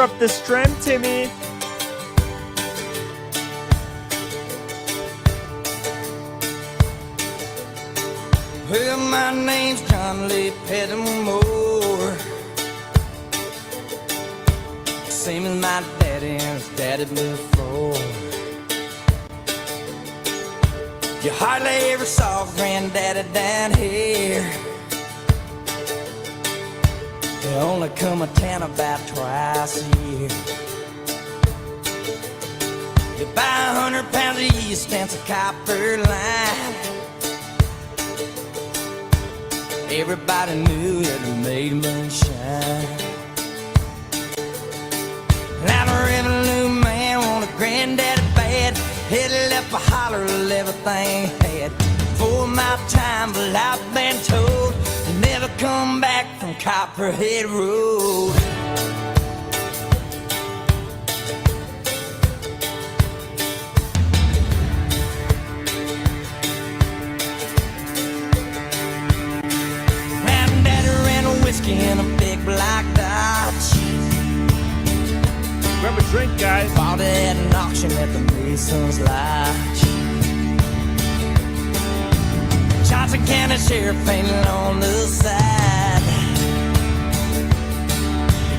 fire up this trend, Timmy. Well, my name's John Lee Pettimore, same as my daddy and his daddy before. You hardly ever saw Granddaddy down here. They only come to town about twice a year. You buy 100 pounds of yeast and some copper line. Everybody knew that it made moonshine. Now the revenue man wanted Granddaddy bad. Headed up a holler of everything he had. For my time, but I've been told you never come back from Copperhead Road. In a big black Dodge. Grab a drink, guys. Bought it at an auction at the Mason's Lodge. Johnson County Sheriff painted on the side.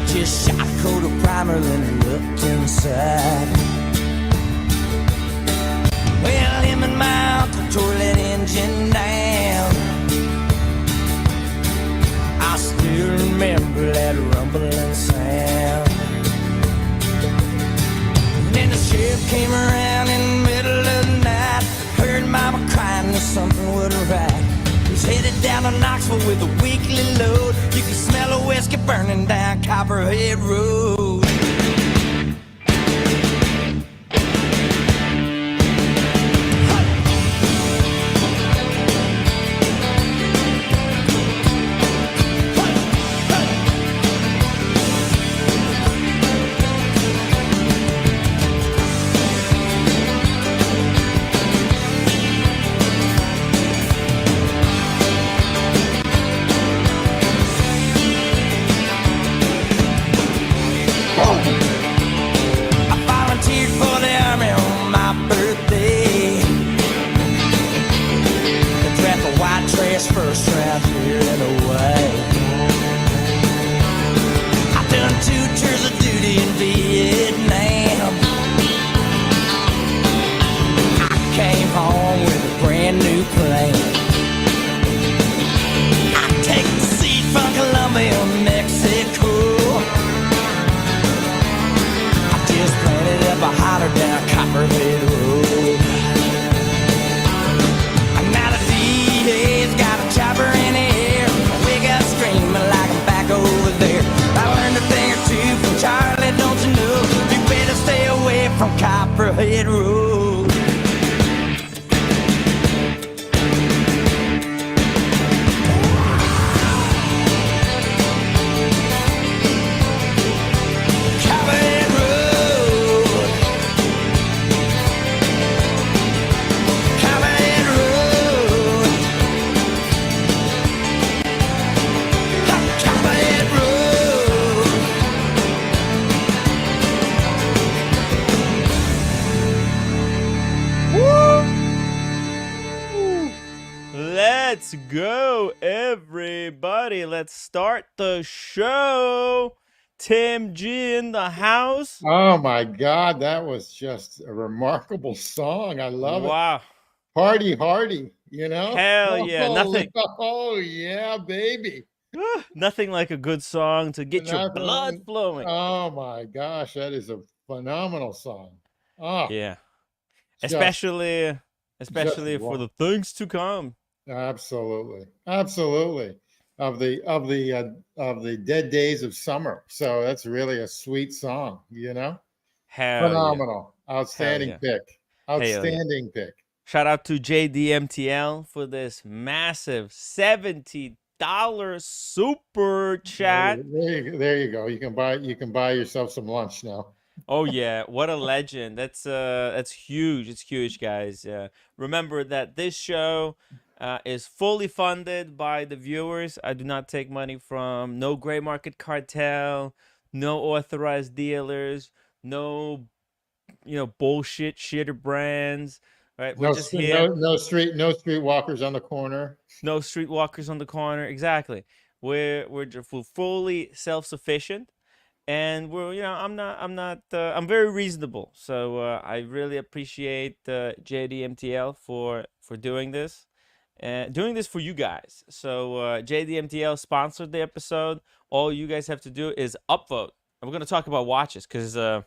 Just shot a coat of primer, then he looked inside. Well, him and my uncle tore that engine down. I still remember that rumbling sound. And then the sheriff came around in the middle of the night. Heard mama crying that something wasn't right. He's headed down to Knoxville with a weekly load. You can smell the whiskey burning down Copperhead Road. First round here and away. I've done 2 tours of duty in Vietnam. I came home with a brand new plane. I take the seat from Colombia, Mexico. I just planted up a holler down Copperhead Road. Got a chopper in the air, we got screaming like I'm back over there. I learned a thing or two from Charlie, don't you know? You better stay away from Copperhead Road. Copperhead Road. Copperhead Road. Copperhead Road. Let's go, everybody. Let's start the show. Tim G in the house. Oh my God, that was just a remarkable song. I love it. Wow. Party hardy, you know? Hell yeah. Nothing. Oh yeah, baby. Nothing like a good song to get your Nothing. blood flowing. Oh my gosh, that is a phenomenal song. Oh, Yeah. just- Especially just for the things to come. absolutely, absolutely. Of the dead days of summer. So that's really a sweet song, you know? Hell Phenomenal. Outstanding yeah. pick. yeah. Outstanding pick. Shout out to JDMTL for this massive $70 super chat. There you go. You can buy yourself some lunch now. Oh yeah, what a legend. That's huge. It's huge, guys. Remember that this show is fully funded by the viewers. I do not take money from no gray market cartel, no authorized dealers, no bullshit shitter brands, right? We're No, just here. no street walkers on the corner. No streetwalkers on the corner. Exactly. We're fully self-sufficient, and I'm very reasonable. So I really appreciate JDMTL for doing this, and doing this for you guys. So JDMTL sponsored the episode. All you guys have to do is upvote, and we're gonna talk about watches because Big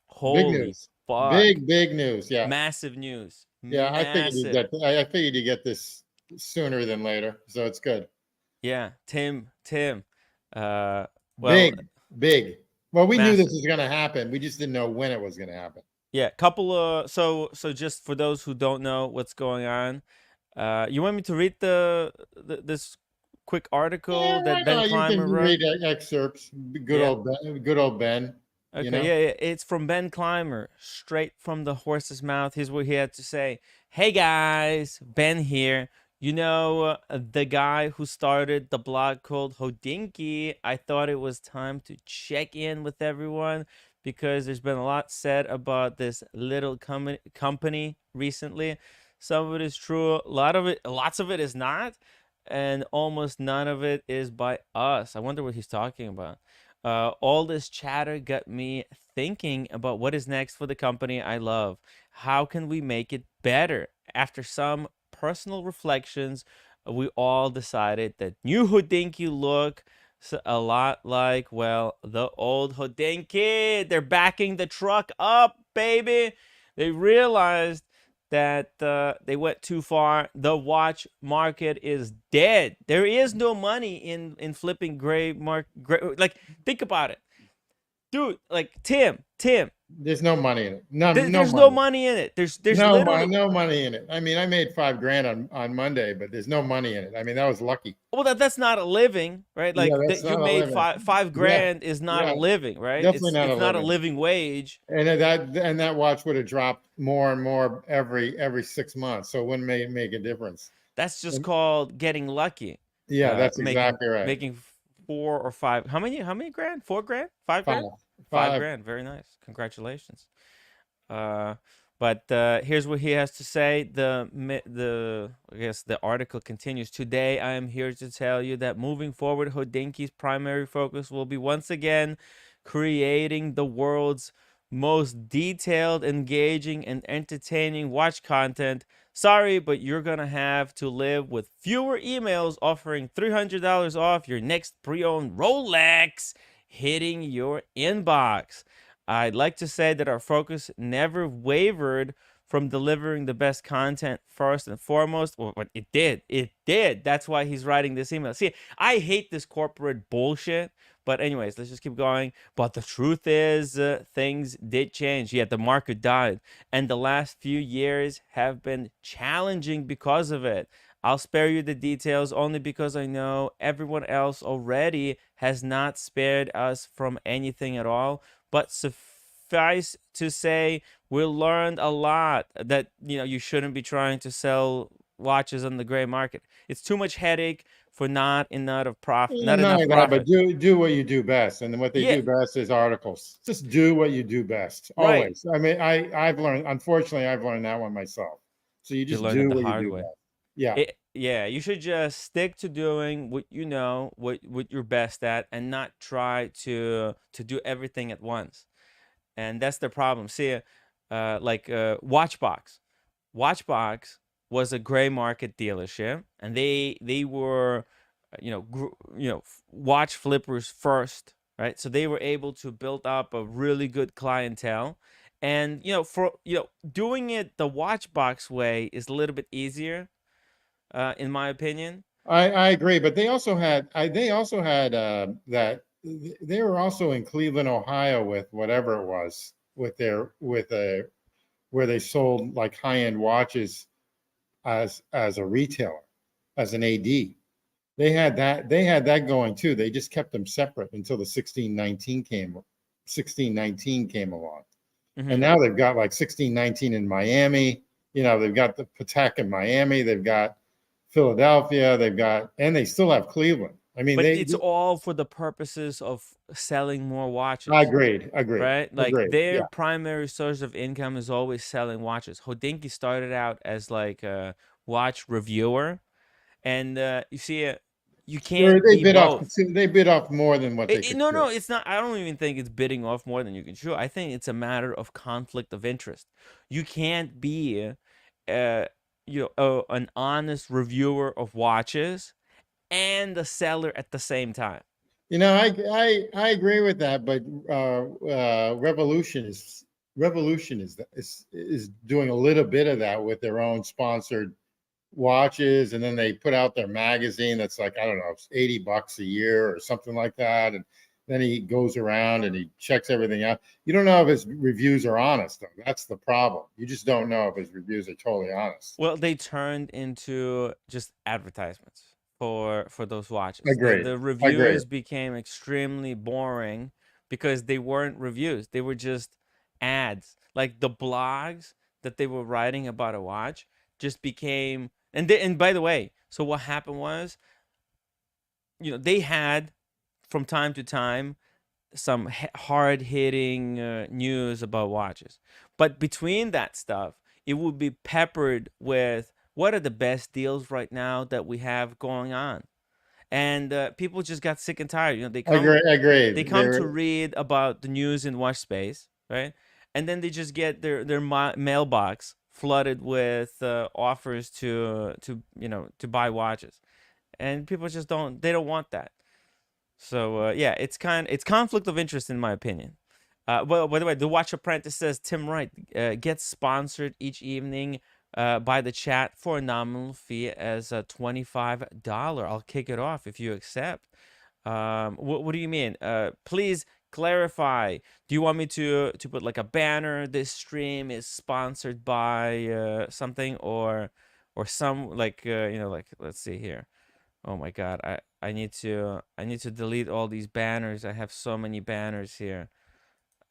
holy news. fuck, Big news. Yeah. massive news, Yeah. massive. I figured you get this sooner than later. So it's good. Yeah, Tim. Uh, well, Big, big. Well, we knew this massive. was going to happen. We just didn't know when it was going to happen. Yeah, couple of so just for those who don't know what's going on, you want me to read this quick article Yeah, that why Ben not? You Clymer can wrote? read excerpts. Yeah. Good old Ben. You Okay, know, yeah, it's from Ben Clymer, straight from the horse's mouth. Here's what he had to say. Hey guys, Ben here. You know, the guy who started the blog called Hodinkee. I thought it was time to check in with everyone because there's been a lot said about this little company recently. Some of it is true, lots of it is not, and almost none of it is by us. I wonder what he's talking about. All this chatter got me thinking about what is next for the company I love. How can we make it better? After some personal reflections, we all decided that new Hodinkee looks a lot like, well, the old Hodinkee. They're backing the truck up, baby. They realized that they went too far. The watch market is dead. There is no money in flipping gray. Like, think about it, dude. Like Tim. there's no money in it. No There's no money. money in it. There's literally. No money in it. I mean, I made $5,000 on Monday, but there's no money in it. I mean, that was lucky. Well, that's not a living, right? Yeah, Like that's that you not a made living. five Yeah, grand is not a yeah, living, right? definitely not It's a not a living. living wage. And that watch would have dropped more and more every 6 months, so it wouldn't make a difference. That's just And called getting lucky. yeah, that's Making exactly right. making 4 or 5. How many grand? 4 grand? 5 grand? Five, 5 grand. Very nice. Congratulations. But here's what he has to say. I guess the article continues. Today, I am here to tell you that moving forward, Hodinkee's primary focus will be once again creating the world's most detailed, engaging, and entertaining watch content. Sorry, but you're gonna have to live with fewer emails offering $300 off your next pre-owned Rolex hitting your inbox. I'd like to say that our focus never wavered from delivering the best content first and foremost. Well, but it did. It did. That's why he's writing this email. See, I hate this corporate bullshit. But anyways, let's just keep going. But the truth is, things did change. Yet the market died. And the last few years have been challenging because of it. I'll spare you the details only because I know everyone else already has not spared us from anything at all. But suffice to say, we learned a lot that you shouldn't be trying to sell watches on the gray market. It's too much headache for not enough profit. Not not enough only that, but profit. do what you do best, and what they Yeah, do best is articles. Just do what you do best, right. always. I mean, I've learned. Unfortunately, I've learned that one myself. So you You just learned it do the what you hard do way. best. Yeah. Yeah, you should just stick to doing what you know, what you're best at, and not try to do everything at once. And that's the problem. See, like Watchbox. Watchbox was a gray market dealership, and they were, watch flippers first, right? So they were able to build up a really good clientele, and for doing it the Watchbox way is a little bit easier, in my opinion. I agree, but they also had that they were also in Cleveland, Ohio, with whatever it was, with a where they sold like high-end watches as a retailer, as an AD. They had that going too. They just kept them separate until the 1619 came along. And Hmm. now they've got like 1619 in Miami. They've got the Patek in Miami. They've got Philadelphia. And they still have Cleveland. I mean, But it's all for the purposes of selling more I watches, agreed, agreed, right? Like agreed. their Yeah. primary source of income is always selling watches. Hodinkee started out as like a watch reviewer, and you see, you can't They be bit off. both. They bit off more than what they could No, chew. no, it's not. I don't even think it's bidding off more than you can chew. I think it's a matter of conflict of interest. You can't be, uh, an honest reviewer of watches and a seller at the same time. I agree with that, but Revolution is doing a little bit of that with their own sponsored watches, and then they put out their magazine that's like, I don't know, it's $80 a year or something like that. And then he goes around and he checks everything out. You don't know if his reviews are honest, though. That's the problem. You just don't know if his reviews are totally honest. Well, they turned into just advertisements for those watches. The Agreed. the Agreed. reviews became extremely boring because they weren't reviews. They were just ads. Like the blogs that they were writing about a watch just became, and by the way, so what happened was, they had from time to time some hard hitting news about watches. But between that stuff, it would be peppered with what are the best deals right now that we have going on. And people just got sick and tired. Agreed. They Agreed. come to read about the news in watch space, right? And then they just get their mailbox flooded with offers to buy watches, and people just don't want that. So yeah, it's conflict of interest in my opinion. Well, by the way, the Watch Apprentice says Tim Wright gets sponsored each evening by the chat for a nominal fee as a $25. I'll kick it off if you accept. What do you mean? Please clarify. Do you want me to put like a banner? This stream is sponsored by something, or some like like, let's see here. Oh my God, I need to delete all these banners. I have so many banners here.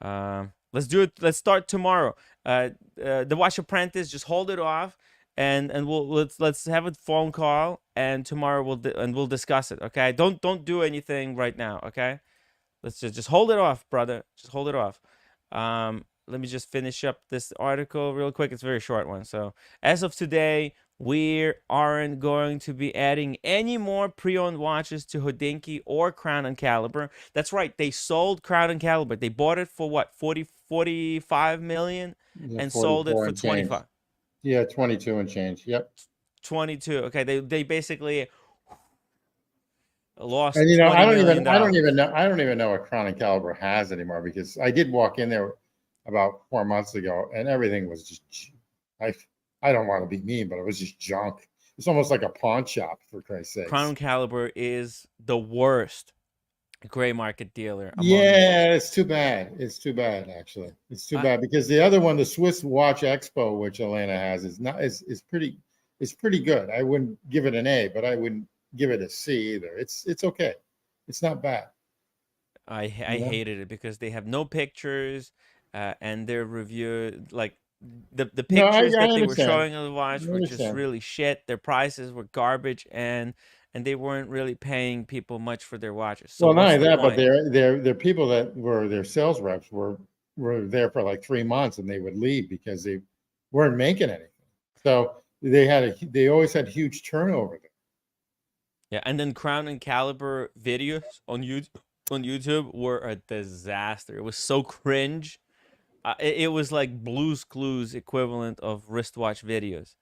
Let's do it. Let's start tomorrow. The Watch Apprentice, just hold it off, and let's have a phone call, and tomorrow we'll discuss it. Okay? Don't do anything right now. Okay? Let's just hold it off, brother. Just hold it off. Let me just finish up this article real quick. It's a very short one. So as of today, we aren't going to be adding any more pre-owned watches to Hodinkee or Crown and Caliber. That's right. They sold Crown and Caliber. They bought it for what, 45 million, Yeah, and sold it 44 for and change. 25. Yeah, 22 and change. Yep. 22. Okay, they basically lost And $20 million. I don't even know what Crown and Caliber has anymore, because I did walk in there about 4 months ago and everything was just, I, I don't want to be mean, but it was just junk. It's almost like a pawn shop, for Christ's Crown sakes. and Caliber is the worst gray market dealer among. Yeah, it's too bad. It's too bad, actually. It's too I, bad, because the other one, the Swiss Watch Expo, which Atlanta has, is pretty good. I wouldn't give it an A, but I wouldn't give it a C either. It's okay. It's not bad. I You know? hated it because they have no pictures, and their review, like the No, pictures I that they were understand. showing on the watch I were just understand. really shit. Their prices were garbage, and they weren't really paying people much for their watches. So Well, not what's only the that, but point? their people that were their sales reps were there for like 3 months, and they would leave because they weren't making anything. So they always had huge turnover there. Yeah, and then Crown and Caliber videos on YouTube were a disaster. It was so cringe. It was like Blue's Clues equivalent of wristwatch videos.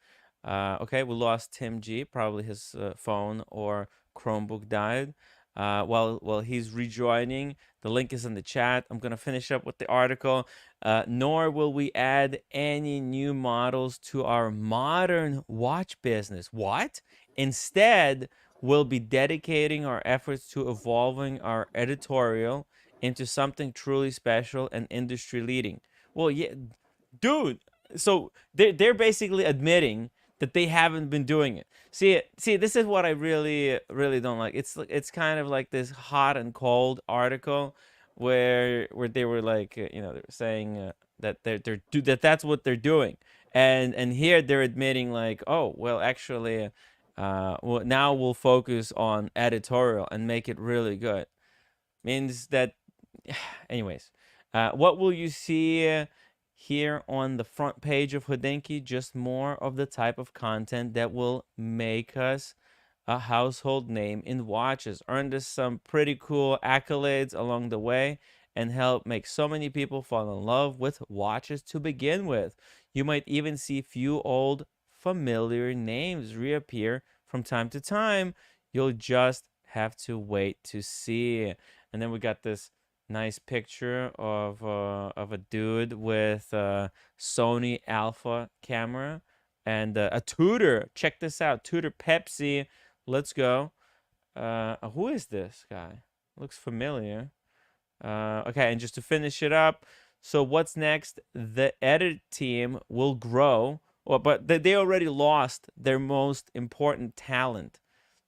Okay, we lost Tim G. Probably his phone or Chromebook died. While he's rejoining, the link is in the chat. I'm gonna finish up with the article. Nor will we add any new models to our modern watch business. What? Instead, we'll be dedicating our efforts to evolving our editorial into something truly special and industry leading. Well, yeah, dude. So they're basically admitting that they haven't been doing it. See, this is what I really don't like. It's kind of like this hot and cold article where they were like, they were saying that that's what they're doing, and here they're admitting like, oh well, actually, Well, now we'll focus on editorial and make it really good. Means that, anyways, what will you see here on the front page of Hodinkee? Just more of the type of content that will make us a household name in watches, earned us some pretty cool accolades along the way, and help make so many people fall in love with watches to begin with. You might even see a few old familiar names reappear from time to time. You'll just have to wait to see. And then we got this nice picture of a dude with a Sony Alpha camera and a Tudor. Check this out, Tudor Pepsi. Let's go. Who is this guy? Looks familiar. Okay, and just to finish it up, so what's next? The edit team will grow, but they already lost their most important talent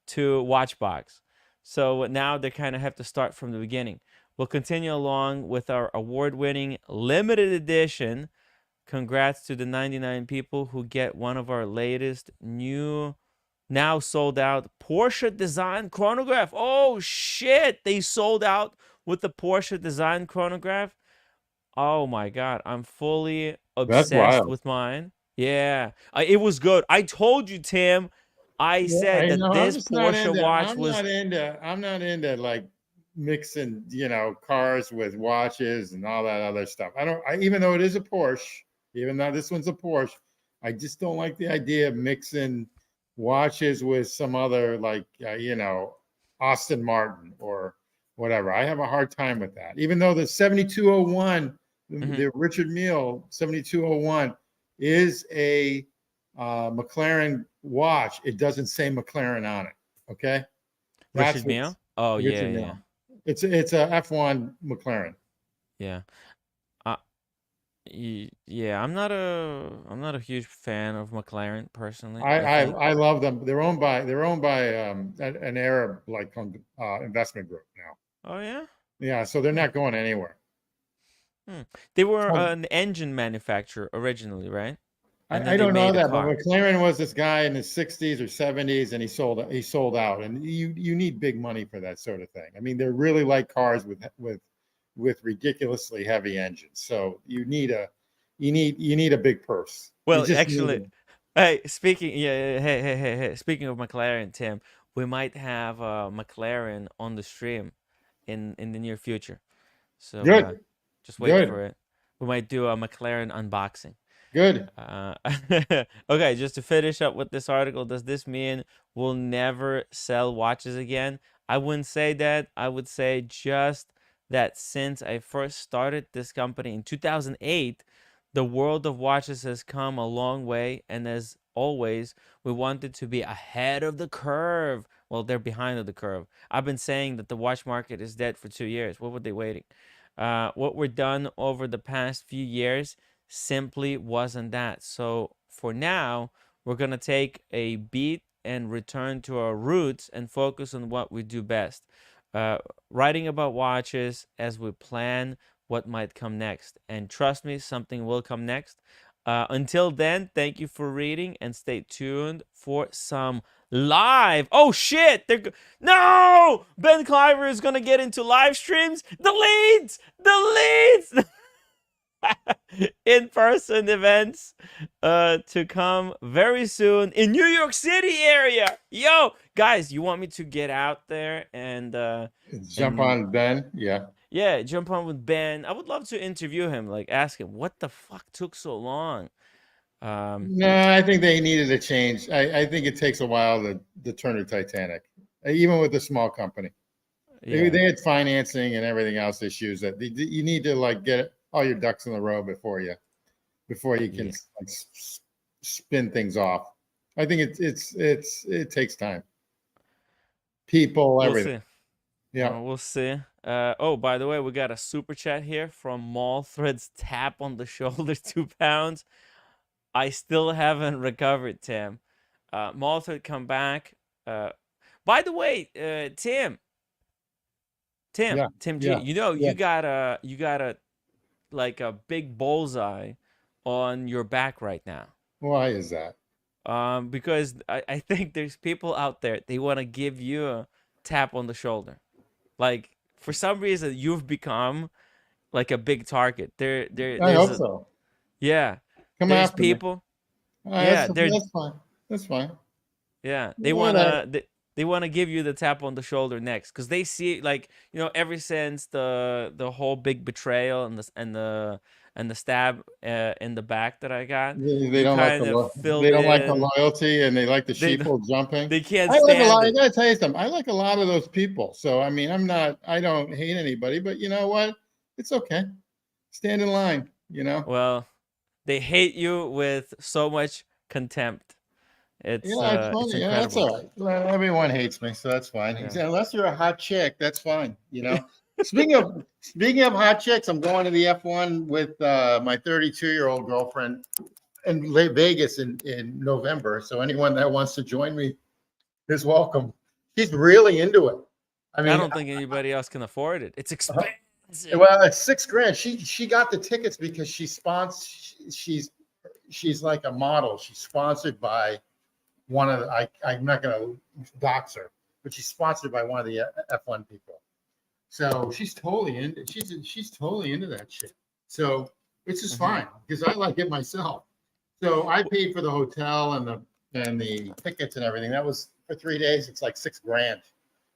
to Watchbox. So now they kind of have to start from the beginning. We'll continue along with our award-winning limited edition. Congrats to the 99 people who get one of our latest new, now sold out Porsche design chronograph. Oh shit, they sold out with the Porsche design chronograph. Oh my god, I'm fully That's obsessed wild. with mine. Yeah, it was good. I told you, Tim. I Yeah, said I that know. I'm this just not Porsche into. watch I'm was. not into. I'm not into like mixing, cars with watches and all that other stuff. I don't. Even though it is a Porsche, even though this one's a Porsche, I just don't like the idea of mixing watches with some other like Austin Martin or whatever. I have a hard time with that. Even though the 7201, Mhm. the Richard Mille 7201 is a McLaren watch, it doesn't say McLaren on it. Okay, that's Richard what's Mille. Oh yeah, Richard yeah, Mille. It's a F1 McLaren. yeah. Uh, yeah. I'm not a huge fan of McLaren personally. I I I, think. I love them. They're owned by an Arab like investment group now. Oh yeah. Yeah, so they're Hmm. not going anywhere. Hmm. They were So an engine manufacturer originally, right? And then I they don't know made a that, but car. McLaren was this guy in his 60s or 70s, and he sold out, and you need big money for that sort of thing. I mean, they're really like cars with ridiculously heavy engines, so you need a big purse. You Well, just need actually, it. hey, speaking, yeah, hey, speaking of McLaren, Tim, we might have McLaren on the stream in the near future. So Good, just wait good, for it. We might do a McLaren unboxing. good. Uh, okay, just to finish up with this article, does this mean we'll never sell watches again? I wouldn't say that. I would say just that since I first started this company in 2008, the world of watches has come a long way. And as always, we wanted to be ahead of the curve. Well, they're behind the curve. I've been saying that the watch market is dead for 2 years. What were they waiting? What we're done over the past few years simply wasn't that. So for now, we're going to take a beat and return to our roots and focus on what we do best. Uh, Writing about watches as we plan what might come next. And trust me, something will come next. Until then, thank you for reading and stay tuned for some live. Oh shit! No! Ben Cliver is gonna get into live streams. The leads. In-person events to come very soon in New York City area. Yo, guys, you want me to get out there Jump and on Ben. Yeah. yeah, jump on with Ben? I would love to interview him, like ask him what the fuck took so long. Um, No, I think they needed a change. I think it takes a while to turn a Titanic, even with a small company. yeah, They had financing and everything else issues that you need to like get all your ducks in a row before you can yeah. like spin things off. I think it takes time, people, We'll everything. see. Yeah. We'll see. Oh, by the way, we got a super chat here from Mall Threads. Tap on the shoulder, 2 pounds. I still haven't recovered, Tim. Mall Thread, come back. Uh, by the way, Yeah. Tim G. Yeah. Yeah. You got a like a big bullseye on your back right now. Why is that? Because I think there's people out there, they want to give you a tap on the shoulder. Like for some reason you've become like a big target. I There's hope a so. yeah, Come there's after me. people. That's Yeah, they're that's fine. That's fine. yeah, Whatever. they want to give you the tap on the shoulder next because they see like ever since the whole big betrayal and the stab in the back that I got, They you don't like kind of they filled don't like the in. loyalty, and they like the They sheeple jumping. they can't I like a stand lot. I it. gotta tell you something. I like a lot of those people. So I mean, I don't hate anybody, but you know what? It's okay. Stand in line. You know. Well, they hate you with so much contempt. Yeah, it's It's funny. Yeah, that's incredible. all right. Well, everyone hates me, so that's fine. Yeah. Unless you're a hot chick, that's fine. You know. Speaking of hot chicks, I'm going to the F1 with my 32-year-old girlfriend in Vegas in November. So anyone that wants to join me is welcome. She's really into it. I I mean, don't think anybody else can afford it. It's expensive. well, it's $6,000. She got the tickets because she's like a model. She's sponsored by one of the, I'm not going to dox her, but she's sponsored by one of the F1 people. So she's totally into that shit. So it's just fine because I like it myself. So I paid for the hotel and the tickets and everything. That was for 3 days. It's like $6,000,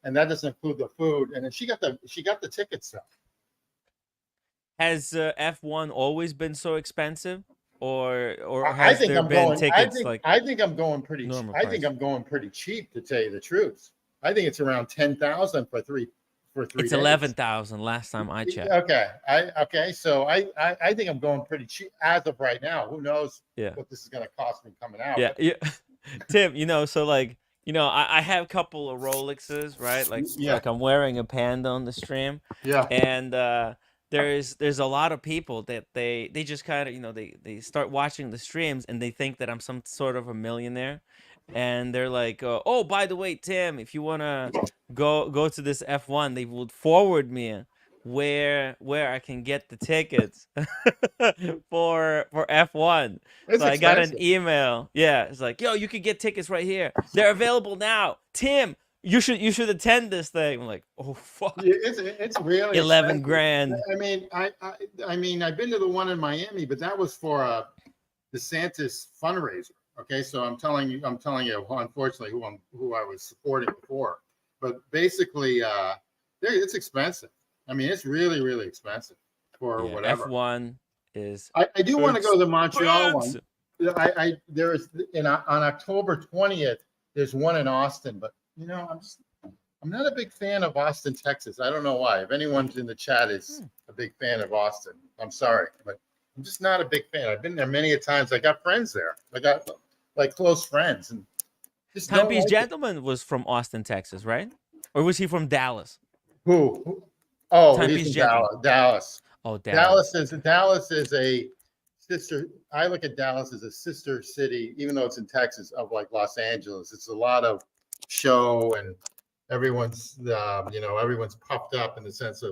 and that doesn't include the food. And then she got the tickets though. Has F1 always been so expensive, or I has think there I'm been going. tickets like I think I'm going pretty. normal I think price? I'm going pretty cheap to tell you the truth. I think it's around 10,000 for three It's days. 11,000 last time I checked. Okay. So I think I'm going pretty cheap as of right now. Who knows Yeah. what this is going to cost me coming out? Yeah, But yeah. Tim, so like, I have a couple of Rolexes, right? yeah, Like I'm wearing a Panda on the stream, yeah. and there's a lot of people that they just kind of they start watching the streams and they think that I'm some sort of a millionaire, and they're like, oh, by the way, Tim, if you wanna go to this F1, they would forward me where I can get the tickets for F1. It's So I got an expensive. email. Yeah, it's like, yo, you can get tickets right here. They're available now. Tim, you should attend this thing. I'm like, oh fuck, It's really 11 expensive. grand. I mean, I mean, I've been to the one in Miami, but that was for a DeSantis fundraiser. Okay, so I'm telling you, unfortunately, who I was supporting before. But basically, it's expensive. I mean, it's really, really expensive for Yeah, whatever. F1 is I do want to go to the Montreal one. expensive. There is on October 20th. There's one in Austin, but I'm not a big fan of Austin, Texas. I don't know why. If anyone's in the chat is a big fan of Austin, I'm sorry, but I'm just not a big fan. I've been there many a times. I got friends there. I got like close friends, and just don't Timepiece like it. Gentleman was from Austin, Texas, right? Or was he from Dallas? Who? Oh, he's Timepiece in Gentleman. Dallas. Oh, Dallas. Dallas is a sister. I look at Dallas as a sister city, even though it's in Texas, of like Los Angeles. It's a lot of show, and everyone's everyone's puffed up in the sense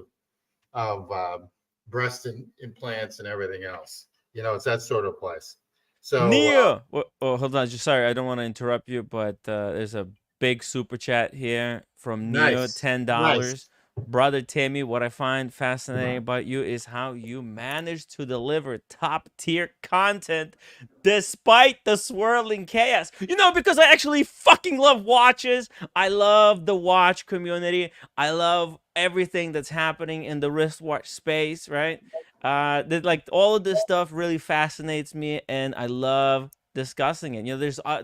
of breast implants and everything else. It's that sort of place. So Nia. Oh, hold on. Just sorry, I don't want to interrupt you, but there's a big super chat here from Nia, nice, $10. nice. Brother Timmy, what I find fascinating about you is how you manage to deliver top tier content despite the swirling chaos. Because I actually fucking love watches. I love the watch community. I love everything that's happening in the wristwatch space, right? Like all of this stuff really fascinates me, and I love discussing it.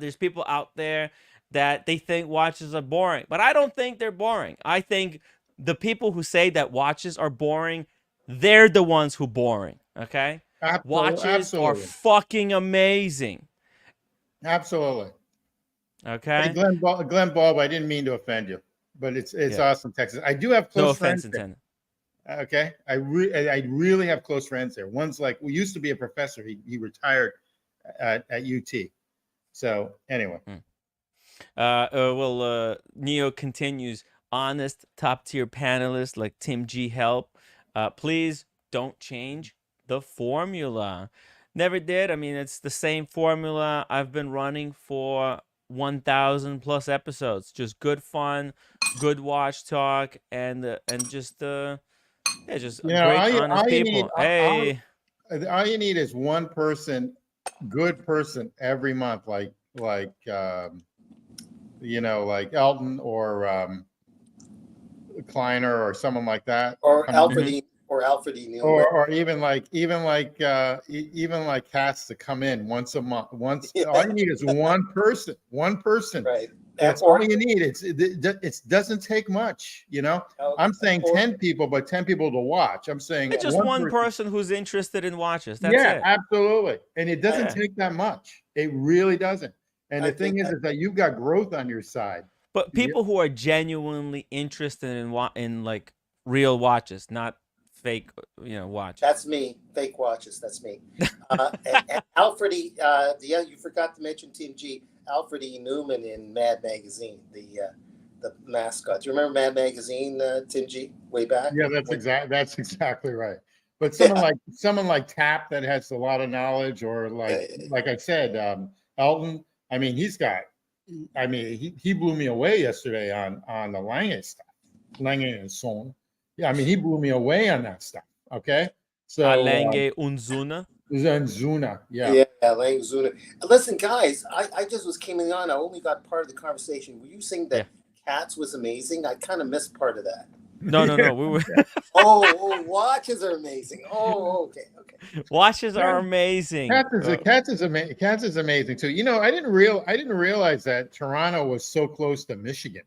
There's people out there that they think watches are boring, but I don't think they're boring. I think the people who say that watches are boring, they're the ones who boring. Okay, watches are Absolutely, fucking amazing. absolutely. Hey, Okay, Glenn Bulb, I didn't mean to offend you, but it's yeah, Austin, Texas. I do have no close offense friends there. intended. Okay, I really have close friends there. One's like, we used to be a professor. He retired at UT. So anyway, Neo continues. Honest, top tier panelists like Tim G help. Please don't change the formula. Never did. I mean, it's the same formula I've been running for 1,000 plus episodes. Just good fun, good watch talk, and just You know, great, honest all you need, people. Hey, all you need is one person, good person every month, like Elton or Kleiner or someone like that. Or Come in. Alfred E. Newman. Or even like cats to come in once a month. All you need is one person. Right. That's all you need. It doesn't take much, you know. I'm saying 10 people, but 10 people to watch. I'm saying just one person who's interested in watches. That's yeah, it. absolutely. And it doesn't take that much. It really doesn't. And the thing is that you've got growth on your side. But people who are genuinely interested in like real watches, not fake, watches. That's me. Fake watches. That's me. And Alfred E. You forgot to mention Tim G. Alfred E. Newman in Mad Magazine, the mascot. Do you remember Mad Magazine, Tim G. Way back? Yeah, that's exactly right. But someone like Tap that has a lot of knowledge, or like I said, Elton. I mean, he blew me away yesterday on the Lange stuff, Lange and Son. Yeah, I mean, he blew me away on that stuff. Okay, so Lange und Zuna. Zuna, yeah. Yeah, Lange Zuna. Listen, guys, I just was coming on. I only got part of the conversation. Were you saying that Cats was amazing? I kind of missed part of that. No. We were. Watches are amazing. Oh, okay. Watches are amazing. Cats is amazing too. You know, I didn't realize that Toronto was so close to Michigan.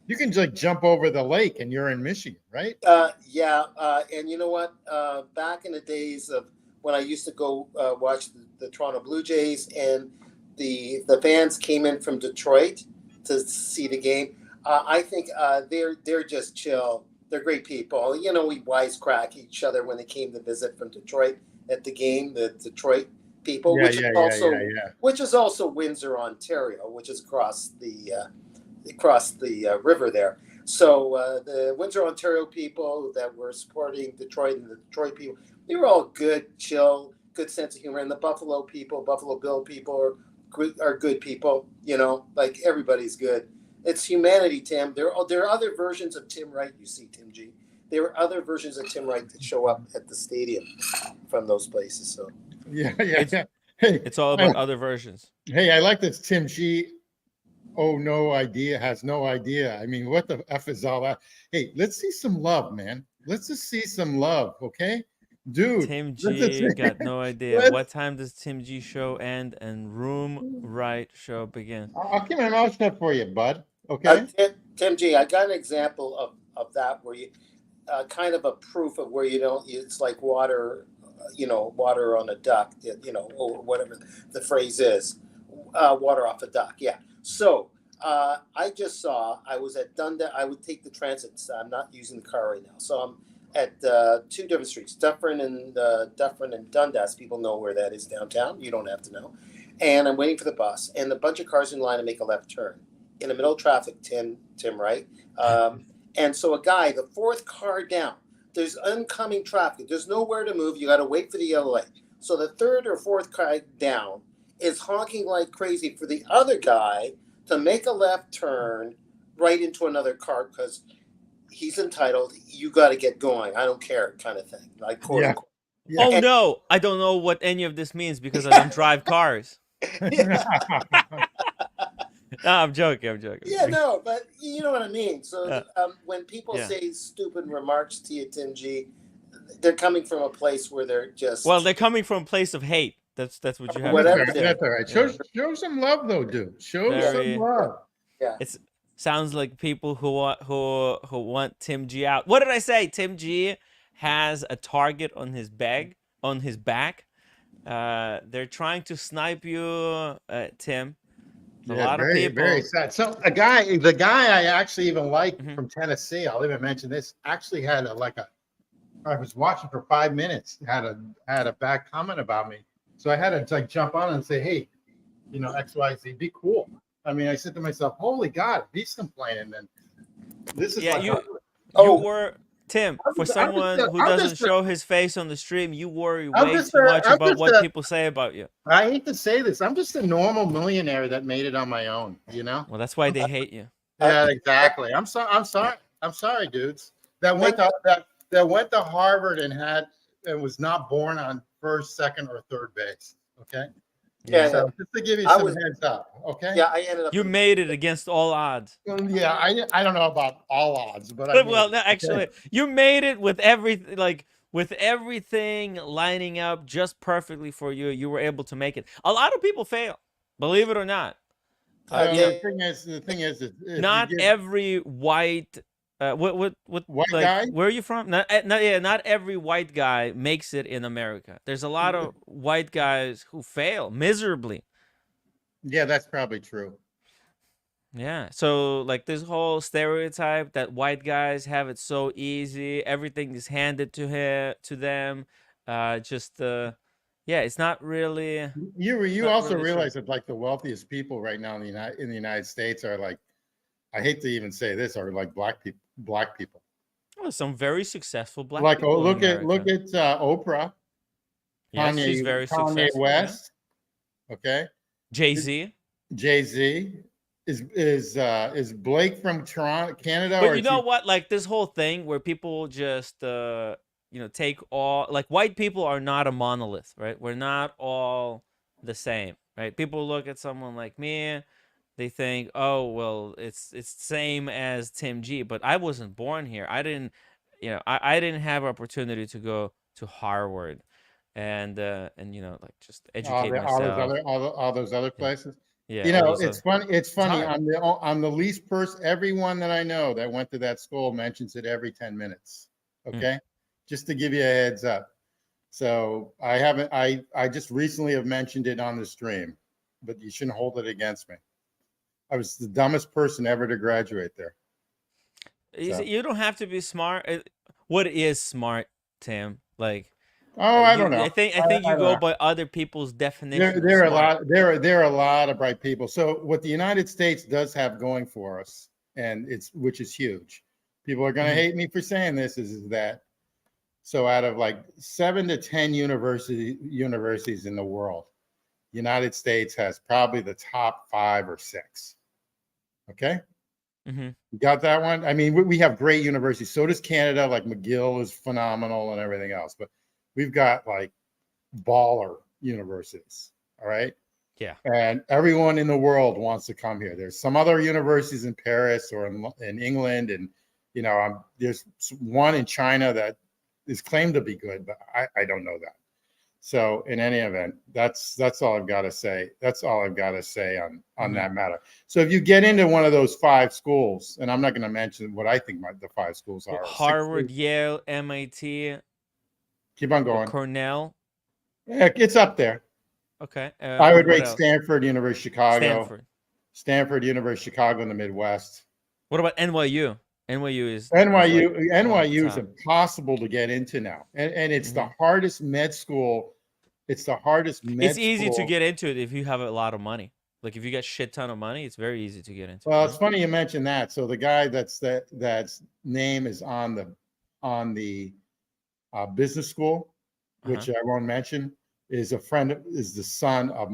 You can just jump over the lake and you're in Michigan, right? Yeah. And you know what? Back in the days of when I used to go watch the Toronto Blue Jays, and the fans came in from Detroit to see the game. I think they're just chill. They're great people. You know, we wisecrack each other when they came to visit from Detroit at the game. The Detroit people, which is also Windsor, Ontario, which is across the river there. So the Windsor, Ontario people that were supporting Detroit, and the Detroit people, they were all good, chill, good sense of humor. And the Buffalo people, Buffalo Bill people are good people. You know, like everybody's good. It's humanity, Tim. There are other versions of Tim Wright. You see, Tim G. There are other versions of Tim Wright that show up at the stadium from those places. So yeah. Hey, it's all about other versions. Hey, I like this Tim G. Oh, has no idea. I mean, what the F is all that? Hey, let's see some love, man. Let's just see some love, okay? Dude. Tim G got no idea. What time does Tim G show end and Room Right show begin? I'll keep my mouth shut for you, bud. Okay. Tim G, I got an example of that where you kind of a proof of where you don't. It's like water, water on a duck, or whatever the phrase is, water off a duck. Yeah. So I just saw. I was at Dundas. I would take the transit. I'm not using the car right now, so I'm at two different streets, Dufferin and Dundas. People know where that is downtown. You don't have to know. And I'm waiting for the bus, and a bunch of cars in line to make a left turn in the middle of traffic. Tim, right? And so a guy, the fourth car down, there's oncoming traffic. There's nowhere to move. You got to wait for the yellow light. So the third or fourth car down is honking like crazy for the other guy to make a left turn right into another car because he's entitled. You got to get going. I don't care, kind of thing. Like quote unquote. Yeah. Oh no, I don't know what any of this means because I don't drive cars. No, I'm joking. Yeah, no, but you know what I mean. So when people say stupid remarks to you, Tim G, they're coming from a place where they're just... Well, they're coming from a place of hate. That's what you have. That's all right. Show some love, though, dude. Show some love. Yeah. It sounds like people who want Tim G out. What did I say? Tim G has a target on his back. They're trying to snipe you, Tim. A lot of people. Very sad. So the guy I actually even like from Tennessee, I'll even mention this, actually had I was watching for 5 minutes, had a bad comment about me. So I had to jump on and say, hey, XYZ, be cool. I mean, I said to myself, holy God, if he's complaining, then this is Tim, I'm for just, I'm just, someone who I'm doesn't just, show his face on the stream, you worry I'm way just, too much I'm about just what people say about you. I hate to say this. I'm just a normal millionaire that made it on my own, you know? Well, that's why they hate you. Yeah, exactly. I'm sorry. I'm sorry. I'm sorry, dudes. That went to Harvard and was not born on first, second, or third base. Okay. Yeah, Yeah. So just to give you I some was- heads up. Okay. Yeah, I ended up. You made it against all odds. Yeah, I don't know about all odds, but I Well, mean, no, actually, you made it with everything, like with everything lining up just perfectly for you. You were able to make it. A lot of people fail, believe it or not. the thing is, if Not you give every white, what, white like, guy, where are you from? Not every white guy makes it in America. There's a lot of white guys who fail miserably. yeah, that's probably true. Yeah. So like this whole stereotype that white guys have it so easy, everything is handed to them. Yeah, it's not really. You not also really true. realize that like the wealthiest people right now in the United States are like, I hate to even say this, are like black people. Black people. Well, some very successful black Like, people in look at America. Oprah, Yes, she's very Kanye successful. West. Okay, Jay-Z. Jay-Z is Blake from Toronto, Canada, But or you is know he? what? Like this whole thing where people just take all, like, white people are not a monolith, right? We're not all the same, right? People look at someone like me, they think, oh well, it's same as Tim G, but I wasn't born here. I didn't, I didn't have opportunity to go to Harvard and like just educate myself. All those other Yeah, places. yeah, You all know, those it's other. funny. It's funny. hard. I'm the least person. Everyone that I know that went to that school mentions it every 10 minutes. Mm. Okay, just to give you a heads up. So I haven't. I just recently have mentioned it on the stream, but you shouldn't hold it against me. I was the dumbest person ever to graduate there. So. You don't have to be smart. What is smart, Tim? Like, Oh, I don't know. I think I you don't go know. by other people's definition. There are a Smart. lot. There are a lot of bright people. So what the United States does have going for us, and which is huge. People are going to hate me for saying this. Is that so? Out of like 7 to 10 universities in the world, United States has probably the top 5 or 6. Okay. Mm-hmm. You got that one? I mean, we have great universities. So does Canada. Like McGill is phenomenal and everything else. But we've got like baller universities. All right. Yeah. And everyone in the world wants to come here. There's some other universities in Paris or in England. And, there's one in China that is claimed to be good, but I don't know that. So in any event, that's all I've got to say. That's all I've got to say on that matter. So if you get into one of those 5 schools, and I'm not going to mention what I think the 5 schools are. Harvard, Yale, MIT. Keep on going. Cornell. Yeah, it's up there. Okay. I would rate Stanford, University of Chicago. Stanford, University of Chicago in the Midwest. What about NYU? NYU is impossible to get into now, and it's the hardest med school. It's the hardest med. It's easy to get into it if you have a lot of money. Like if you got shit ton of money, it's very easy to get into. Well, it's funny you mentioned that. So the guy that's name is on the business school, which I won't mention, is the son of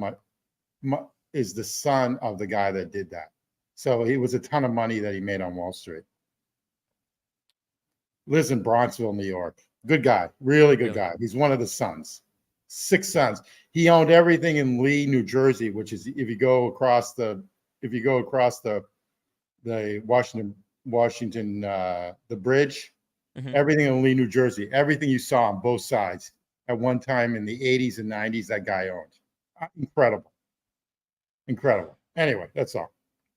the guy that did that. So he was a ton of money that he made on Wall Street. Lives in Bronxville, New York. Good guy, really good guy. He's one of the sons, 6 sons. He owned everything in Lee, New Jersey, which is if you go across the Washington the bridge, everything in Lee, New Jersey, everything you saw on both sides at one time in the 80s and 90s, that guy owned. Incredible. Anyway, that's all.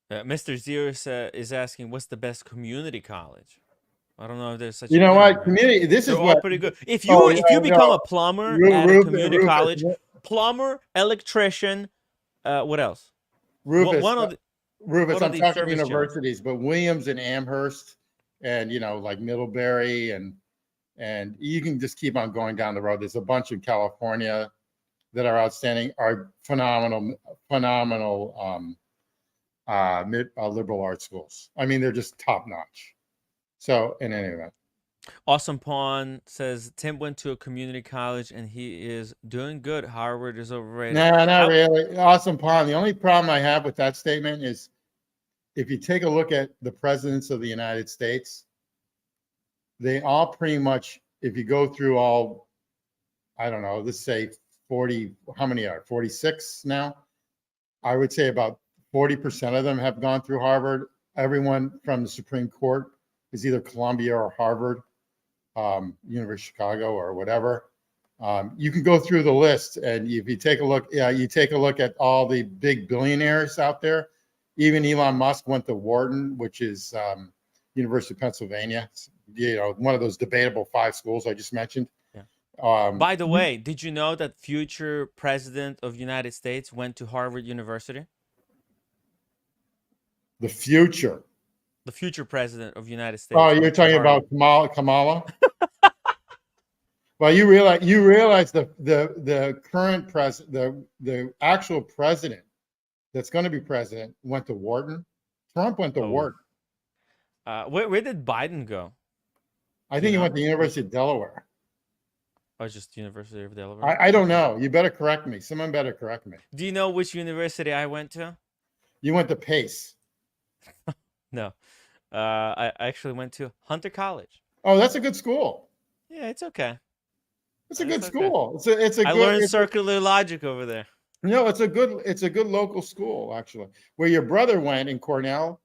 Mr. Zero is asking, what's the best community college? I don't know if there's such. You know what? Community. This is all what pretty good. If you become a plumber at a community college, plumber, electrician, what else? Rufus. Rufus, I'm talking universities, but Williams and Amherst, and like Middlebury, and you can just keep on going down the road. There's a bunch in California that are outstanding, are phenomenal liberal arts schools. I mean, they're just top notch. So in any event, Awesome Pawn says Tim went to a community college and he is doing good. Harvard is overrated. No, not I, really. Awesome Pond. The only problem I have with that statement is if you take a look at the presidents of the United States, they all pretty much, if you go through all, I don't know, let's say 40, how many are 46 now? I would say about 40% of them have gone through Harvard. Everyone from the Supreme Court is either Columbia or Harvard, University of Chicago or whatever. You can go through the list, and if you take a look, you take a look at all the big billionaires out there. Even Elon Musk went to Wharton, which is University of Pennsylvania. You know, one of those debatable 5 schools I just mentioned. yeah. Um, By the way, did you know that future president of United States went to Harvard University? the future. The future president of United States. Oh, you're went to talking Harvard. about Kamala? Well, you realize the current president, the actual president that's going to be president went to Wharton. Trump went to Oh. Wharton. Where did Biden go? I think he went to the University of Delaware. Or just University of Delaware? I don't know. You better correct me. Someone better correct me. Do you know which university I went to? You went to Pace. No. I actually went to Hunter College. Oh, that's a good school. Yeah, it's okay. It's a good It's okay. school. It's a I good. learned circular logic over there. No, it's a good local school actually. Where your brother went in Cornell.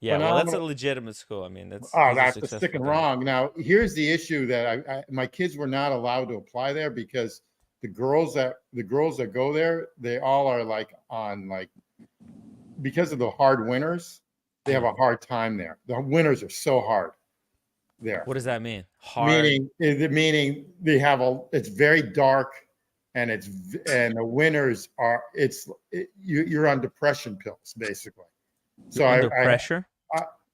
Yeah, well, that's a Phenomenal. legitimate school. I mean, that's Oh, he's a that's the successful sticking guy. wrong. Now, here's the issue that my kids were not allowed to apply there because the girls that go there, they all are like on like because of the hard winters, they have a hard time there. The winters are so hard there. What does that mean? Hard. Meaning they have it's very dark and the winters are you're on depression pills basically. So You're under pressure.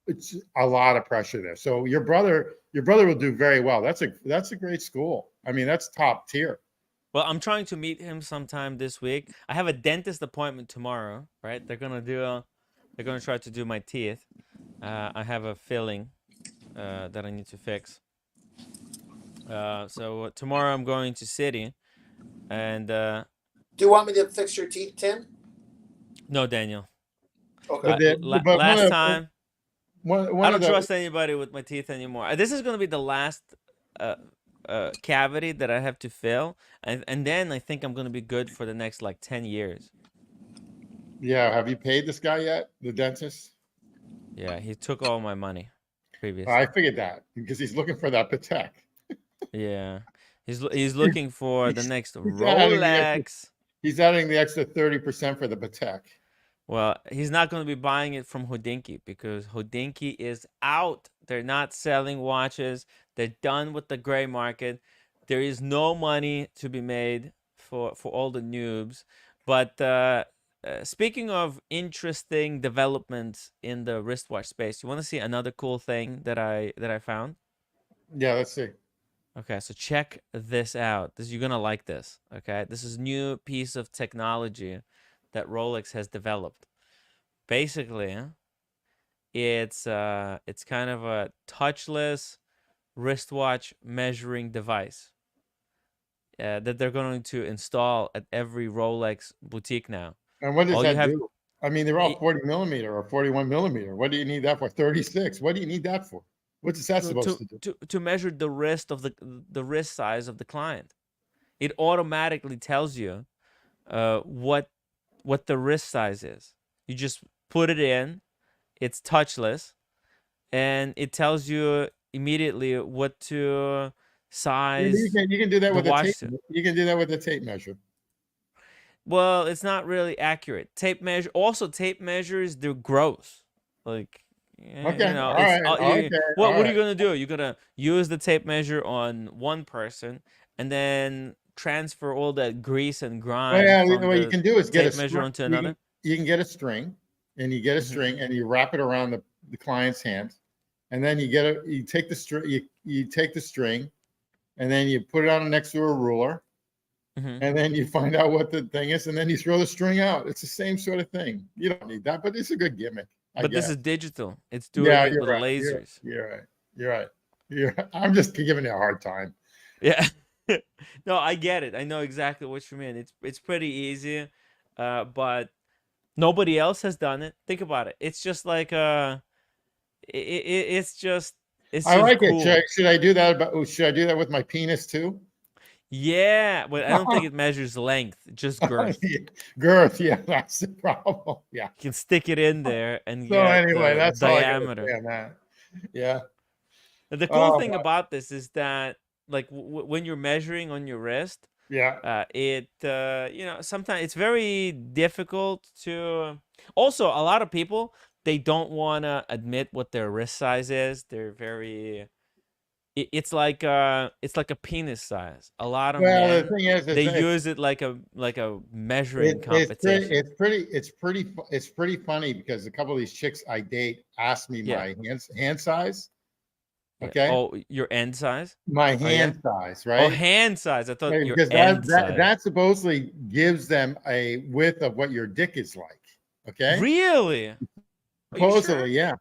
It's a lot of pressure there. So your brother will do very well. That's a great school. I mean, that's top tier. Well, I'm trying to meet him sometime this week. I have a dentist appointment tomorrow, right? They're gonna try to do my teeth. I have a filling that I need to fix. So tomorrow I'm going to City, and Do you want me to fix your teeth, Tim? no, Daniel. Okay. Last time, I One don't of the trust anybody with my teeth anymore. This is gonna be the last cavity that I have to fill, and then I think I'm gonna be good for the next like 10 years. yeah. Have you paid this guy yet? The dentist? Yeah, he took all my money previously. I figured that because he's looking for that Patek. Yeah, he's looking for the next he's adding the Rolex. He's adding the extra 30% for the Patek. Well, he's not going to be buying it from Hodinkee because Hodinkee is out. They're not selling watches. They're done with the gray market. There is no money to be made for all the noobs. But speaking of interesting developments in the wristwatch space, you want to see another cool thing that I found? Yeah, let's see. Okay, so check this out. You're gonna like this. Okay, this is new piece of technology that Rolex has developed. Basically, it's kind of a touchless wristwatch measuring device that they're going to install at every Rolex boutique now. And what does All you that have- do? I mean, they're all 40 millimeter or 41 millimeter. What do you need that for? 36. What do you need that for? What's that supposed to do? to measure the wrist of the wrist size of the client. It automatically tells you what the wrist size is. You just put it in, it's touchless, and it tells you immediately what to size. You can do that the with a watch tape. to. You can do that with a tape measure. Well, it's not really accurate. Tape measures the gross. Like, Okay. you know, All it's right. you, Okay. what All are you right. gonna do? You're gonna use the tape measure on one person and then transfer all that grease and grime Well, yeah, from what you the can do is get a tape measure string. onto another. You can get a string, and you get a Mhm. string, and you wrap it around the client's hand, and then you take the string, you take the string, and then you put it on next to a ruler, Mhm. and then you find out what the thing is, and then you throw the string out. It's the same sort of thing. You don't need that, but it's a good gimmick. But this guess. is digital. It's doing it you're with right. lasers. You're right. You're right. I'm just giving you a hard time. Yeah. No, I get it. I know exactly what you mean. It's pretty easy, but nobody else has done it. Think about it. It's just like it's just I like it. cool. Should I do that? Should I do that with my penis too? Yeah, but I don't think it measures length, just girth. Girth, yeah, that's the problem. Yeah. You can stick it in there and So get anyway, the that's all I gotta say diameter. on that. Yeah. The cool Oh, thing about this is that, like, when you're measuring on your wrist, yeah. it you know, sometimes it's very difficult to. Also, a lot of people, they don't want to admit what their wrist size is. They're very. It's like a penis size. A lot of Well, the men, thing is, they it's use it like a measuring it's pretty competition. it's pretty funny because a couple of these chicks I date asked me Yeah. my hand size. Yeah. Okay. Oh, your end size? My Oh, hand size, Oh, right? hand size. I thought your Because end size. that supposedly gives them a width of what your dick is like. Okay. Really? Are you sure? Supposedly, yeah.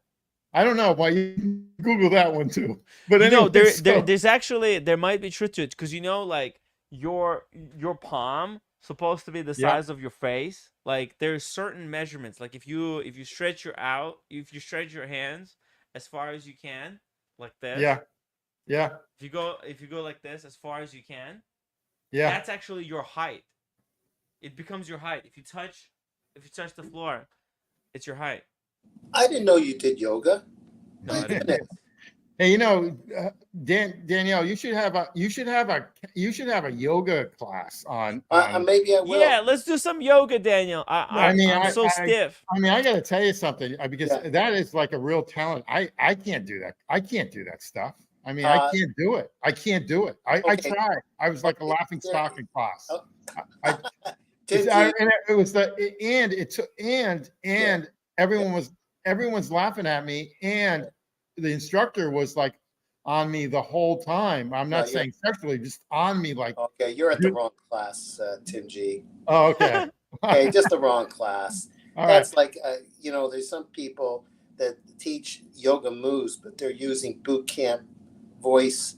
I don't know why you can Google that one too. But You know, anyway, so, there's actually, there might be truth to it, because, you know, like your palm supposed to be the yeah, size of your face. Like, there's certain measurements. Like, if you stretch if you stretch your hands as far as you can, like this. yeah, yeah, If you go like this as far as you can, yeah. that's actually your height. It becomes your height. If you touch the floor, it's your height. I didn't know you did yoga. No, I didn't. Hey, you know, Danielle, you should have a yoga class on. Maybe I will. Yeah, let's do some yoga, Daniel. I'm so stiff. I mean, I got to tell you something, because Yeah. that is like a real talent. I can't do that. I can't do that stuff. I mean, I can't do it. I can't do it. I Okay. tried. I was like a laughing stock in class. Oh. I Did and you- it was and Yeah. everyone's laughing at me, and the instructor was like on me the whole time. I'm not yeah. saying sexually, just on me, like, Okay, you're at the wrong class, Tim G. oh, okay. Okay, just the wrong class. All right. That's like, you know, there's some people that teach yoga moves, but they're using boot camp voice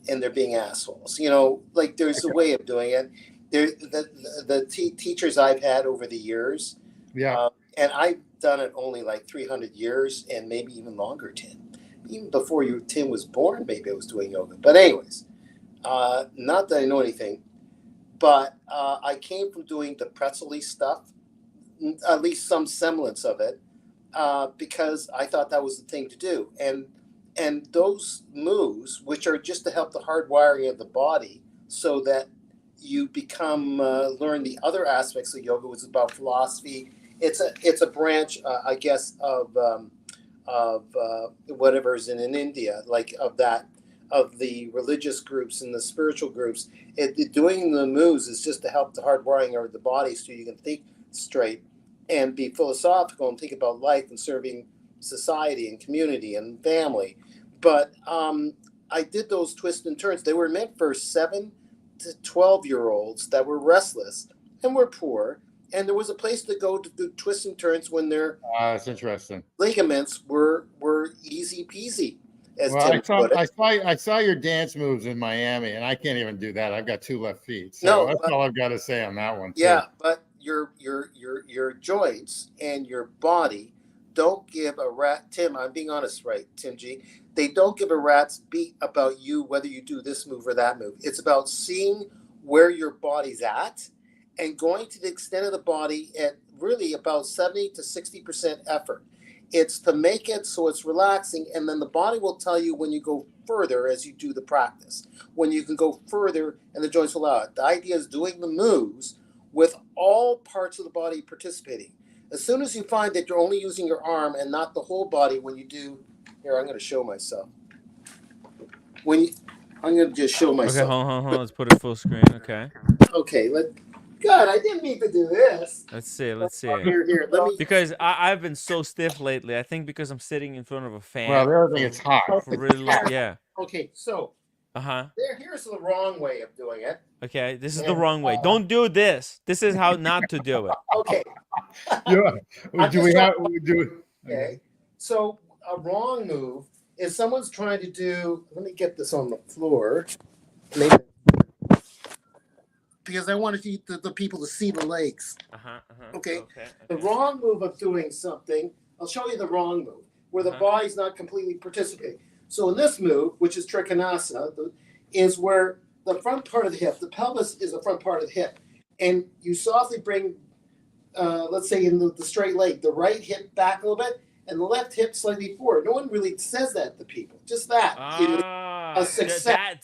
and they're being assholes. You know, like there's a way of doing it. There, the teachers I've had over the years, Yeah. and I've done it only like 300 years and maybe even longer, Tim. Even before Tim was born, maybe I was doing yoga. But anyways, not that I know anything, but I came from doing the pretzel-y stuff, at least some semblance of it, because I thought that was the thing to do. And those moves, which are just to help the hardwiring of the body so that you become, learn the other aspects of yoga, which is about philosophy. It's a branch, I guess, of whatever is in India, like of the religious groups and the spiritual groups. Doing the moves is just to help the hardwiring of the body so you can think straight and be philosophical and think about life and serving society and community and family. But I did those twists and turns. They were meant for 7 to 12-year-olds that were restless and were poor. And there was a place to go to do twists and turns when their That's interesting. ligaments were easy peasy. As Well, Tim put it. I saw your dance moves in Miami, and I can't even do that. I've got 2 left feet. So No, that's but- all I've got to say on that one. Too. Yeah, but your joints and your body don't give a rat. Tim, I'm being honest, right, Tim G? They don't give a rat's beat about you whether you do this move or that move. It's about seeing where your body's at and going to the extent of the body at really about 70 to 60% effort. It's to make it so it's relaxing, and then the body will tell you when you go further as you do the practice, when you can go further and the joints will allow it. The idea is doing the moves with all parts of the body participating. As soon as you find that you're only using your arm and not the whole body when you do, here, I'm going to show myself. I'm going to just show Okay, myself. hold on. Let's put it full screen. Okay. Okay, God, I didn't mean to do this. Let's see. Here, let me. Because I've been so stiff lately. I think because I'm sitting in front of a fan. Well, the other thing, it's hot. For really long. Yeah. Okay, so Uh-huh. here's the wrong way of doing it. Okay. This is the wrong way. Don't do this. This is how not to do it. Okay, Yeah. I'm Do just we have? trying- Do okay. So a wrong move is someone's trying to do. Let me get this on the floor, maybe, because I want the people to see the legs. Okay. The wrong move of doing something. I'll show you the wrong move where the body's not completely participating. So in this move, which is Trikonasana, is where the front part of the hip, the pelvis is the front part of the hip, and you softly bring, let's say in the straight leg, the right hip back a little bit, and the left hip slightly forward. No one really says that to people. Just that. A success.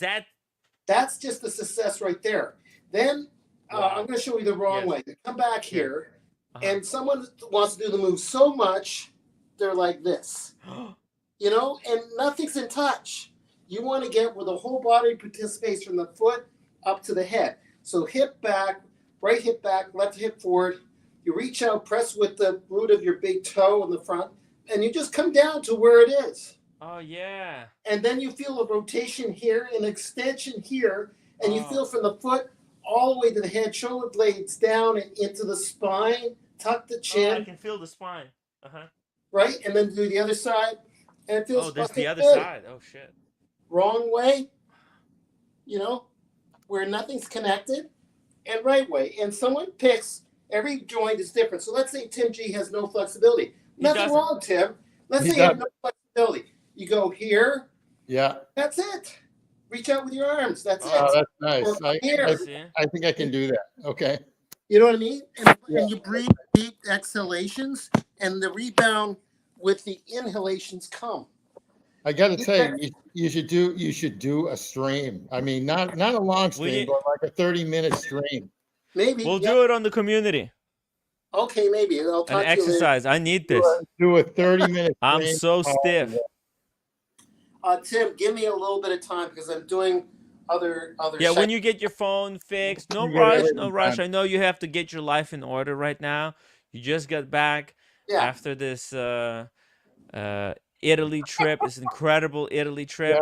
That's just a success right there. Then I'm going to show you the wrong way. Come back here, and someone wants to do the move so much, they're like this. You know, and nothing's in touch. You want to get where the whole body participates from the foot up to the head. So hip back, right hip back, left hip forward. You reach out, press with the root of your big toe in the front, and you just come down to where it is. Oh, yeah. And then you feel a rotation here, an extension here, and you feel from the foot all the way to the head, shoulder blades down and into the spine, tuck the chin. Oh, I can feel the spine. Right? And then do the other side. And it feels there's the other good. side. Oh, shit. Wrong way, you know, where nothing's connected, and right way. And someone picks, every joint is different. So let's say Tim G has no flexibility. Nothing wrong, Tim. Let's say you have no flexibility. You go here. Yeah. That's it. Reach out with your arms. That's it. Oh, that's nice. I think I can do that. Okay. You know what I mean? And you breathe deep exhalations, and the rebound with the inhalations come. I got to tell you, you should do a stream. I mean, not a long stream, but like a 30-minute stream. Maybe we'll do it on the community. Okay, maybe I'll talk an exercise. I need this. Do a 30-minute. I'm so stiff. Tim, give me a little bit of time because I'm doing other. Yeah, when you get your phone fixed, no rush. I know you have to get your life in order right now. You just got back after this Italy trip, this incredible Italy trip.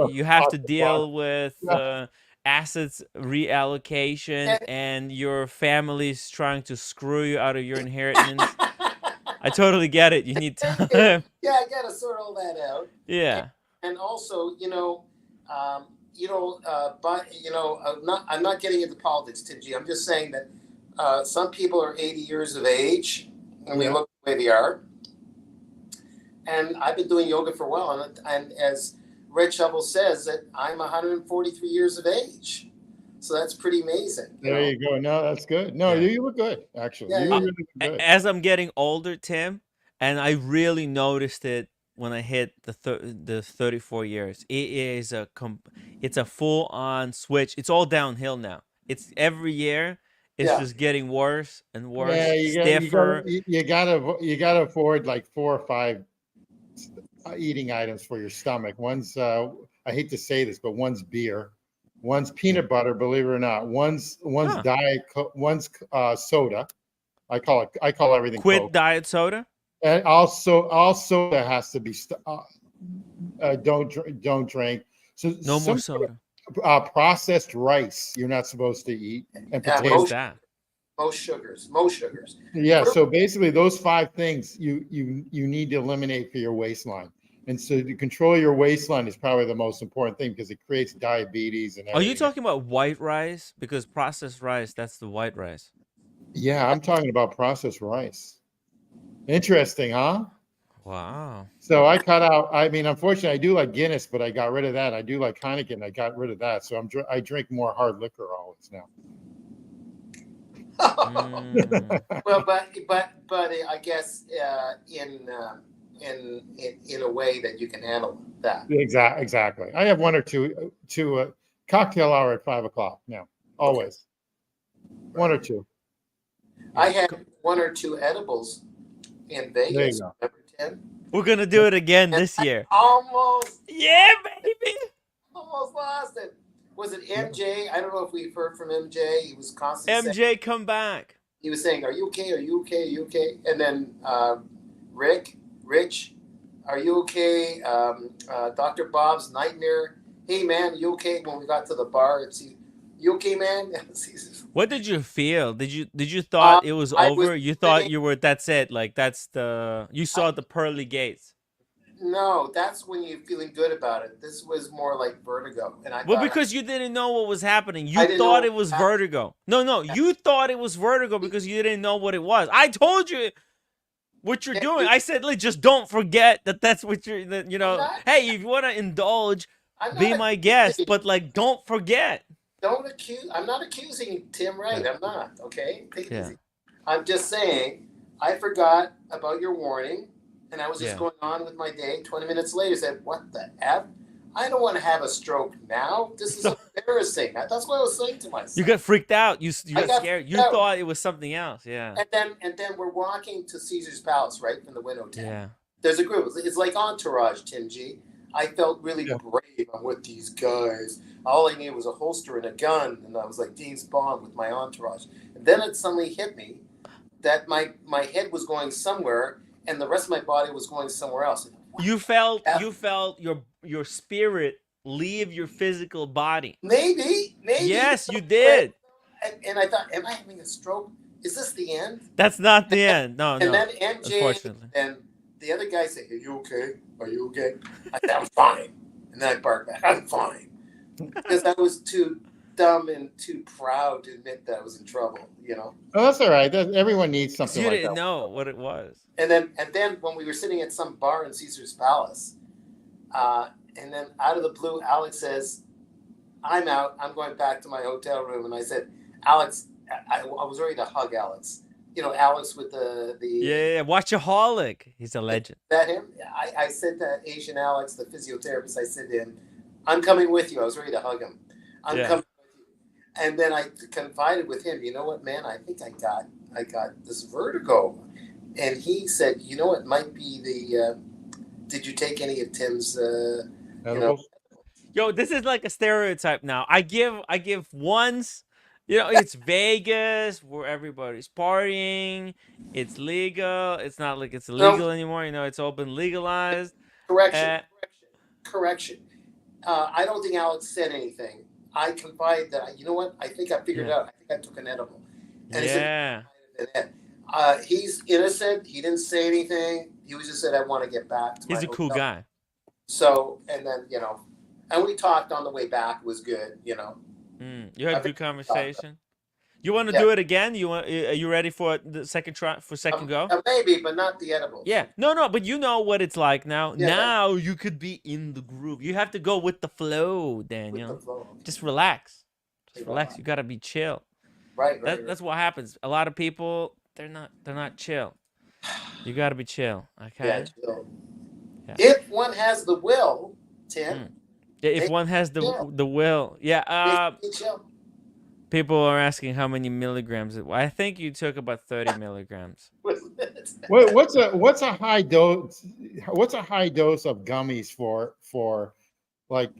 You have to deal with assets reallocation, and your family's trying to screw you out of your inheritance. I totally get it. You need time. Yeah, I gotta sort all that out. Yeah. And also, I'm not getting into politics, Tim G. I'm just saying that some people are 80 years of age, and they look the way they are. And I've been doing yoga for a while, and as Red Shovel says, that I'm 143 years of age. So that's pretty amazing. There you go. No, that's good. No, you look good, actually. Yeah, you look really good. As I'm getting older, Tim, and I really noticed it when I hit the 34 years. It's a full-on switch. It's all downhill now. It's every year. It's just getting worse and worse. Yeah, stiffer. You gotta afford like 4 or 5 eating items for your stomach. One's I hate to say this, but one's beer, one's peanut butter. Believe it or not, one's diet, one's soda. I call everything. Quit Coke. Diet soda. And also soda has to be don't drink. So no more soda. Processed rice you're not supposed to eat, and potatoes. Most sugars. Yeah. So basically, those 5 things you need to eliminate for your waistline. And so to control your waistline is probably the most important thing because it creates diabetes and everything. Are you talking about white rice? Because processed rice, that's the white rice. Yeah, I'm talking about processed rice. Interesting, huh? Wow. So I cut out. I mean, unfortunately, I do like Guinness, but I got rid of that. I do like Hodinkee, I got rid of that. So I drink more hard liquor always now. Well, but I guess in a way that you can handle that. Exactly. I have 1 or 2 cocktail hour at 5 o'clock now. Always. Okay. 1 or 2. I had 1 or 2 edibles in Vegas. We're gonna do it again this year. Almost. Yeah, baby. Almost lost it. Was it MJ? I don't know if we've heard from MJ. He was constantly saying, come back. He was saying, "Are you okay? Are you okay? Are you okay?" And then Rich, are you okay? Dr. Bob's nightmare. Hey man, you okay? When we got to the bar, you okay, man? What did you feel? Did you thought it was over? You thought you were, that's it, like you saw the pearly gates. No, that's when you're feeling good about it. This was more like vertigo, and I Well, thought because you didn't know what was happening. I You didn't know thought what it was happened. vertigo. No, you thought it was vertigo because you didn't know what it was. I told you what you're doing. I said, like, just don't forget that that's what you're, that, you know, hey, if you want to indulge, I'm be not my guest, accusing- but, like, don't forget. Don't accuse. I'm not accusing Tim Wright. Yeah. I'm not. Okay, take it Yeah. easy. I'm just saying I forgot about your warning, and I was just Yeah. going on with my day. 20 minutes later, said, "What the f? I don't want to have a stroke now. This is embarrassing." That's what I was saying to myself. You got freaked out. You I got got scared. You freaked out. thought it was something else. Yeah. And then we're walking to Caesar's Palace, right from the window tab. Yeah. There's a group. It's like Entourage, Tim G. I felt really Yeah. brave. I'm with these guys. All I needed was a holster and a gun, and I was like James Bond with my entourage. And then it suddenly hit me that my head was going somewhere, and the rest of my body was going somewhere else. You felt your spirit leave your physical body. Maybe. Yes, you did. And I thought, am I having a stroke? Is this the end? That's not the end. No, And no. then MJ Unfortunately. and the other guy said, "Are you okay? Are you okay?" I said, "I'm fine." And then I barked back, "I'm fine," because I was too dumb and too proud to admit that I was in trouble. You know. Oh, that's all right. Everyone needs 'Cause something you like didn't that. know what it was. And then when we were sitting at some bar in Caesar's Palace, and then out of the blue, Alex says, "I'm out. I'm going back to my hotel room." And I said, "Alex," I was ready to hug Alex. You know, Alex with the Yeah, watchaholic. He's a legend. that him. I said to Asian Alex, the physiotherapist, I said to him, "I'm coming with you." I was ready to hug him. I'm Yeah. coming with you. And then I confided with him, "You know what, man? I think I got this vertigo." And he said, "You know, it might be the. Did you take any of Tim's? Edibles? Yo, this is like a stereotype now. I give ones. You know, it's Vegas where everybody's partying. It's legal. It's not like it's illegal anymore. You know, it's all been legalized. Correction. I don't think Alex said anything. I confided that. You know what? I think I figured it out. I think I took an edible." And Yeah. he said, he's innocent. He didn't say anything. He was just said, "I want to get back to my He's a cool hotel." guy. So, and then, you know, and we talked on the way back. It was good, you know. You had I a good think- conversation. You want to Yeah. do it again? Are you ready for the second try for second go? Maybe, but not the edibles. Yeah. No, but you know what it's like now. Yeah. Now you could be in the groove. You have to go with the flow, With Daniel. the flow. Just relax. Just Yeah. relax. You gotta be chill. Right. That's what happens. A lot of people they're not chill. You gotta be chill. Okay. Yeah, chill. Yeah. If one has the will, Tim, Yeah, if Hey, one has yeah. the will. Yeah. be chill. People are asking how many milligrams. I think you took about 30 milligrams. What's a high dose? What's a high dose of gummies for like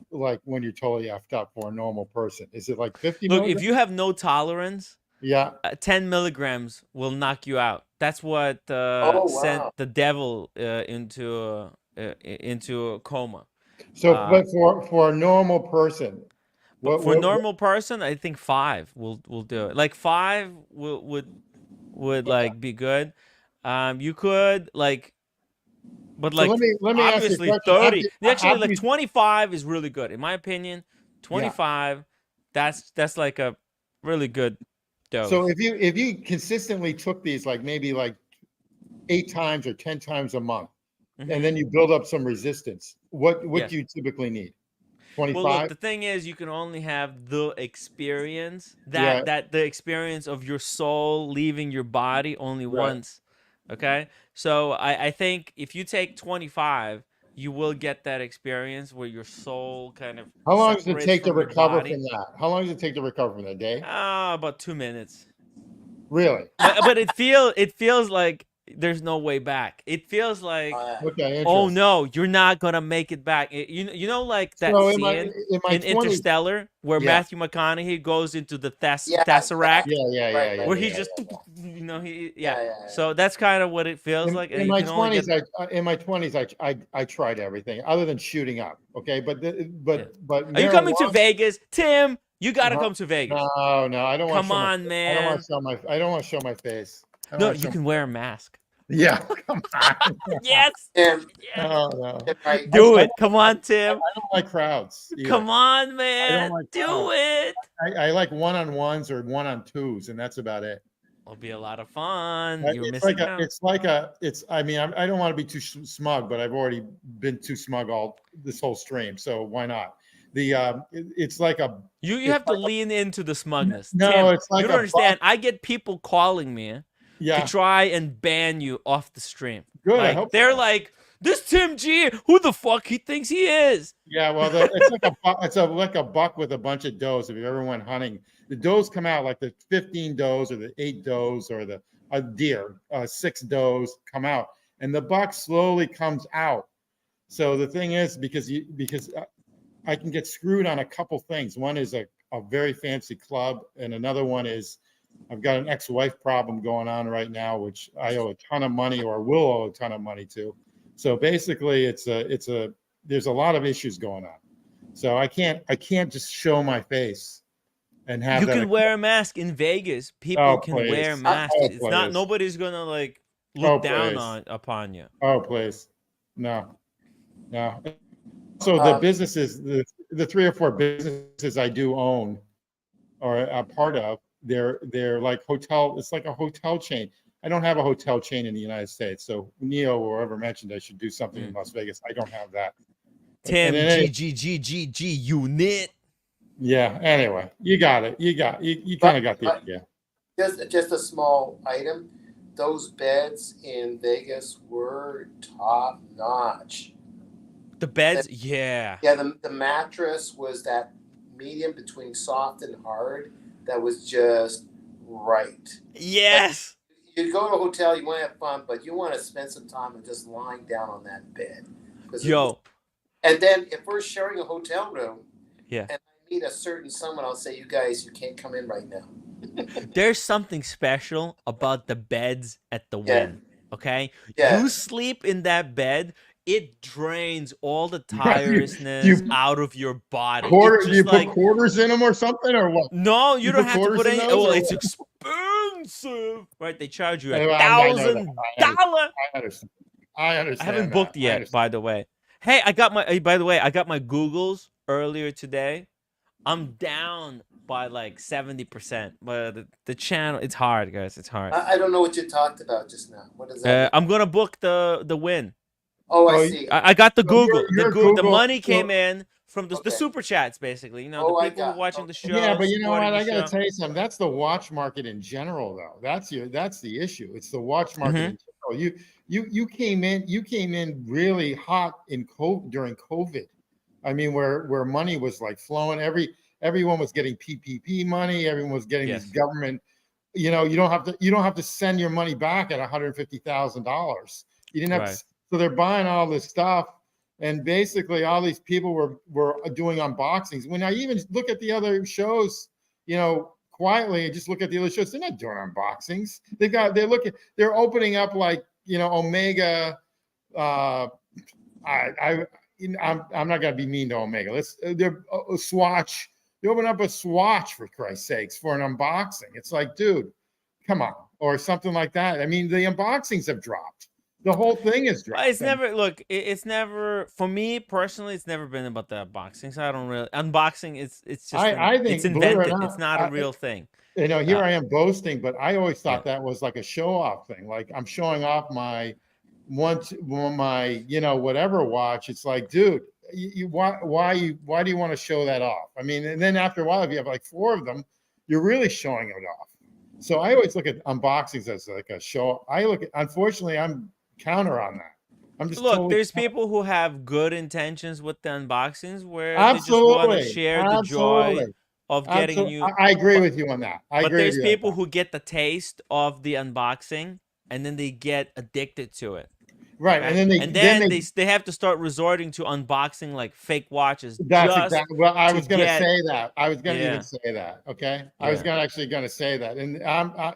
when you're totally effed up for a normal person? Is it like 50 Look, milligrams? if you have no tolerance, Yeah. 10 milligrams will knock you out. That's what Oh, sent wow. the devil into a coma. So, but for a normal person, But for a normal person, I think 5 will do it. Like 5 would like be good. You could like, but So like let me ask you a obviously question. 30. Actually, Have like you- 25 is really good in my opinion. 25, that's like a really good dose. So if you consistently took these like maybe like 8 times or 10 times a month, Mhm. and then you build up some resistance, what Yes. do you typically need? Well, look, 25? the thing is, you can only have the experience that the experience of your soul leaving your body only Right. once. Okay, so I think if you take 25, you will get that experience where your soul kind of. How long does it separates take to from your recover body. from that? How long does it take to recover from that? Day? About 2 minutes. Really? But it feels like there's no way back. It feels like. Okay. Oh Interesting. no, you're not gonna make it back. You know like that So scene in my in 20s Interstellar where Yeah. Matthew McConaughey goes into the Yeah, Tesseract, Yeah. where he yeah. just you know Yeah. yeah. So that's kind of what it feels like. and In you my can only 20s, get- in my 20s, I tried everything other than shooting up. Okay, but Are you coming to marijuana- Vegas, Tim? You gotta No, come to Vegas. No, I don't want. Come on, I don't man. want to show my. I don't want to show my face. I don't No, wanna you show can wear a mask. Yeah, come on. Yes. And Yes. No, no. right, Do I it. Come on, Tim. don't like crowds either. Come on, I don't man. like Do crowds. it. I like one-on-ones or one-on-twos, and that's about it. It'll be a lot of fun. You're It's like missing out. I mean, I don't want to be too smug, but I've already been too smug all this whole stream, so why not? It's like a You it's have to like lean into the smugness. no, Tim, it's like you don't a understand. I get people calling me to yeah, try and ban you off the stream. good. I Like hope they're so. like, this Tim G, who the fuck he thinks he is? Yeah, well, it's like like a buck with a bunch of does. If you ever went hunting, the does come out like the 15 does or the 8 does or the a deer, 6 does come out, and the buck slowly comes out. So the thing is, because I can get screwed on a couple things. One is a very fancy club, and another one is I've got an ex-wife problem going on right now, which I owe a ton of money or will owe a ton of money to. So basically, there's a lot of issues going on. So I can't just show my face and have You that. can wear a mask in Vegas. People Oh, can please. wear masks. Oh, It's not please. nobody's gonna like Oh, look down please. upon you. Oh, please. No. So the businesses, the 3 or 4 businesses I do own or a part of, they're like hotel. It's like a hotel chain. I don't have a hotel chain in the United States. So Neo or whoever mentioned I should do something in Las Vegas. I don't have that. Tim And G unit. yeah. Anyway, you got it. You kind of got the idea. just a small item. Those beds in Vegas were top notch. The beds, yeah. Yeah, the mattress was that medium between soft and hard that was just right. Yes. You go to a hotel, you want to have fun, but you want to spend some time and just lying down on that bed. Yo. And then if we're sharing a hotel room, yeah, and I meet a certain someone, I'll say, you guys, you can't come in right now. There's something special about the beds at the Wynn. Okay? Yeah. You sleep in that bed, it drains all the tiredness out of your body. Do you put quarters in them or something or what? No, you don't have to put any. Oh, it's expensive, right? They charge you $1,000. I understand. I haven't booked yet, by the way. Hey, I got my Googles earlier today. I'm down by like 70%, but the channel, it's hard, guys. It's hard. I don't know what you talked about just now. What is that? I'm gonna book the Wynn. Oh, I see. I got the Google. Google. The money came in from the super chats, basically. You know, the people who are watching the show. Yeah, but you know what? I gotta tell you something. That's the watch market in general, though. That's the issue. It's the watch market in general. You came in really hot during COVID. I mean, where money was like flowing. Everyone was getting PPP money. Everyone was getting this government. You know, you don't have to send your money back at $150,000. You didn't have to. So they're buying all this stuff, and basically all these people were doing unboxings. When I even look at the other shows, you know, quietly and just look at the other shows, they're not doing unboxings. They're opening up like, you know, Omega. I'm not gonna be mean to Omega. They're a Swatch. They open up a Swatch, for Christ's sakes, for an unboxing. It's like, dude, come on, or something like that. I mean, the unboxings have dropped. The whole thing is dropped. It's never for me personally. It's never been about the unboxing. So I don't really unboxing. It's just I think it's invented. It's not a real thing. You know, here I am boasting, but I always thought that was like a show off thing. Like I'm showing off my you know, whatever watch. It's like, dude, why do you want to show that off? I mean, and then after a while, if you have like 4 of them, you're really showing it off. So I always look at unboxings as like a show. Unfortunately, I'm counter on that. I'm just there's people who have good intentions with the unboxings where they just want to share the joy of getting a new. I agree with you on that. But there's people who get the taste of the unboxing and then they get addicted to it. Right, okay? and then they have to start resorting to unboxing like fake watches. That's exactly. Well, I was going to say that. I was going to even say that. Okay, I was actually going to say that, and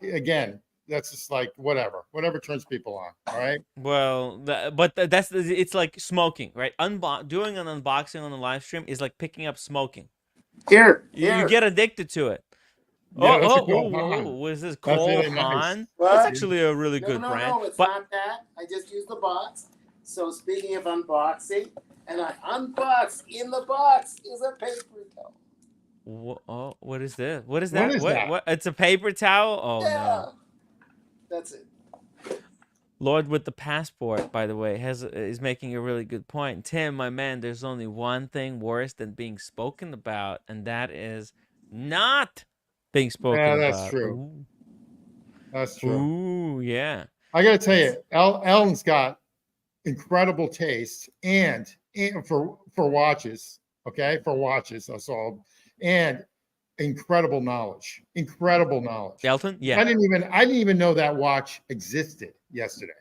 again, that's just like whatever turns people on. All right. Well, it's like smoking, right? Doing an unboxing on the live stream is like picking up smoking. Here. You get addicted to it. Yeah, that's a Oh, Cole Haan. what is this? That's Cole really nice. Haan? That's What? actually a really No, good no, brand. no, it's But not that. I just used the box. So speaking of unboxing, and I unboxed in the box is a paper towel. oh, what is this? What is What that? is that? What? It's a paper towel? Oh Yeah, no. that's it. Lord with the passport, by the way, is making a really good point. Tim, my man, there's only one thing worse than being spoken about, and that is not being Yeah, spoken that's about. true. Ooh, That's true. ooh, yeah. I got to tell you, Ellen's got incredible taste and for watches. Okay, for watches, that's all, and incredible knowledge. Incredible knowledge. Elton, yeah. I didn't even know that watch existed yesterday.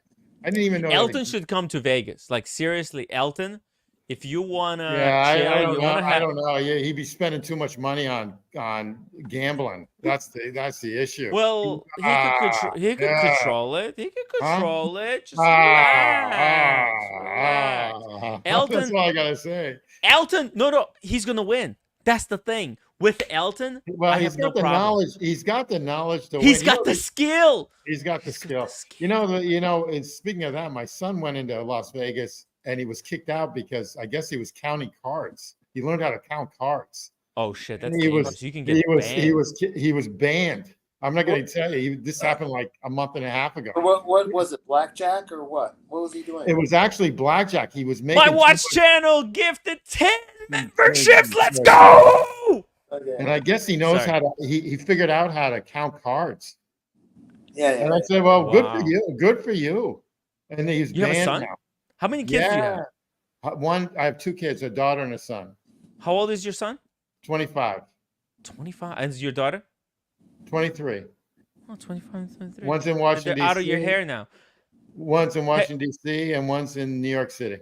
I didn't even know that Elton existed. should come to Vegas. Like seriously, Elton, if you wanna Yeah, I chill, don't you know. wanna I have. don't know. Yeah, he'd be spending too much money on gambling. That's the issue. Well, he could control. He could Yeah. control it. He could Huh? control it. Just Ah, relax, relax. That's Elton, all I gotta say. Elton. No, he's gonna win. That's the thing. With Elton, Well, I he's have no got the problem. knowledge. He's got the knowledge to He's win. got the skill. He's got the He's got skill. the skill. And speaking of that, my son went into Las Vegas and he was kicked out because I guess he was counting cards. He learned how to count cards. Oh shit, And that's dangerous. You can get banned. he was banned. I'm not going to tell you. This happened like a month and a half ago. What was it? Blackjack or what? What was he doing? It was actually blackjack. He was making My watch channel gifted 10 memberships. Let's go. Okay. And I guess he knows Sorry. how to. He figured out how to count cards. Yeah, And I yeah. said, "Well, good for Wow. you. Good for you." And he's You have a banned son? now. How many kids do you have? One. I have two kids, a daughter and a son. How old is your son? 25, 25. And is your daughter? 23. Oh, 25 and 23. One's in They're Washington, out of your D.C. hair now. One's in Washington, D.C., and one's in New York City.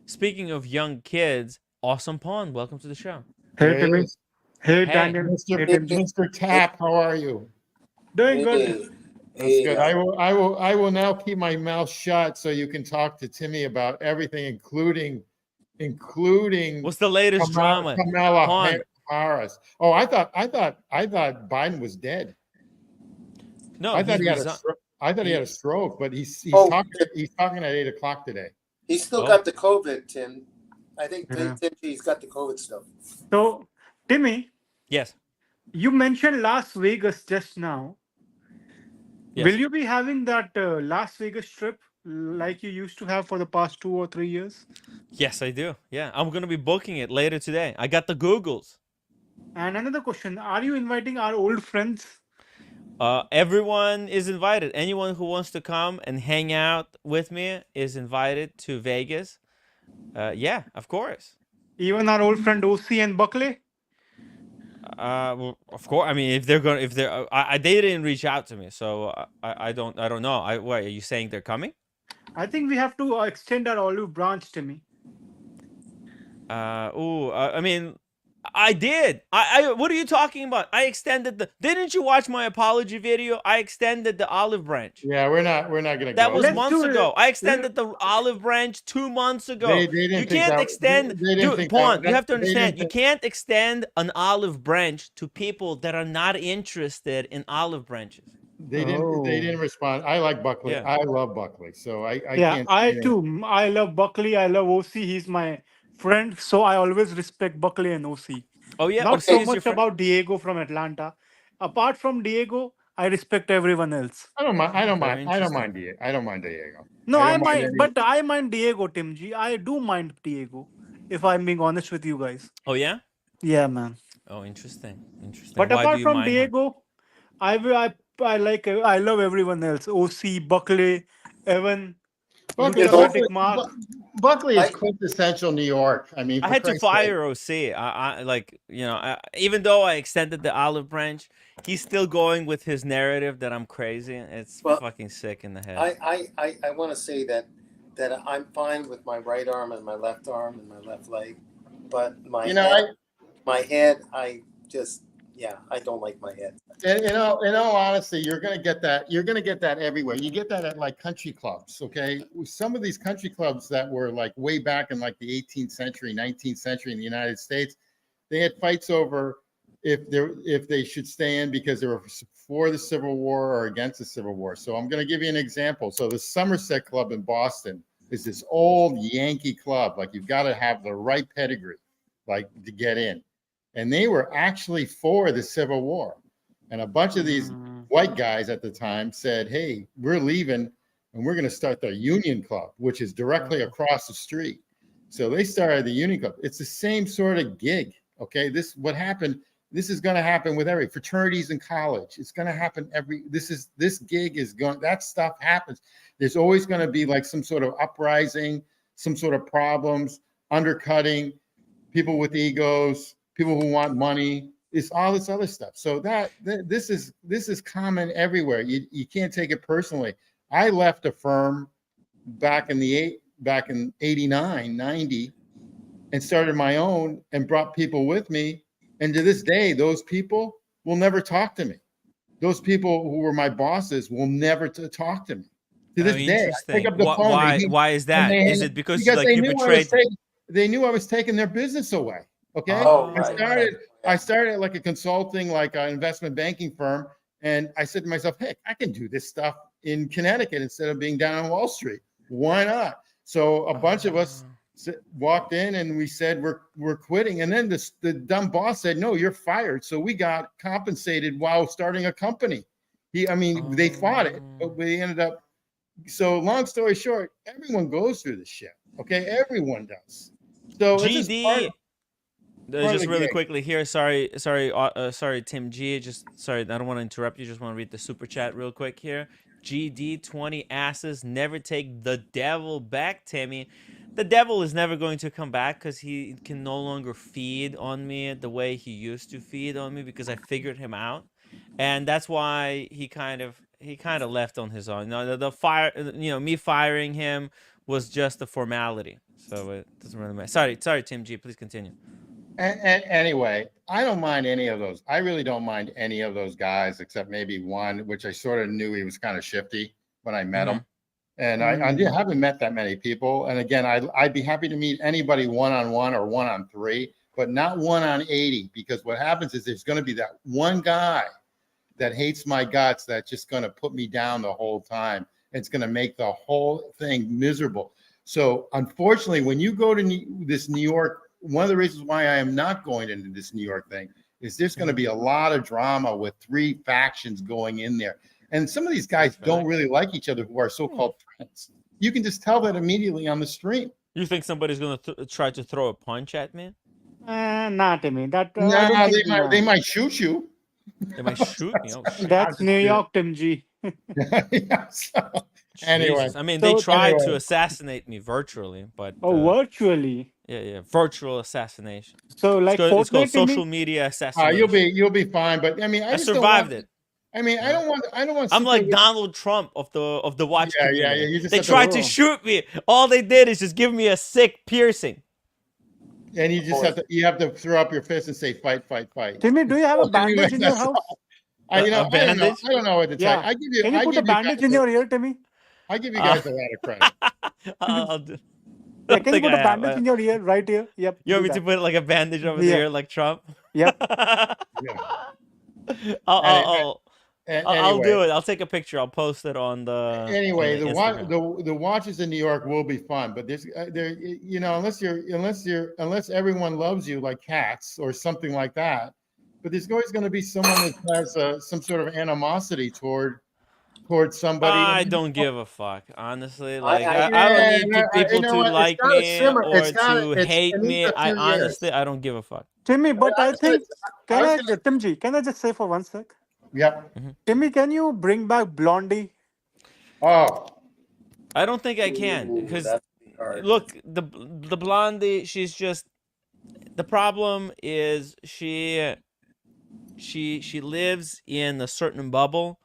Speaking of young kids, Awesome Pawn, welcome to the show. Hey, There he Timmy. is. Hey, Hey. Daniel. Mr. Hey, Timmy. Mr. Tap, how are you? Doing Hey, good. That's hey, good. I will now keep my mouth shut so you can talk to Timmy about everything, including What's the latest drama? Kamala Pawn. Harris. Oh, I thought Biden was dead. No, I thought he had a resi- stroke. I thought he had a stroke, but he's Oh. talking at 8 o'clock today. He's still Oh. got the COVID, Tim. I think Yeah. he's got the COVID still. So, Timmy, Yes. you mentioned Las Vegas just now. Yes. Will you be having that Las Vegas trip like you used to have for the past 2 or 3 years? Yes, I do. Yeah, I'm going to be booking it later today. I got the Googles. And another question, are you inviting our old friends? Everyone is invited. Anyone who wants to come and hang out with me is invited to Vegas. Yeah, of course. Even our old friend OC and Buckley? Well, of course. I mean, if they're, they didn't reach out to me, so I don't know. What are you saying? They're coming? I think we have to extend our olive branch, Timmy. I mean, I did. What are you talking about? I extended the. Didn't you watch my apology video? I extended the olive branch. Yeah, we're not gonna That go. was Let's months do it. ago. I extended the olive branch 2 months ago. They didn't You think can't that- extend. they didn't think Pawn, that- you have to they didn't understand. You think- can't extend an olive branch to people that are not interested in olive branches. They didn't respond. I like Buckley. Yeah. I love Buckley. So I Yeah, can't. I say too. I love Buckley. I love OC. He's my friend. So I always respect Buckley and OC. Oh yeah. Not OC so is your much friend? about Diego from Atlanta. Apart from Diego, I respect everyone else. I don't mind. I don't Very mind. I don't interesting. mind Diego. I don't mind Diego. No, I I don't mind mind, any- but I mind Diego, Tim G. I do mind Diego, if I'm being honest with you guys. Oh yeah. Yeah, man. Oh, interesting. Interesting. But Why do apart you from mind him? Diego, I love everyone else. OC, Buckley, Evan, Buckley, Luchatic Mark. Buckley is I- quintessential New York. I mean, I for had to Christ's sake. fire OC. I like, even though I extended the olive branch, he's still going with his narrative that I'm crazy. It's Well, fucking sick in the head. I want to say that I'm fine with my right arm and my left arm and my left leg, but my my head, I don't like my head. in all honesty, you're gonna get that. You're gonna get that everywhere. You get that at like country clubs. Okay, some of these country clubs that were like way back in like the 18th century, 19th century in the United States, they had fights over if they should stay in because they were for the Civil War or against the Civil War. So I'm going to give you an example. So the Somerset Club in Boston is this old Yankee club. Like you've got to have the right pedigree, like to get in. And they were actually for the Civil War. And a bunch of these white guys at the time said, hey, we're leaving and we're going to start the Union Club, which is directly across the street. So they started the Union Club. It's the same sort of gig. Okay. What happened. This is going to happen with every fraternities in college. It's going to happen this gig is going, that stuff happens. There's always going to be like some sort of uprising, some sort of problems, undercutting, people with egos, people who want money. It's all this other stuff. So this is common everywhere. You can't take it personally. I left a firm back in 89, 90 and started my own and brought people with me. And to this day, those people will never talk to me. Those people who were my bosses will never talk to me. To this day, I pick up the phone. Why is that? Is it because like they you knew betrayed? They knew I was taking their business away. Okay. Oh, right. I started like a consulting, like an investment banking firm. And I said to myself, hey, I can do this stuff in Connecticut instead of being down on Wall Street. Why not? So a bunch of us walked in and we said, we're quitting. And then the dumb boss said, no, you're fired. So we got compensated while starting a company. They fought it, but we ended up. So long story short, everyone goes through this shit. Okay. Everyone does. So GD. Just really gig. quickly here. Sorry, Tim G. Sorry, I don't want to interrupt you. Just want to read the super chat real quick here. GD 20 asses never take the devil back, Timmy. The devil is never going to come back because he can no longer feed on me the way he used to feed on me because I figured him out, and that's why he kind of left on his own. Me firing him was just a formality, so it doesn't really matter. Sorry, Tim G. Please continue. And anyway, I don't mind any of those. I really don't mind any of those guys, except maybe one, which I sort of knew he was kind of shifty when I met him. And I haven't met that many people. And again, I'd be happy to meet anybody one-on-one or one-on-3, but not one-on-80, because what happens is there's going to be that one guy that hates my guts that's just going to put me down the whole time. It's going to make the whole thing miserable. So unfortunately, when you go to this New York, one of the reasons why I am not going into this New York thing is there's going to be a lot of drama with 3 factions going in there. And some of these guys don't really like each other who are so-called friends. You can just tell that immediately on the stream. You think somebody's going to try to throw a punch at me? Not Timmy. They might shoot you. They might shoot me. Oh, That's New York, Tim G. Yeah, so, anyway, they tried to assassinate me virtually, but virtually. Yeah, virtual assassination. So like it's called social media assassination. You'll be fine. But I survived it. I don't want. I'm like Donald Trump of the watch community. Yeah. They tried to shoot me. All they did is just give me a sick piercing. And you just have to throw up your fist and say fight, fight, fight. Timmy, do you have a bandage in your house? I don't know what to tell you. Can you put a bandage in your ear, Timmy? I give you guys a lot of credit. I'll do. Can you put a bandage in your ear, right here? Yep. You want me to put like a bandage over the ear like Trump? Yep. I'll do it. I'll take a picture. I'll post it on the. Anyway, on the watches in New York will be fun, but there's unless everyone loves you like cats or something like that, but there's always going to be someone that has some sort of animosity toward somebody. I don't give a fuck, honestly. Like I don't need people to like me or to hate me. I don't give a fuck. Timmy, but I think Tim G, can I just say for 1 sec? Yep. Timmy, can you bring back Blondie? Oh, I don't think I can because look, the Blondie, she's just the problem is she lives in a certain bubble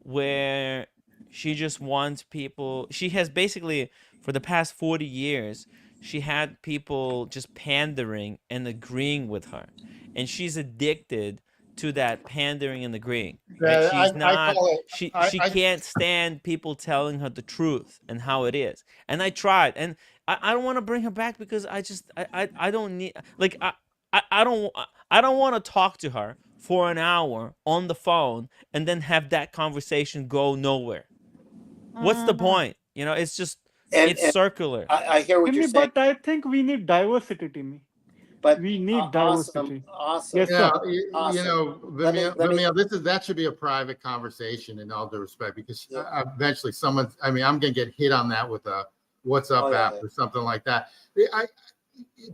where she just wants people. She has basically for the past 40 years she had people just pandering and agreeing with her, and she's addicted to that pandering and agreeing. She can't stand people telling her the truth and how it is. And I tried, and I don't want to bring her back because I don't need I don't want to talk to her for an hour on the phone and then have that conversation go nowhere. What's the point? You know, it's just And it's circular. I hear what you're Timmy, saying, but I think we need diversity, Timmy. but We need awesome, diversity. awesome, Yes, Yeah, sir. you awesome. know, Let me. Vimeo, that should be a private conversation in all due respect, because Yeah. eventually I mean, I'm gonna get hit on that with a "What's Up" Oh yeah, app or something like that.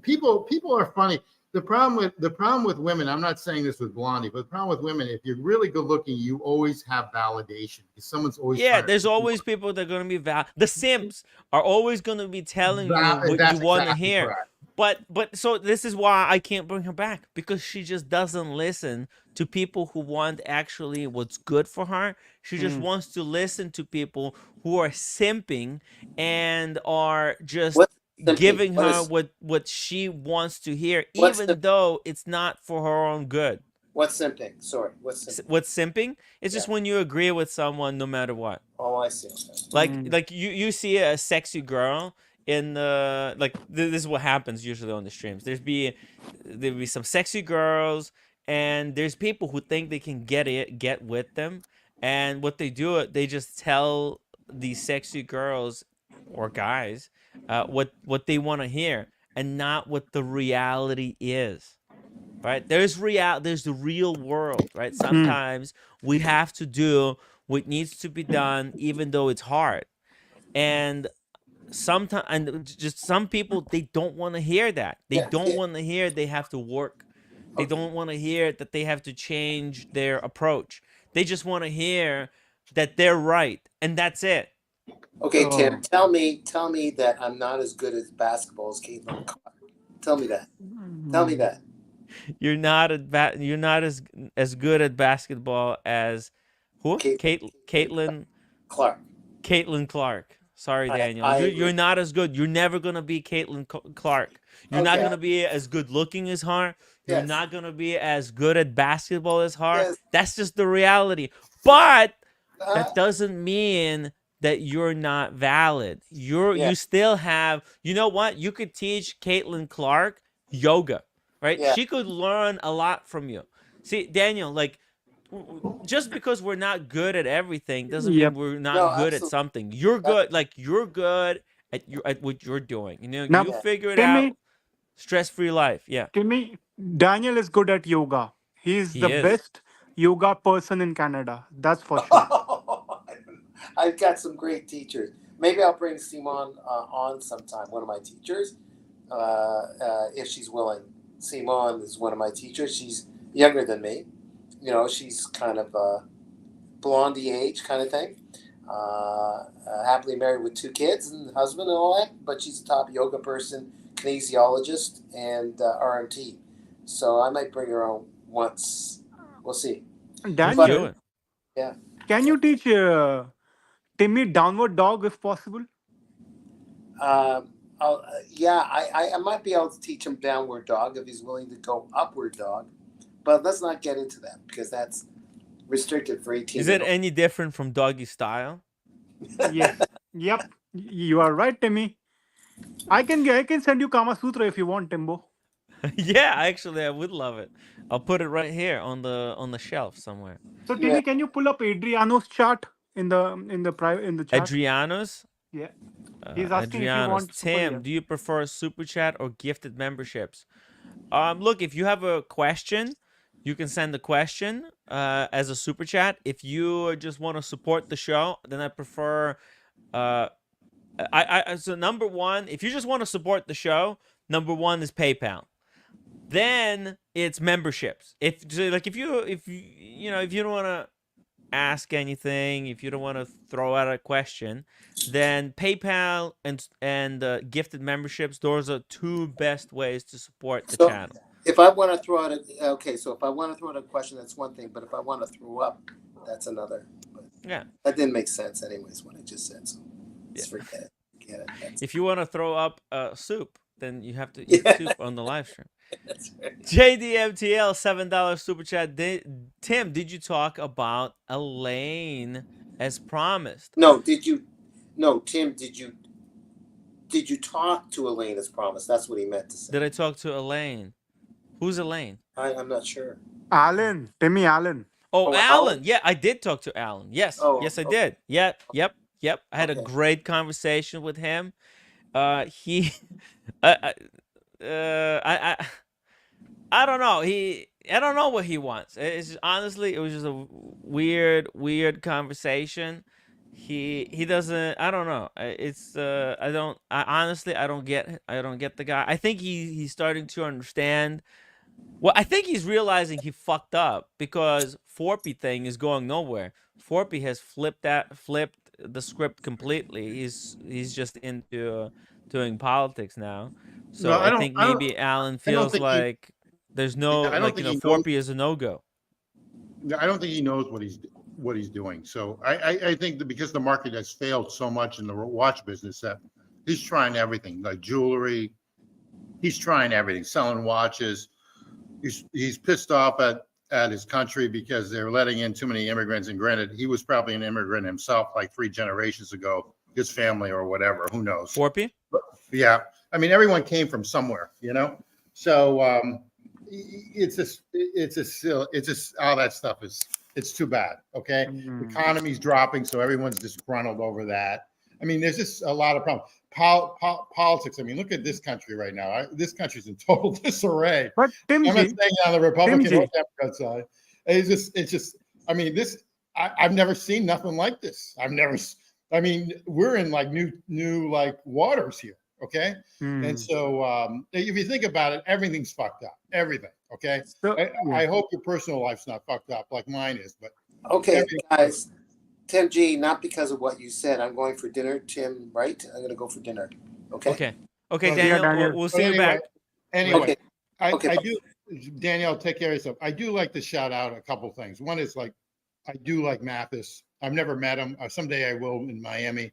People are funny. The problem with women, I'm not saying this with Blondie, but the problem with women, if you're really good looking, you always have validation, because someone's always Yeah, trying to there's always people that are going to be the simps are always going to be telling you what you that's want to exactly hear. correct. But so this is why I can't bring her back, because she just doesn't listen to people who want actually what's good for her. She just Hmm. wants to listen to people who are simping and are just what's simping? giving What her is what she wants to hear, what's even though it's not for her own good. what's simping? Sorry, what's simping? What's simping? It's Yeah. just when you agree with someone no matter what. Oh, I see. Okay. Hmm. Like you see a sexy girl in the this is what happens usually on the streams. There'll be some sexy girls, and there's people who think they can get with them, and what they do, they just tell these sexy girls or guys what they want to hear, and not what the reality is. Right? There's the real world, right? Hmm. Sometimes we have to do what needs to be done even though it's hard. And sometimes, and just some people, they don't want to hear that. They Yeah. don't want to hear they have to work. They Okay. don't want to hear that they have to change their approach. They just want to hear that they're right, and that's it. Okay, Tim. Oh. Tell me that I'm not as good at basketball as Caitlin Clark. Tell me that. Tell me Hmm. that. You're not as good at basketball as who? Caitlin Clark. Caitlin Clark. Sorry, Daniel. I You're agree. not as good. You're never gonna be Clark. You're not Okay. gonna be as good looking as her. You're Yes. not gonna be as good at basketball as her. Yes. That's just the reality. But Uh, that doesn't mean that you're not valid. yeah. You still have. You know what? You could teach Caitlin Clark yoga, right? Yeah. She could learn a lot from you. See, Daniel, like just because we're not good at everything doesn't mean Yep. we're No, not good at absolutely. something. You're That, good, like you're good at what you're doing. You know, Now, you yeah. figure it out. Timmy, Stress-free life. Yeah, Timmy, Daniel is good at yoga. He's the he is. best yoga person in Canada. That's for sure. I've got some great teachers. Maybe I'll bring Simon on sometime. One of my teachers, if she's willing. Simon is one of my teachers. She's younger than me. You know, she's kind of blondie age kind of thing. Happily married with 2 kids and husband and all that. But she's a top yoga person, kinesiologist, and RMT. So I might bring her on once. We'll see. Let's But do Daniel, it. yeah. can you teach Timmy downward dog if possible? Yeah, I might be able to teach him downward dog if he's willing to go upward dog. But let's not get into that because that's restricted for 18 Is year it any different from doggy style? Yes. Yep. You are right, Timmy. I can send you Kama Sutra if you want, Timbo. Yeah, actually, I would love it. I'll put it right here on the shelf somewhere. So Yeah. Timmy, can you pull up Adriano's chart in the chat? Adriano's. Yeah. He's asking if you want super Tim, yes. do you prefer super chat or gifted memberships? Look, if you have a question, you can send the question as a super chat. If you just want to support the show, then I prefer so number one, if you just want to support the show, number one is PayPal. Then it's memberships. If so, like if you know if you don't want to ask anything, if you don't want to throw out a question, then PayPal and gifted memberships. Those are two best ways to support the So channel. if I want to throw out so if I want to throw out a question, that's one thing. But if I want to throw up, that's another. But Yeah. that didn't make sense, anyways, what I just said. So just Yeah. forget it. Forget it. That's, If you want to throw up soup, then you have to eat Yeah. soup on the live stream. that's right. JDMTL $7 super chat. Tim, did you talk about Elaine as promised? No, Tim, did you talk to Elaine as promised? That's what he meant to say. Did I talk to Elaine? Who's Elaine? I'm not sure. Alan, Timmy Allen. Oh, Oh, Alan. Alan? Yeah, I did talk to Alan. Yes, Oh, yes, I okay. did. Yep. I had a Okay. great conversation with him. He, I, I don't know. I don't know what he wants. It's just, honestly, it was just a weird conversation. He doesn't. I don't know. It's I don't. I honestly, I don't get. I don't get the guy. I think he's starting to understand. Well, I think he's realizing he fucked up because Forpy thing is going nowhere. Forpy has flipped the script completely. He's just into doing politics now. No, So I think maybe Alan I don't feels think he. like there's no Yeah, I don't like think he knows. Forpy is a no go. I don't think he knows what he's doing. So I think that because the market has failed so much in the watch business, that he's trying everything, like jewelry. He's trying everything, selling watches. He's pissed off at his country because they're letting in too many immigrants. And granted, he was probably an immigrant himself, like 3 generations ago, his family or whatever. Who knows? Forpy? Yeah, I mean, everyone came from somewhere, you know. So it's just all that stuff it's too bad. Okay, the economy's dropping, so everyone's disgruntled over that. I mean, there's just a lot of problems. Politics. I mean, look at this country right now. This country's in total disarray. But I'm not Timji, saying on the Republican or Timji, Democrat side. It's just. I mean, this. I've never seen nothing like this. I mean, we're in like new like waters here. Okay, and so if you think about it, everything's fucked up. Everything. Okay. so I hope your personal life's not fucked up like mine is, but Okay, everything. guys. Tim G, not because of what you said. I'm going for dinner. Tim, right? I'm going to go for dinner. Okay. Okay. Well, Okay, yeah, Daniel. Daniel. We'll But see you back. Anyway, Okay. I Okay. do, Danielle, take care of yourself. I do like to shout out a couple things. One is like, I do like Mathis. I've never met him. Someday I will in Miami.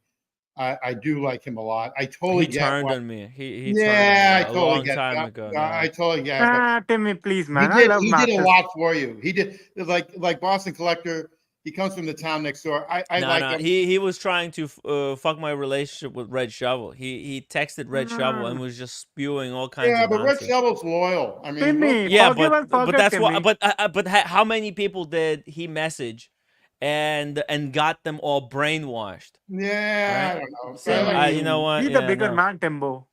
I do like him a lot. I totally He get turned why. on me. He Yeah, I turned on me a totally long get time that. ago. I No. totally get it. But Timmy, please, he man. I did. love He did a Mathis. lot for you. He did like Boston Collector. He comes from the town next door. I No, like no. him. He was trying to fuck my relationship with Red Shovel. He texted Red Shovel and was just spewing all kinds Yeah, of but Red nonsense. Shovel's loyal. I mean, Timmy, Yeah, forgive and but forget, that's why. Timmy. But how many people did he message, and got them all brainwashed? yeah, I Right. don't know. So you know Timmy, what? be the Yeah, bigger no. man, Timbo.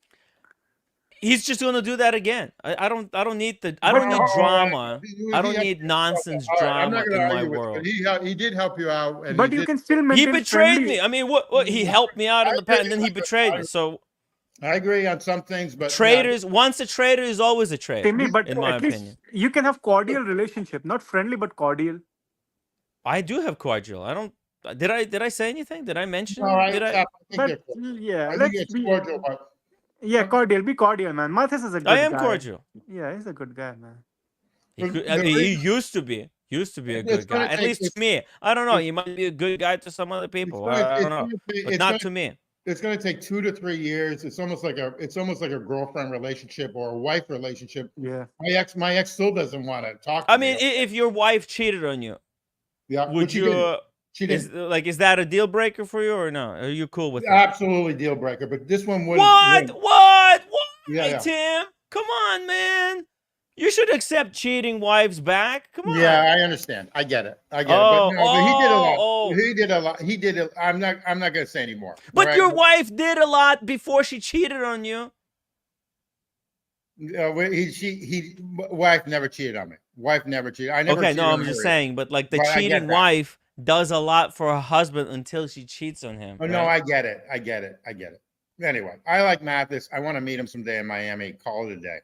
He's just gonna do that again. I don't need I But don't need drama. I don't need nonsense All right, I'm drama not going in to my argue with you, but world. he did help you out, and he but you did. can still He maintain betrayed friendly. me. I mean, what he helped me out in the past, and then he betrayed me. So I agree on some things, but traitors, once a traitor is always a traitor, Timmy, but in my at least opinion. you can have cordial relationship, not friendly but cordial. I do have cordial. I don't. Did I say anything? Did I mention? all right, Did I? I think But they're cordial. yeah, I think let's it's be cordial, but cordial. Be cordial, man. Mathis is a I good am guy. cordial. Yeah, he's a good guy, man. He could. I mean, he used to be. Used to be a it's good going guy. to At take least to me. I don't know. He might be a good guy to some other people. I don't know, but not to me. it's going to take 2 to 3 years. It's almost like a girlfriend relationship or a wife relationship. Yeah. My ex still doesn't want to talk to I mean, me. if your wife cheated on you, Yeah, would but she didn't. you? She Is didn't. is that a deal breaker for you or no? Are you cool with it? Absolutely deal breaker, but this one wouldn't. What? What? Why, Yeah. Tim? Come on, man. You should accept cheating wives back. Come on. Yeah, I understand. I get it. I get it. Oh, But, no, but he did a lot. oh. He did a lot. He did it. I'm not going to say anymore. But all your right? wife did a lot before she cheated on you. Wife never cheated on me. Wife never cheated. I never. Okay, cheated no, on I'm just her. saying, but like the But I get cheating that. wife does a lot for her husband until she cheats on him. Oh, no, right? I get it. I get it. I get it. Anyway, I like Mathis. I want to meet him someday in Miami. Call it a day.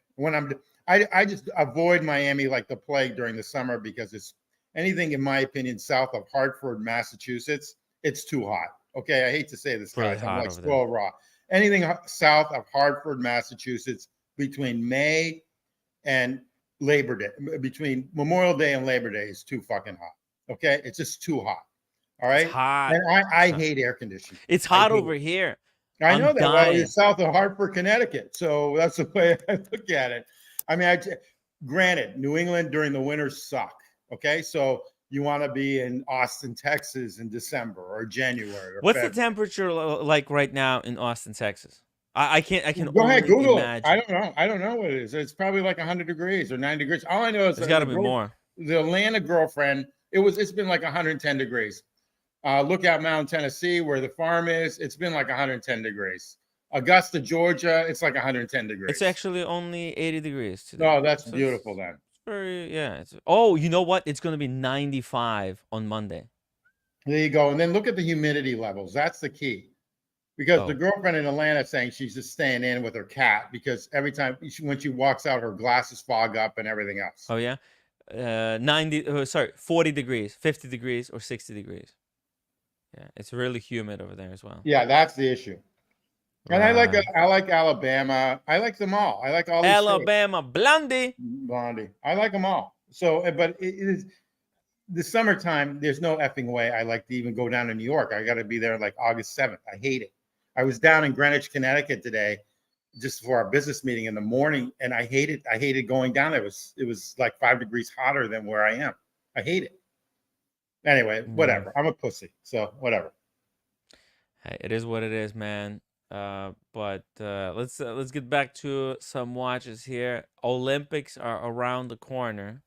I just avoid Miami like the plague during the summer because it's anything, in my opinion, south of Hartford, Massachusetts. It's too hot. Okay, I hate to say this, Really guys. hot I'm like over there. spoiled raw. Anything south of Hartford, Massachusetts, between May and Labor Day, between Memorial Day and Labor Day, is too fucking hot. Okay, it's just too hot. All right, It's hot. and I hate air conditioning. It's I hot hate over it. here. I I'm know that. Well, you're dying. south of Hartford, Connecticut, so that's the way I look at it. I mean, granted, New England during the winters suck. Okay, so you want to be in Austin, Texas, in December or January. Or What's the February. temperature like right now in Austin, Texas? I can Go ahead, only Google it. I imagine. don't know. I don't know what it is. It's probably like 100 degrees or 90 degrees. All I know is There's that got to be more. the Atlanta girlfriend. It's been like 110 degrees. Lookout Mountain, Tennessee, where the farm is. It's been like 110 degrees. Augusta, Georgia. It's like 110 degrees. It's actually only 80 degrees today. Oh, that's So beautiful it's then. very, yeah. Oh, you know what? It's going to be 95 on Monday. There you go. And then look at the humidity levels. That's the key. Because the Oh. girlfriend in Atlanta is saying she's just staying in with her cat because every time when she walks out, her glasses fog up and everything else. Oh, yeah. 40 degrees, 50 degrees, or 60 degrees. Yeah, it's really humid over there as well. Yeah, that's the issue. And Right. I like Alabama. I like them all. I like all these Alabama Blondie. Blondie. I like them all. So, but it is the summertime. There's no effing way I like to even go down to New York. I got to be there like August 7th. I hate it. I was down in Greenwich, Connecticut today, just for our business meeting in the morning, and I hated going down there. It was like 5 degrees hotter than where I am. I hate it. Anyway, whatever. I'm a pussy, so whatever. Hey, it is what it is, man. But let's get back to some watches here. Olympics are around the corner,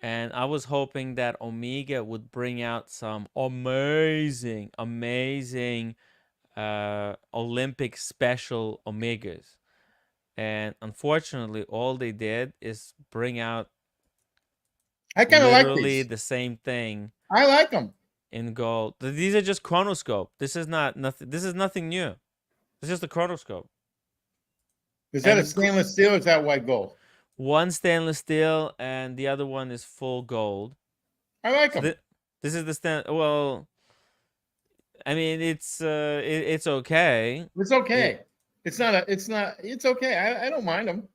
and I was hoping that Omega would bring out some amazing Olympic special Omegas. And unfortunately, all they did is bring out I kind of like literally these. the same thing I like them. in gold. These are just chronoscope. This is nothing. This is nothing new. It's just a chronoscope. Is that And a stainless steel or is that white gold? One stainless steel and the other one is full gold. I like them. This is the well, I mean, it's okay. It's okay. It's okay. I don't mind them.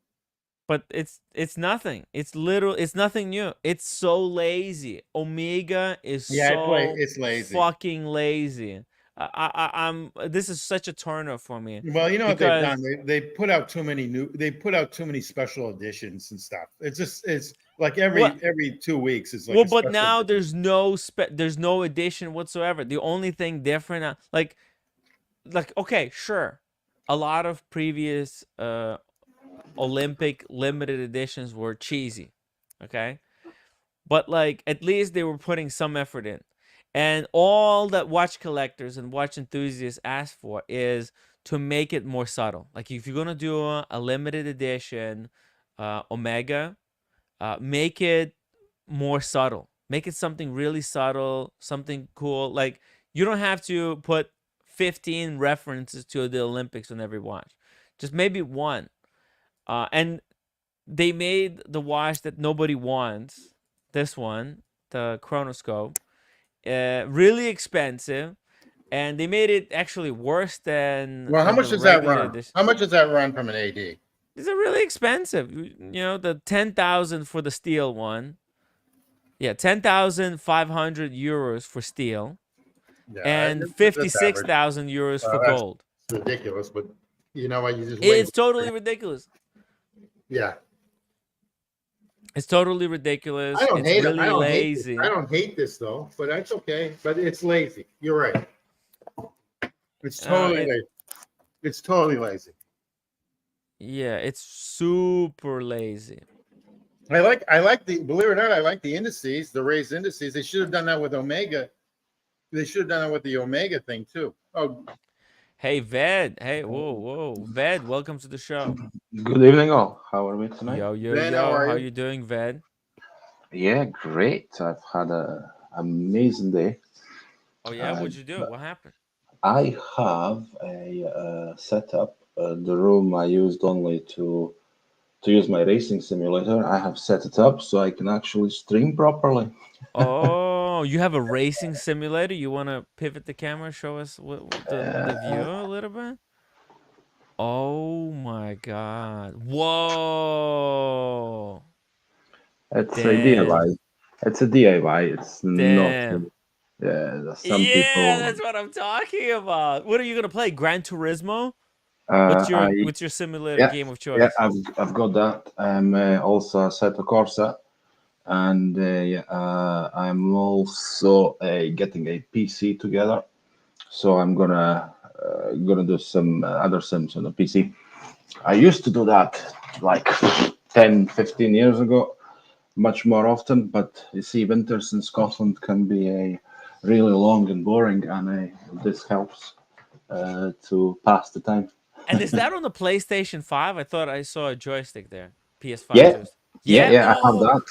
But it's nothing. It's nothing new. It's so lazy. Omega is it's lazy. fucking lazy. I'm this is such a turner for me. Well, you know what they've done? They put out too many special editions and stuff. It's like every 2 weeks is like well, but now there's no edition whatsoever. The only thing different, like okay, sure, a lot of previous Olympic limited editions were cheesy, okay, but like at least they were putting some effort in. And all that watch collectors and watch enthusiasts ask for is to make it more subtle. Like if you're gonna do a limited edition Omega, make it more subtle. Make it something really subtle, something cool. Like you don't have to put 15 references to the Olympics on every watch. Just maybe one. And they made the watch that nobody wants, this one, the chronoscope, really expensive, and they made it actually worse than. Well, how much does that run? How much does that run from an AD? These are really expensive. You know, the 10,000 for the steel one. Yeah, 10,500 euros for steel, and 56,000 euros for gold. It's ridiculous, but you know what? You just it's totally ridiculous. Yeah. It's totally ridiculous. I don't it's hate really it. lazy. I don't hate this though, but that's okay. But it's lazy. You're right. It's totally lazy. It's totally lazy. Yeah, it's super lazy. I like the, believe it or not, I like the indices, the raised indices. They should have done that with Omega. They should have done that with the Omega thing too. Oh. Hey, Ved. Hey, whoa. Ved, welcome to the show. Good evening, all. How are we tonight? Yo. How you doing, Ved? Yeah, great. I've had an amazing day. Oh, yeah? What'd you do? What happened? I have a setup. The room I used only to use my racing simulator. I have set it up so I can actually stream properly. Oh, you have a racing simulator? You want to pivot the camera, show us the view a little bit? Oh my God. Whoa. It's a DIY. It's a DIY. It's not. Yeah, people. That's what I'm talking about. What are you going to play? Gran Turismo? What's your simulator game of choice? Yeah, I've got that. I'm also Assetto Corsa. And I'm also getting a PC together, so I'm gonna gonna do some other sims on the PC. I used to do that like 10, 15 years ago, much more often. But you see, winters in Scotland can be a really long and boring, and this helps to pass the time. And is that on the PlayStation 5? I thought I saw a joystick there. PS5 Yeah, joystick. yeah, Yeah. yeah. I have Oh that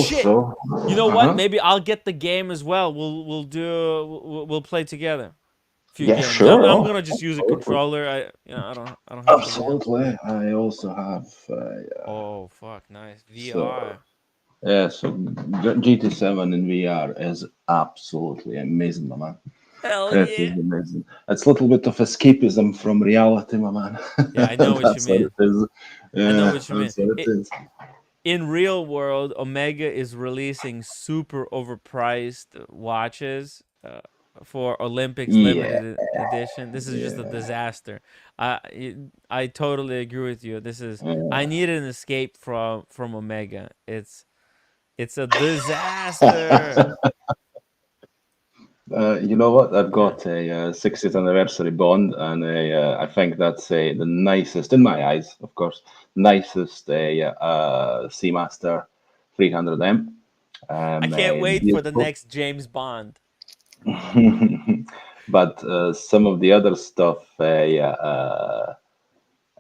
shit. also. You know what? Uh-huh. Maybe I'll get the game as well. We'll play together. Few Yeah, games. I'm sure. I'm Oh, gonna just use a absolutely. controller. I don't have to be on. Absolutely. I also have. Oh fuck, nice So VR. yeah, so GT7 in VR is absolutely amazing, my man. Hell It is yeah. amazing. It's a little bit of escapism from reality, my man. Yeah, I know what you That's what mean. it is. I know Yeah, what you mean. that's what it is. In real world, Omega is releasing super overpriced watches for Olympics Yeah, limited edition. This is just a yeah. disaster. I totally agree with you. Yeah. I need an escape from Omega. It's a disaster. You know what? I've Yeah. got a 60th anniversary bond, and I think that's the nicest, in my eyes, of course, nicest Seamaster 300M. I can't wait for the Beautiful. next James Bond. But some of the other stuff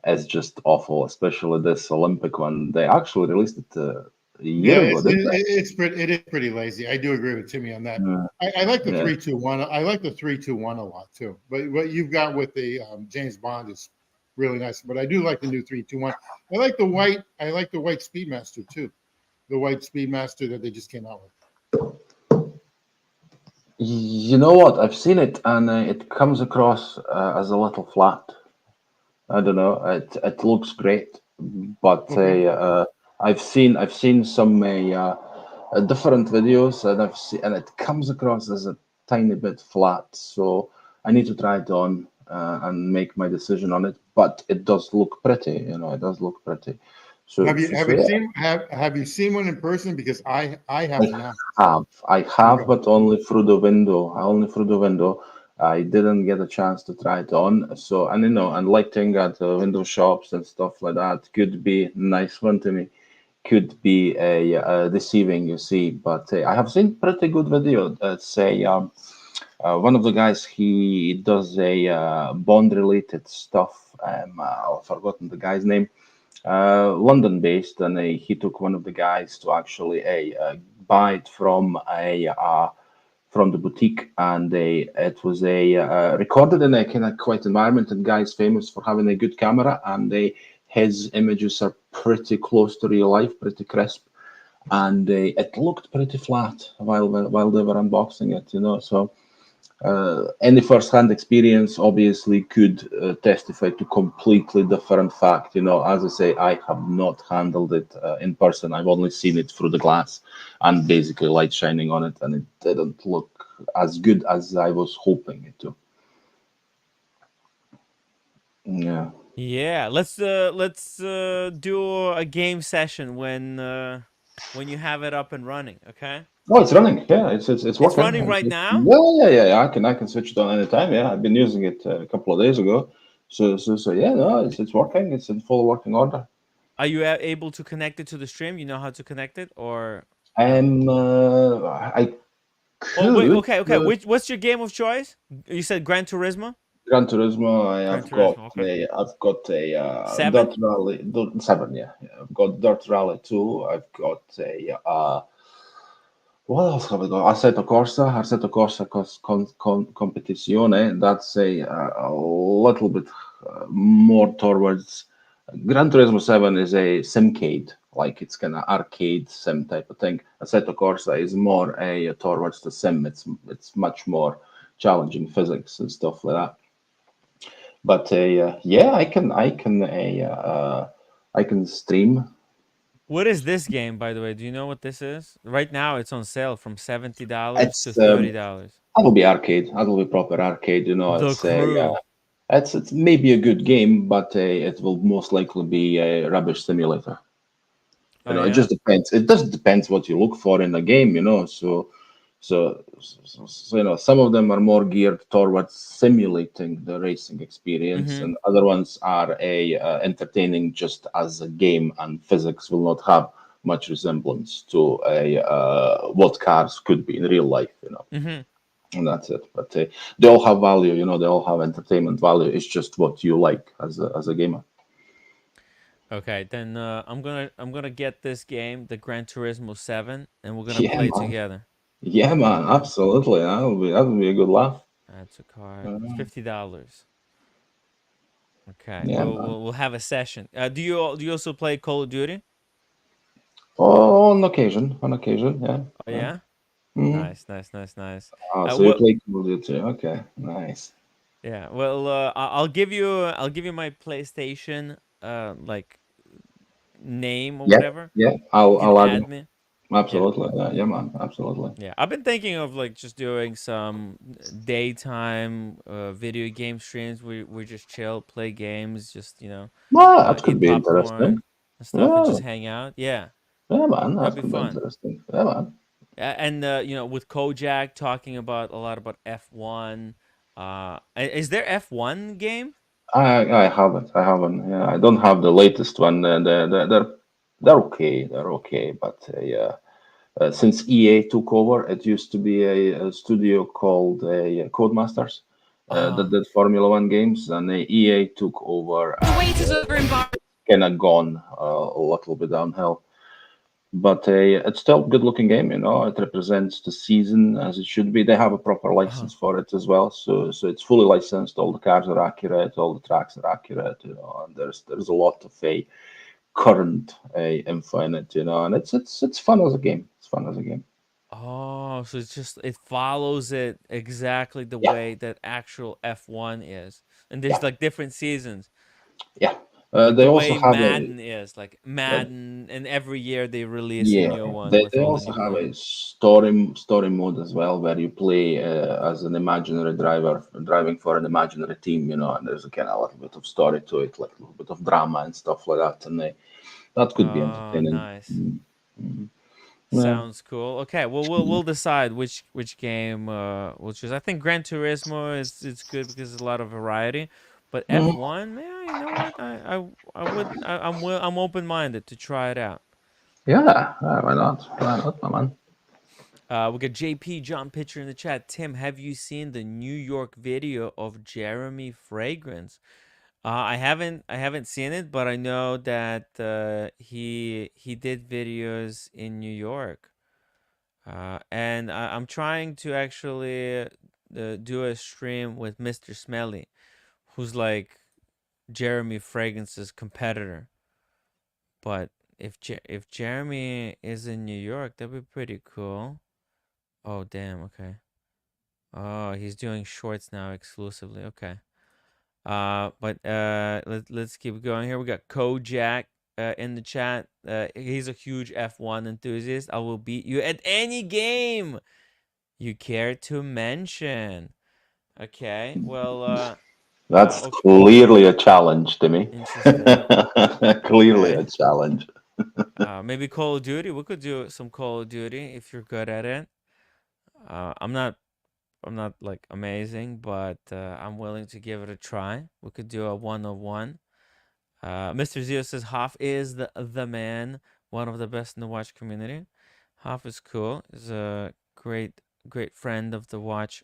is just awful, especially this Olympic one. They actually released it a Yeah, year ago, didn't they? it is pretty lazy. I do agree with Timmy on that. Yeah. I like the Yeah. 321. I like the 321 a lot too. But what you've got with the James Bond is really nice. But I do like the new 321. I like the white. I like the white Speedmaster too. The white Speedmaster that they just came out with. You know what? I've seen it, and it comes across as a little flat. I don't know. It looks great, but Okay. I've seen some different videos, and and it comes across as a tiny bit flat. So I need to try it on and make my decision on it. But it does look pretty. You know, it does look pretty. So Have so you yeah. seen have you seen one in person? Because I have not. I have, but only through the window. Only through the window. I didn't get a chance to try it on. So, and you know, and lighting at window shops and stuff like that could be nice one to me. Could be deceiving, you see. But I have seen pretty good video. Say one of the guys, he does a bond related stuff. I've forgotten the guy's name. London based, and he took one of the guys to actually buy it from the boutique, and it was recorded in a kind of quiet environment. And guy's famous for having a good camera, and his images are pretty close to real life, pretty crisp, and it looked pretty flat while they were unboxing it, you know. So any first-hand experience obviously could testify to completely different fact. You know, as I say, I have not handled it in person. I've only seen it through the glass and basically light shining on it, and it didn't look as good as I was hoping it to. Yeah. Yeah, let's do a game session when you have it up and running, okay? Oh, it's running. Yeah, it's It's working. running right now? Yeah. I can switch it on anytime. Yeah, I've been using it a couple of days ago. So yeah, no, it's working. It's in full working order. Are you able to connect it to the stream? You know how to connect it or no? I Oh, wait, could. okay. What's your game of choice? You said Gran Turismo? Gran Turismo. Gran Turismo, okay. I've got a Dirt 7? Rally 7. Yeah. I've got Dirt Rally 2. I've got a what else have I got? Assetto Corsa Competizione. That's a little bit more towards Gran Turismo 7 is a simcade, like it's kind of arcade sim type of thing. Assetto Corsa is more towards the sim. It's much more challenging physics and stuff like that. But yeah, I can stream. What is this game, by the way? Do you know what this is? Right now it's on sale from $70 to It's $30. that'll be arcade. That'll be proper arcade. You know, The Crew. it's maybe a good game, but it will most likely be a rubbish simulator. Oh It yeah. just depends. It does depends what you look for in a game. You know, so So, some of them are more geared towards simulating the racing experience, Mm-hmm. and other ones are entertaining just as a game, and physics will not have much resemblance to a what cars could be in real life. Mm-hmm. And that's it. But they all have value, they all have entertainment value. It's just what you like as a gamer. Okay, then I'm gonna get this game, the Gran Turismo 7, and we're gonna Yeah, play man. together. Yeah, man. Okay, Absolutely. That'll be a good laugh. add to cart. Uh, $50. Okay, yeah, man. we'll have a session. Do you also play Call of Duty? Oh, on occasion. On occasion. Yeah. Oh Yeah. yeah, Mhm. nice, nice, nice, nice. So you Well, play Call of Duty? Okay, nice. yeah. Well, I'll give you my PlayStation like name or Yeah, whatever. yeah. You can I'll add add you. me. Yeah. Absolutely. Yeah, man. Absolutely. Yeah, I've been thinking of like just doing some daytime video game streams. We just chill, play games, just Well, that could eat be interesting. popcorn and stuff, and Yeah, just hang out. Yeah, yeah, man. that'd That be could be fun. interesting. Yeah, man. And with Kojak talking about a lot about F1. Is there F1 game? I haven't. I haven't. Yeah, I don't have the latest one. They're okay. They're okay. But yeah, since EA took over, it used to be a studio called Codemasters that Oh, did Formula One games, and EA took over, The and wait is over in Bar. kind of gone a little bit downhill. But it's still a good-looking game. It represents the season as it should be. They have a proper uh-huh. license for it as well, so it's fully licensed. All the cars are accurate, all the tracks are accurate. And there's a lot of current info in it. And it's fun as a game. It's fun as a game. Oh, so it follows it exactly the Yeah, way that actual F1 is. And there's yeah, like different seasons. yeah. Like They the also way have a Madden is. Like uh, Madden, and every year they release a yeah. new one They, with they all the also new have players. a story mode as well, where you play as an imaginary driver driving for an imaginary team. And there's a kind of a little bit of story to it, like a little bit of drama and stuff like that, and that could be Oh, entertaining. nice. Mm. Yeah. Sounds cool. Okay, well we'll decide which game we'll choose. I think Gran Turismo is it's good because there's a lot of variety. But Mhm. F1, man, you know what? I'm open-minded to try it out. Yeah, why not? Why not, my man? We got JP John Pitcher in the chat. Tim, have you seen the New York video of Jeremy Fragrance? I haven't seen it, but I know that he did videos in New York. And I'm trying to actually do a stream with Mr. Smelly, who's like Jeremy Fragrance's competitor. But if Jeremy is in New York, that'd be pretty cool. Oh damn, okay. Oh, he's doing shorts now exclusively. Okay. But let's keep going here. We got Kojak in the chat. He's a huge F1 enthusiast. I will beat you at any game you care to mention. Okay. Well, That's okay. clearly a challenge to me. Interesting. Clearly a Okay. challenge. Maybe Call of Duty. We could do some Call of Duty if you're good at it. I'm not. I'm not like amazing, but I'm willing to give it a try. We could do a 1-on-1. Mr. Zio says Hoff is the man, one of the best in the watch community. Hoff is cool. He's a great friend of the watch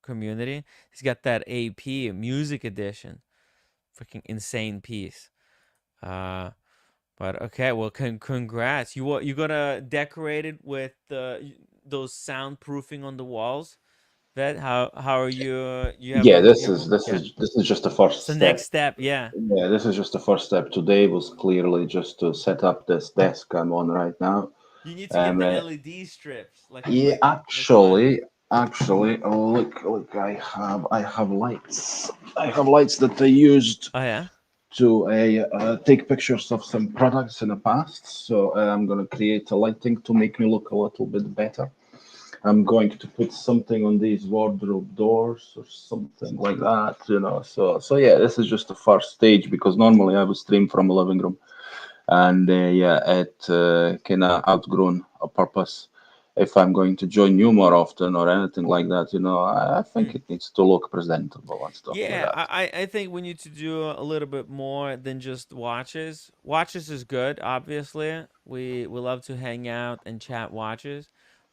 community. He's got that AP music edition, freaking insane piece. Uh, but okay, well, congrats. You gonna decorate it with those soundproofing on the walls? Vet, how are you? You have Yeah, a this you have is a, this yeah. is this is just the It's first the step. next step. Yeah. Yeah, this is just the first step. Today was clearly just to set up this desk I'm on right now. You need to get Um, the uh, LED strips, yeah, like mine. actually, oh, look, I have lights. I have lights that I used Oh yeah. to take pictures of some products in the past. So I'm going to create a lighting to make me look a little bit better. I'm going to put something on these wardrobe doors or something like that. So yeah, this is just the first stage because normally I would stream from a living room, and yeah, it kind of outgrown a purpose. if I'm going to join you more often or anything like that, I think Mm. it needs to look presentable and stuff like Yeah, that. I think we need to do a little bit more than just watches. Watches is good, obviously. We love to hang out and chat watches,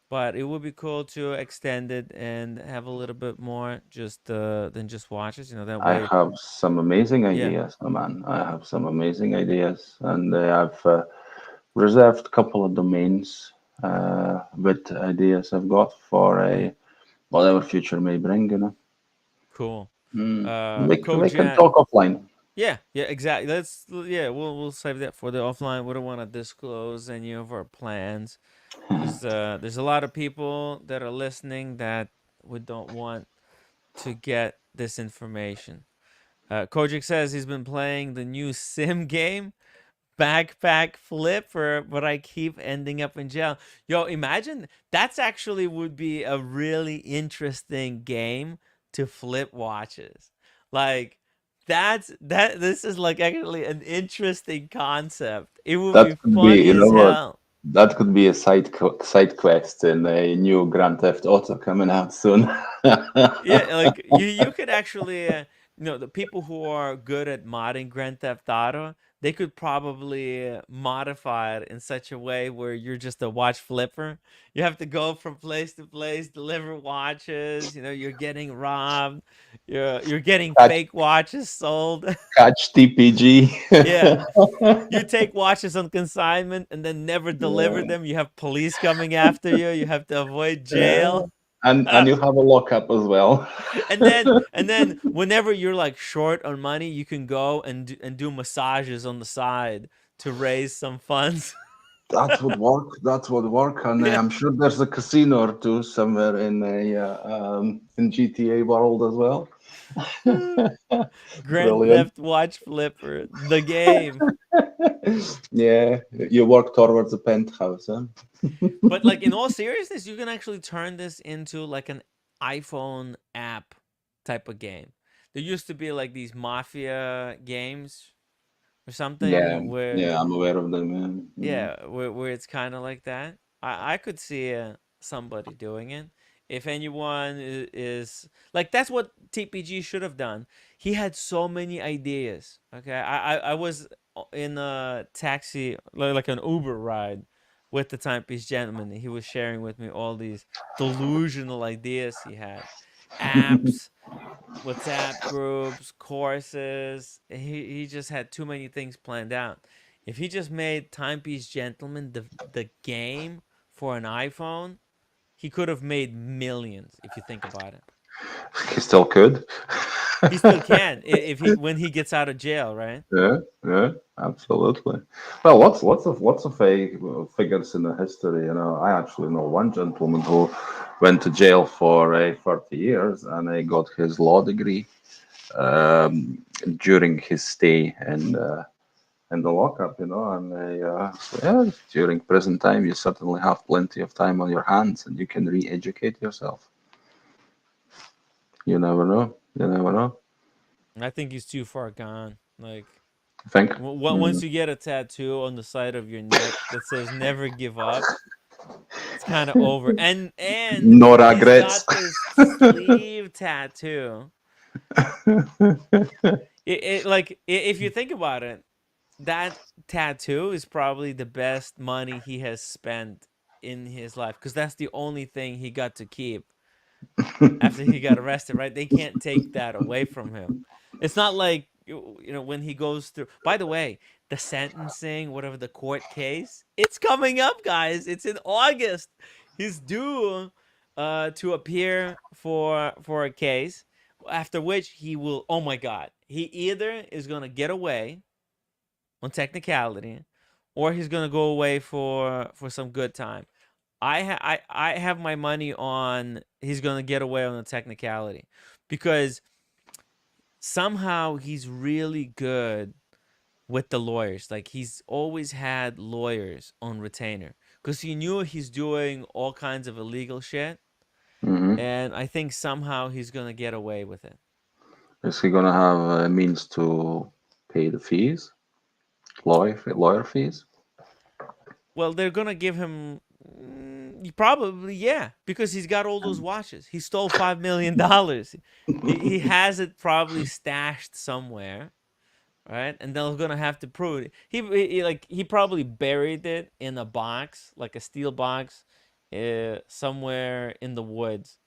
but it would be cool to extend it and have a little bit more just than just watches. That I way. have some amazing Yeah. ideas, man. I have some amazing ideas, and I've reserved a couple of domains with ideas I've got for Mm, a whatever future may bring. cool. We can Kojak. talk offline. Yeah, yeah, exactly. Yeah, we'll save that for the offline. We don't want to disclose any of our plans because there's a lot of people that are listening that we don't want to get this information. Kojak says he's been playing the new sim game, Backpack Flipper, but I keep ending up in jail. Yo, imagine that's actually would be a really interesting game to flip watches. Like this is like actually an interesting concept. It would That be could be, funny as what? hell. That could be a side quest in a new Grand Theft Auto coming out soon. Yeah, like you could actually the people who are good at modding Grand Theft Auto, they could probably modify it in such a way where you're just a watch flipper. You have to go from place to place, deliver watches. You're getting robbed. You're getting catch, fake watches sold. catch TPG. Yeah, you take watches on consignment and then never deliver Yeah. them. You have police coming after you. You have to avoid Yeah. jail. And you have a lockup as well. And then whenever you're like short on money, you can go and do massages on the side to raise some funds. That would work. That would work, and Yeah. I'm sure there's a casino or two somewhere in GTA world as well. Grand Brilliant. Theft Watch Flipper, the game. Yeah, you work towards a penthouse, huh? But like in all seriousness, you can actually turn this into like an iPhone app type of game. There used to be like these mafia games or Yeah, something where yeah, I'm aware of them. Yeah. yeah, where it's kind of like that. I could see somebody doing it. If anyone is like, that's what TPG should have done. He had so many ideas. Okay, I was in a taxi, like an Uber ride, with the timepiece gentleman. He was sharing with me all these delusional ideas he had, apps, WhatsApp groups, courses. He just had too many things planned out. If he just made Timepiece Gentleman the game for an iPhone, he could have made millions if you think about it. He still could. He still can if he when he gets out of jail, right? Yeah, yeah, absolutely. Well, lots of figures in the history. I actually know one gentleman who went to jail for 30 years, and he got his law degree during his stay in the lockup. And so, yeah, during prison time, you certainly have plenty of time on your hands, and you can re-educate yourself. You never know. You never know. I think he's too far gone. Like I think. once you get a tattoo on the side of your neck that says "Never give up," it's kind of over. And No he's regrets. got this sleeve tattoo. If you think about it, that tattoo is probably the best money he has spent in his life, because that's the only thing he got to keep after he got arrested, right? They can't take that away from him. It's not like when he goes through. By the way, the sentencing, whatever the court case, it's coming up, guys. It's in August. He's due to appear for a case, after which he will. Oh my God, he either is gonna get away on technicality, or he's gonna go away for some good time. I have my money on he's gonna get away on the technicality, because somehow he's really good with the lawyers. Like, he's always had lawyers on retainer because he knew he's doing all kinds of illegal shit, Hmm. and I think somehow he's gonna get away with it. Is he gonna have means to pay the fees, lawyer fees? Well, they're gonna give him Probably, yeah, because he's got all those watches. He stole $5 million. He has it probably stashed somewhere, right? And they're gonna have to prove it. He probably buried it in a box, like a steel box, somewhere in the woods.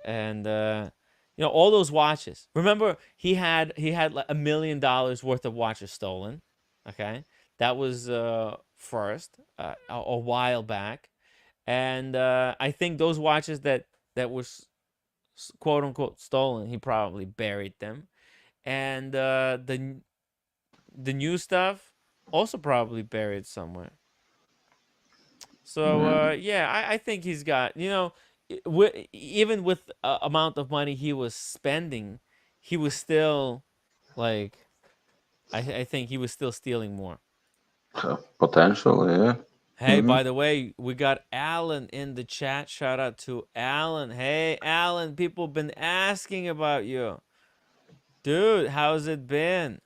And all those watches. Remember, he had like $1 million worth of watches stolen. Okay, that was first a while back, and I think those watches that was quote unquote stolen, he probably buried them, and the new stuff also probably buried somewhere. So yeah, I think he's got, even with the amount of money he was spending, he was still like, I think he was still stealing more. Potentially, yeah. Hey, by the way, we got Alan in the chat. Shout out to Alan. Hey, Alan, people been asking about you. Dude, how's it been?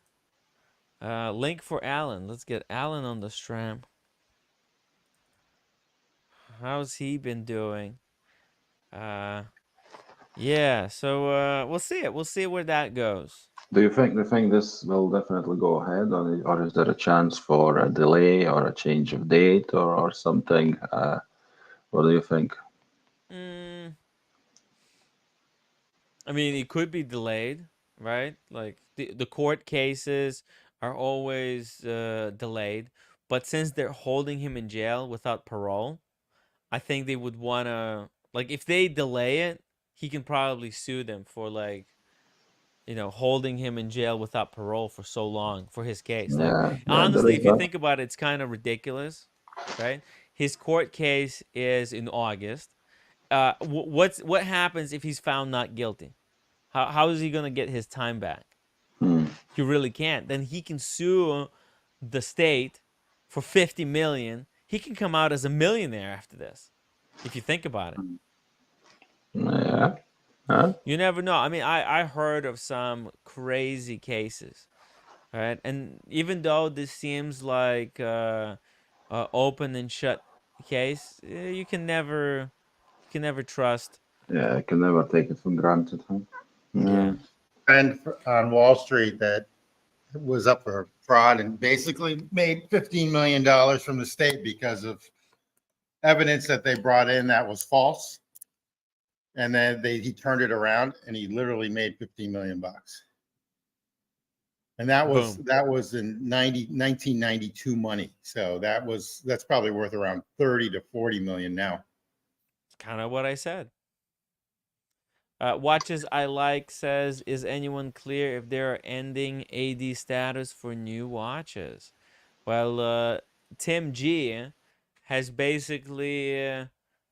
Link for Alan. Let's get Alan on the stream. How's he been doing? Yeah, so we'll see it. We'll see where that goes. Do you think this will definitely go ahead, or is there a chance for a delay or a change of date or something? What do you think? I mean, it could be delayed, right? Like the court cases are always delayed, but since they're holding him in jail without parole, I think they would want to, like, if they delay it, he can probably sue them for, like, holding him in jail without parole for so long for his case. Like, Yeah, there honestly, is if you that. think about it, it's kind of ridiculous, right? His court case is in August. What happens if he's found not guilty? How is he gonna get his time back? He really can't. Then he can sue the state for 50 million. He can come out as a millionaire after this, if you think about it. Yeah. Huh? You never know. I mean, I heard of some crazy cases, right? And even though this seems like open and shut case, you can never trust. Yeah, I can never take it for granted, huh? Yeah. And on Wall Street that was up for fraud and basically made $15 million from the state because of evidence that they brought in that was false. And then he turned it around and he literally made 15 million bucks. And that was in 1992 money. So that's probably worth around 30 to 40 million now. It's kind of what I said. Watches I Like says, is anyone clear if they're ending AD status for new watches? Well, Tim G has basically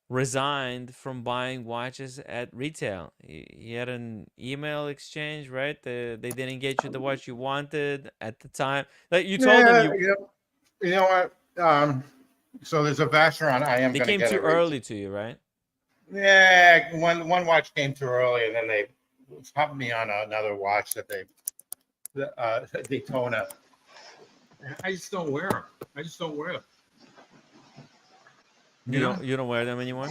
resigned from buying watches at retail. He had an email exchange, right? They didn't get you the watch you wanted at the time. Like you told them you know what? So there's a Vacheron. I am they going to came get too it. early to you, right? Yeah, one watch came too early, and then they popped me on another watch that Daytona. I just don't wear them. You don't wear them anymore?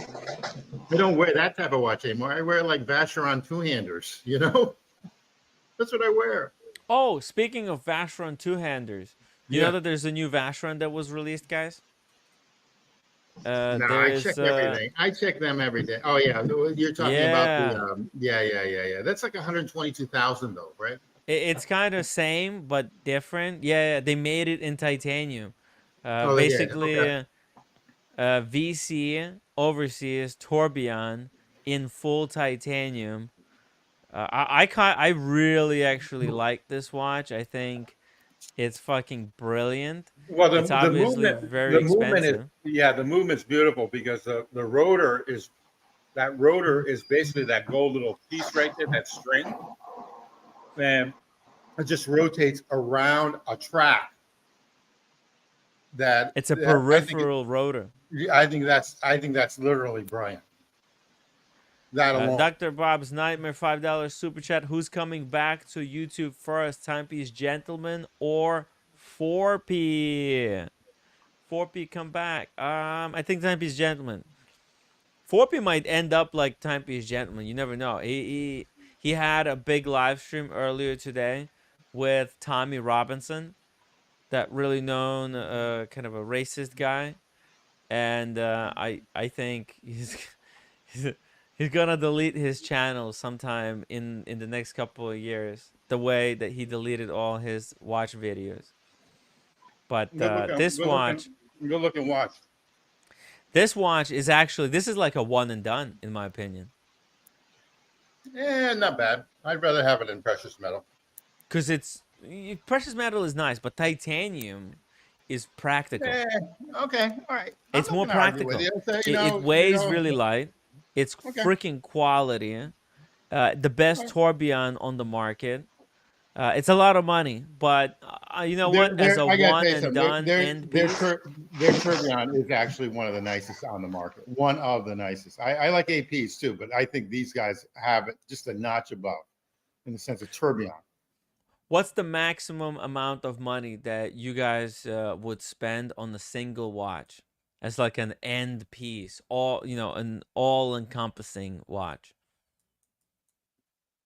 I don't wear that type of watch anymore. I wear like Vacheron two-handers, That's what I wear. Oh, speaking of Vacheron two-handers, you Yeah. know that there's a new Vacheron that was released, guys? No, there I is, check everything. I check them every day. Oh yeah, you're talking about the yeah. That's like 122,000 though, right? It's kind of same but different. Yeah, they made it in titanium. Oh, they did. Basically, Okay. VC overseas tourbillon in full titanium. I really actually like this watch. I think it's fucking brilliant. Well, It's obviously very expensive. the movement's beautiful because the rotor is basically that gold little piece right there, that string, and it just rotates around a track. It's a peripheral rotor. I think that's literally brilliant. That alone. Dr. Bob's Nightmare $5 super chat. Who's coming back to YouTube first? Timepiece Gentleman or 4P? 4P come back. I think Timepiece Gentleman. Forpy might end up like Timepiece Gentleman. You never know. He had a big live stream earlier today with Tommy Robinson, that really known kind of a racist guy, and I think he's he's gonna delete his channel sometime in the next couple of years, the way that he deleted all his watch videos. But Good looking, this good looking, watch, good looking watch. is actually, this is like a one and done in my opinion, Not bad. I'd rather have it in precious metal. because precious metal is nice, but titanium is practical. Okay, all right. I'm It's not more gonna argue with practical. you. So, It weighs really light. It's Okay. freaking quality. The best Alright. tourbillon on the market. It's a lot of money, but you know what? As a I gotta one tell you and something. done end piece, Their tourbillon is actually one of the nicest on the market. One of the nicest. I like APs too, but I think these guys have it just a notch above in the sense of tourbillon. what's the maximum amount of money that you guys would spend on a single watch as like an end piece, an all-encompassing watch?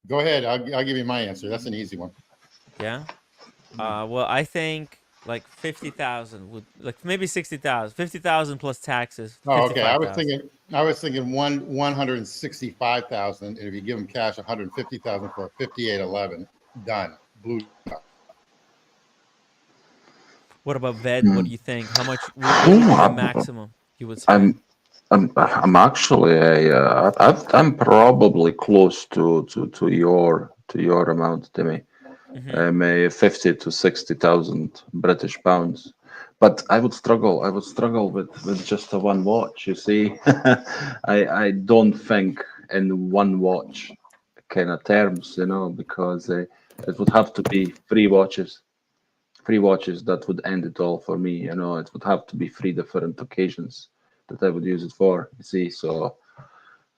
Go ahead. I'll give you my answer. That's an easy one. Yeah. Well, I think like 50,000 would, like maybe 60,000, 50,000 plus taxes, Oh, okay. 55,000. I was thinking 165,000. If you give them cash, 150,000 for a 5811, done. Blue. What about Ved? What do you think? How much what would be the maximum you would spend? I'm actually I'm probably close to your amount, Timmy. Maybe 50 to 60,000 British pounds. But I would struggle. with just a one watch. You see, I don't think in one watch kind of terms, because it would have to be three watches. Three watches that would end it all for me. It would have to be three different occasions that I would use it for. You see, so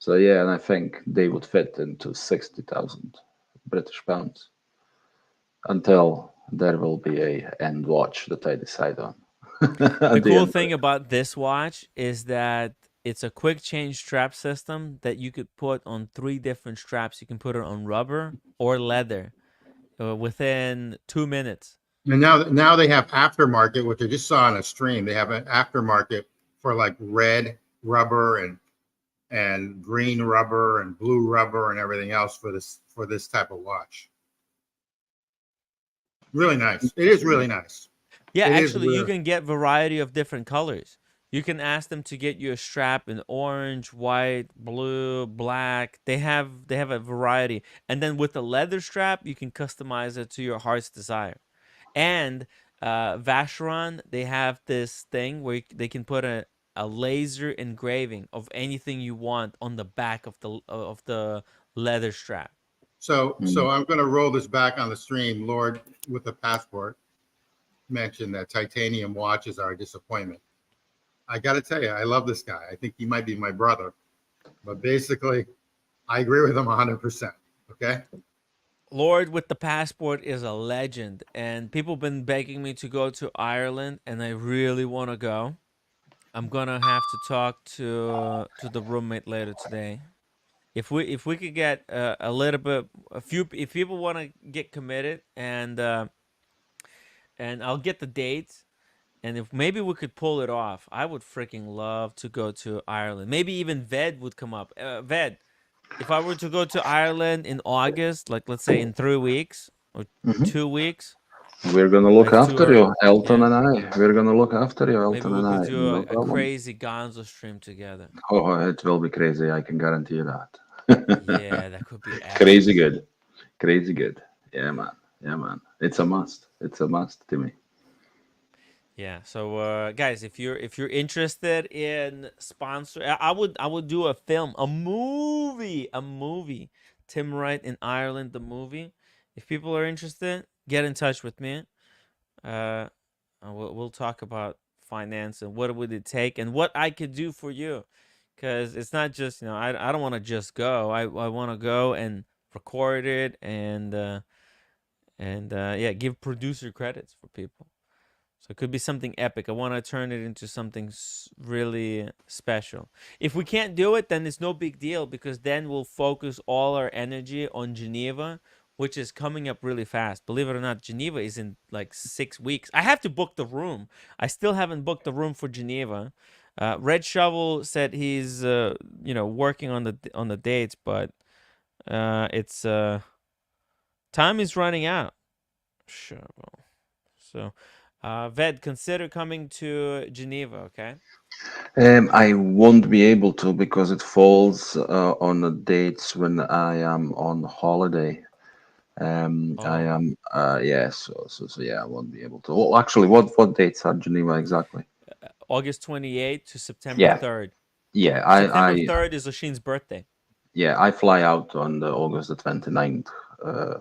yeah, and I think they would fit into 60,000 British pounds until there will be a end watch that I decide on. The cool thing about this watch is that it's a quick change strap system that you could put on 3 different straps. You can put it on rubber or leather within 2 minutes. And now they have aftermarket, which I just saw on a stream. They have an aftermarket for like red rubber and green rubber and blue rubber and everything else for this type of watch. Really nice. It is really nice. Yeah, It is actually, you really- can get variety of different colors. You can ask them to get you a strap in orange, white, blue, black. They have a variety. And then with the leather strap, you can customize it to your heart's desire. And Vacheron, they have this thing where they can put a laser engraving of anything you want on the back of the leather strap. So I'm going to roll this back on the stream. Lord with the passport mentioned that titanium watches are a disappointment. I got to tell you, I love this guy. I think he might be my brother, but basically, I agree with him 100%. Okay. Lord with the passport is a legend, and people been begging me to go to Ireland, and I really want to go. I'm gonna have to talk to the roommate later today. If we could get a little bit, if people want to get committed, and I'll get the dates, and if maybe we could pull it off, I would freaking love to go to Ireland. Maybe even Ved would come up. Ved, if I were to go to Ireland in August, like let's say in 3 weeks or 2 weeks, we're gonna look Like after tour, you, Elton yeah. and I. We're gonna look after you, Maybe Elton we and could I. do No a problem. crazy Gonzo stream together. Oh, it will be crazy. I can guarantee you that. Yeah, that could be Crazy excellent. good. Crazy good. Yeah, man. Yeah, man. It's a must. It's a must, Timmy. Yeah. So, guys, if you're interested in sponsor, I would do a film, a movie. Tim Wright in Ireland, the movie. If people are interested, get in touch with me. Uh, we'll talk about finance and what would it take and what I could do for you, because it's not just I don't want to just go. I want to go and record it and yeah, give producer credits for people. So it could be something epic. I want to turn it into something really special. If we can't do it, then it's no big deal, because then we'll focus all our energy on Geneva, which is coming up really fast. Believe it or not, Geneva is in like 6 weeks. I have to book the room. I still haven't booked the room for Geneva. Red Shovel said he's working on the dates, but it's time is running out. Shovel. So, Ved, consider coming to Geneva, okay? I won't be able to because it falls on the dates when I am on holiday. I Oh, am, yeah, so yeah, I won't be able to. Well, actually, what dates are Geneva exactly? August 28th to September Yeah, 3rd. yeah, September 3rd is Oshin's birthday. yeah, I fly out on the August the 29th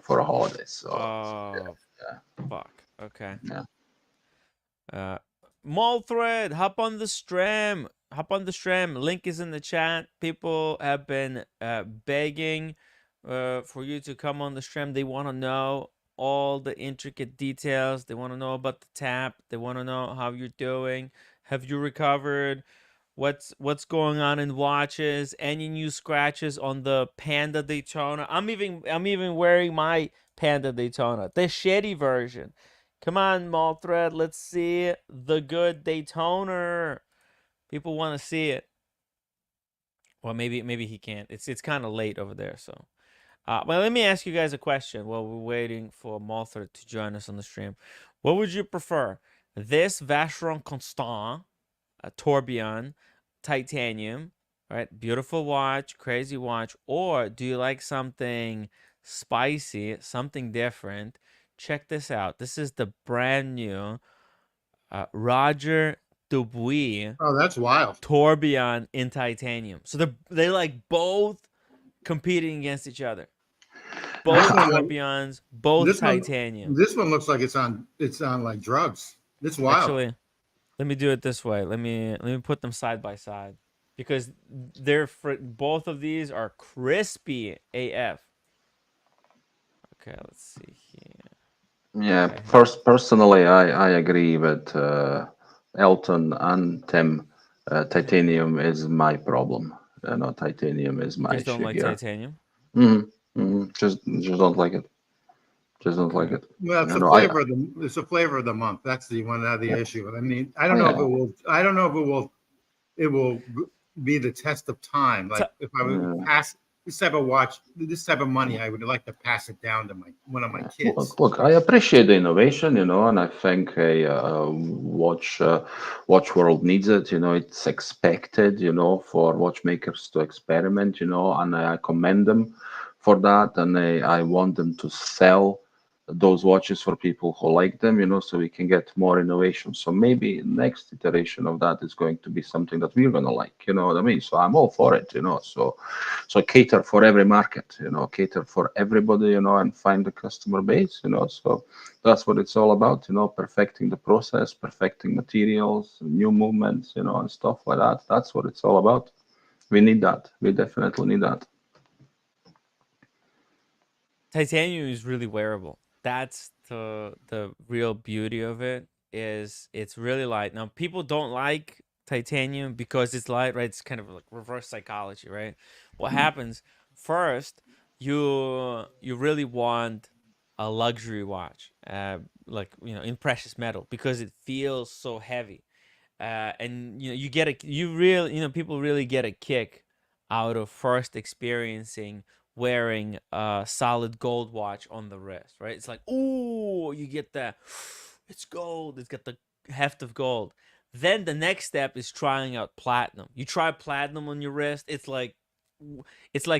for a holiday. So Oh, yeah, fuck. Okay. yeah. Mall thread, hop on the stream. Hop on the stream. Link is in the chat. People have been begging for you to come on the stream. They want to know all the intricate details. They want to know about the tap. They want to know how you're doing. Have you recovered? What's going on in watches? Any new scratches on the Panda Daytona? I'm even wearing my Panda Daytona, the shitty version. Come on, Mall Thread, let's see the good Daytona. People want to see it. Well, maybe he can't. It's kind of late over there, so. Well, let me ask you guys a question while we're waiting for Mall Thread to join us on the stream. What would you prefer? This Vacheron Constant, a tourbillon, titanium, right? Beautiful watch, crazy watch. Or do you like something spicy, something different? Check this out. This is the brand new Roger Dubuis Oh, that's wild. tourbillon in titanium. So they like both competing against each other. Both This one, tourbillons, both this one, titanium. this one looks like it's on like drugs. It's wild. Actually, let me do it this way. Let me put them side by side, because both of these are crispy AF. Okay, let's see here. Yeah, Okay. first, personally, I agree with Elton and Tim. Titanium is my problem. Titanium is You my guys don't issue like here. titanium? Just don't like it. Just don't like Okay. it. Well, it's You a know, I flavor of the it's a flavor of the month. That's the one that the yeah, issue. I mean, I don't oh, know if yeah, it will. I don't know if it will be the test of time. Ti- Like if I would yeah. pass this type of watch, this type of money, I would like to pass it down to one of my kids. Look, I appreciate the innovation, and I think a watch world needs it. It's expected, for watchmakers to experiment, and I commend them for that, and I want them to sell those watches for people who like them, so we can get more innovation. So maybe next iteration of that is going to be something that we're gonna like, you know what I mean? So I'm all for it, so cater for every market, cater for everybody, and find the customer base, so that's what it's all about, perfecting the process, perfecting materials, new movements, and stuff like that. That's what it's all about. We need that. We definitely need that. Titanium is really wearable. That's the real beauty of it, is it's really light. Now, people don't like titanium because it's light, right? It's kind of like reverse psychology, right? What happens first, you really want a luxury watch, like, in precious metal, because it feels so heavy. And people really get a kick out of first experiencing wearing a solid gold watch on the wrist, right? It's like, ooh, you get that. It's gold. It's got the heft of gold. Then the next step is trying out platinum. You try platinum on your wrist. It's like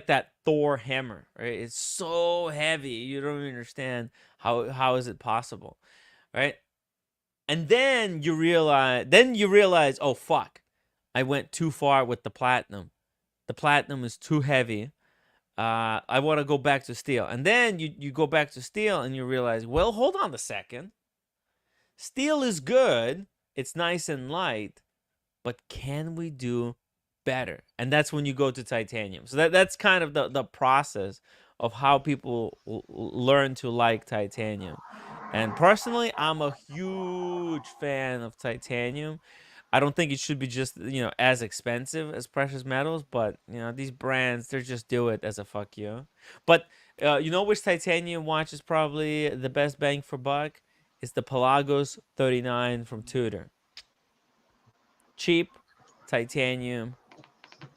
that Thor hammer, right? It's so heavy. You don't understand how is it possible, right? And then you realize, oh fuck, I went too far with the platinum. The platinum is too heavy. I want to go back to steel. And then you go back to steel and you realize, well, hold on a second. Steel is good. It's nice and light, but can we do better? And that's when you go to titanium. So that's kind of the process of how people learn to like titanium. And personally, I'm a huge fan of titanium. I don't think it should be just, as expensive as precious metals, but these brands, they just do it as a fuck you. But which titanium watch is probably the best bang for buck? It's the Pelagos 39 from Tudor. Cheap, titanium,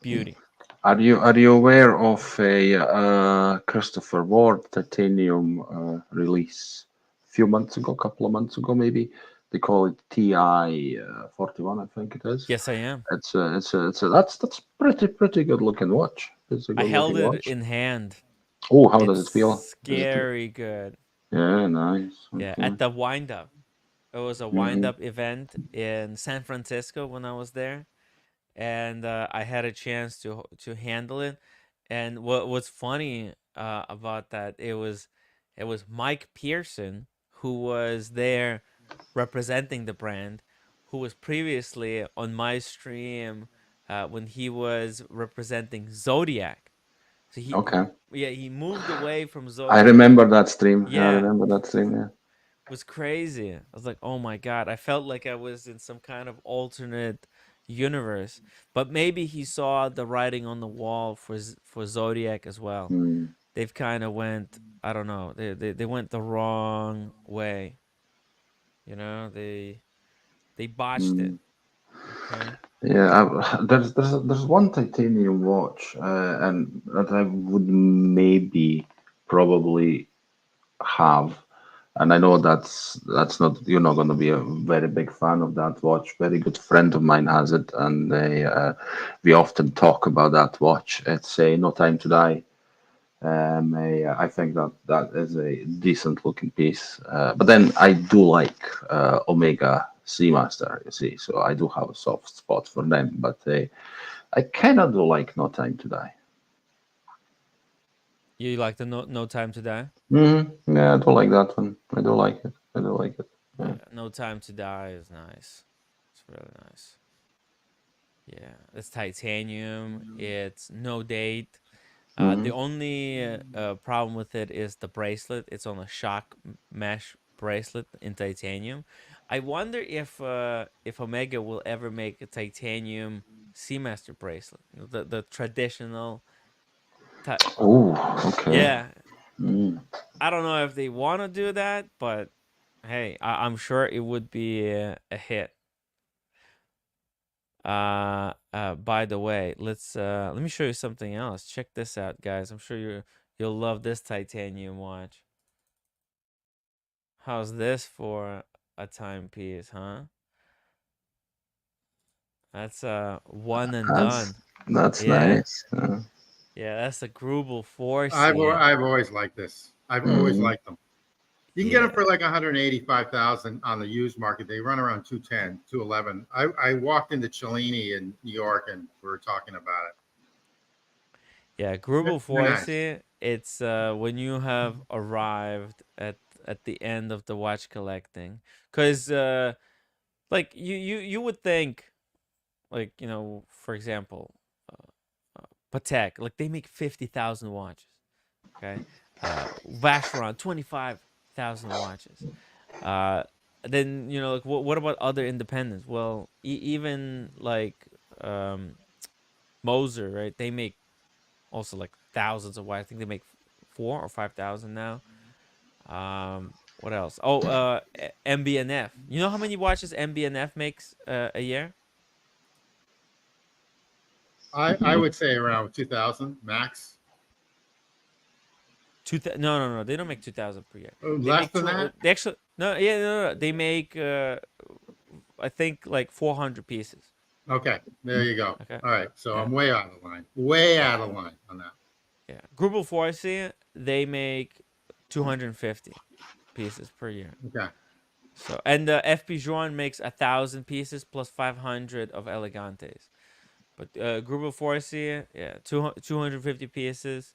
beauty. Are you aware of a Christopher Ward titanium release a few months ago, a couple of months ago maybe? They call it TI 41, I think it is. Yes, I am. That's pretty good looking watch. It's a I good held looking it watch. in hand. Oh, how It's does it feel? scary good. Yeah, nice. Yeah, Okay. at the wind up. It was a wind Hmm. up event in San Francisco when I was there, and I had a chance to handle it. And what's funny about that, it was Mike Pearson who was there representing the brand, who was previously on my stream when he was representing Zodiac. So Okay. he moved away from I Zodiac. remember that stream. I Yeah, remember that stream. Yeah. was crazy. I was like, oh my god, I felt like I was in some kind of alternate universe. But maybe he saw the writing on the wall for Zodiac as well. Mm, They've kind of went, I don't know, they went the wrong way. They botched it. mm. Okay. Yeah, there's one titanium watch, and that I would maybe probably have, and I know that's not you're not going to be a very big fan of that watch. Very good friend of mine has it, and we often talk about that watch. It's a No Time to Die. I think that is a decent looking piece. But then I do like Omega Seamaster, you see, so I do have a soft spot for them. But I kind of do like No Time to Die. You like the No Time to Die? Yeah, I do like that one. I do like it. I do like it. Yeah. Yeah, No Time to Die is nice. It's really nice. Yeah, it's titanium. It's no date. The Mhm. only problem with it is the bracelet. It's on a shock mesh bracelet in titanium. I wonder if Omega will ever make a titanium Seamaster bracelet, the traditional. Oh, okay. Yeah, Mm. I don't know if they want to do that, but hey, I'm sure it would be a hit. By the way, let me show you something else. Check this out, guys. I'm sure you'll love this titanium watch. How's this for a timepiece, huh? That's one and That's done. that's Yeah, nice. yeah, that's a Grubel 4C. I've always liked this. I've always Mhm. liked them. You can get them Yeah, for like 185,000 on the used market. They run around 210, 211. I walked into Cellini in New York and we were talking about it. yeah, Grubel They're nice. 4C. It's when you have arrived at the end of the watch collecting, because like you would think, like, for example, Patek, like they make 50,000 watches. Okay, Vacheron 25,000 watches. Uh, then like what about other independents? Well, even like Moser, right? They make also like thousands of watches. I think they make 4 or 5,000 now. What else? Oh, MBNF. You know how many watches MBNF makes a year? I would say around 2,000 max. No, no, no. They don't make 2,000 per year. Oh, They less make than two. that? They actually no, yeah, no, no. They make I think like 400 pieces. Okay, there you go. Okay. All right, so Yeah. I'm way out of line. Way Yeah. out of line on that. Yeah. Grubel Force, they make 250 pieces per year. Okay. So, and the FP Journe makes 1,000 pieces plus 500 of Elegantes. But Grubel Force, yeah, 250 pieces.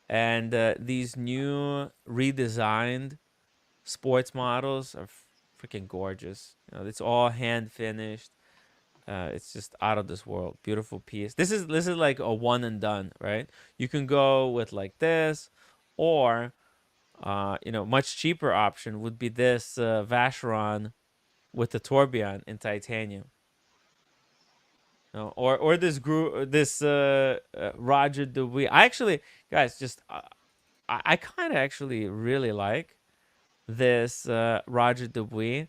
And these new redesigned sports models are freaking gorgeous. It's all hand finished. It's just out of this world. Beautiful piece. This is like a one and done, right? You can go with like this, or much cheaper option would be this Vacheron with the tourbillon in titanium. Or this Roger Dubuis. I actually, guys, just I kind of actually really like this Roger Dubuis.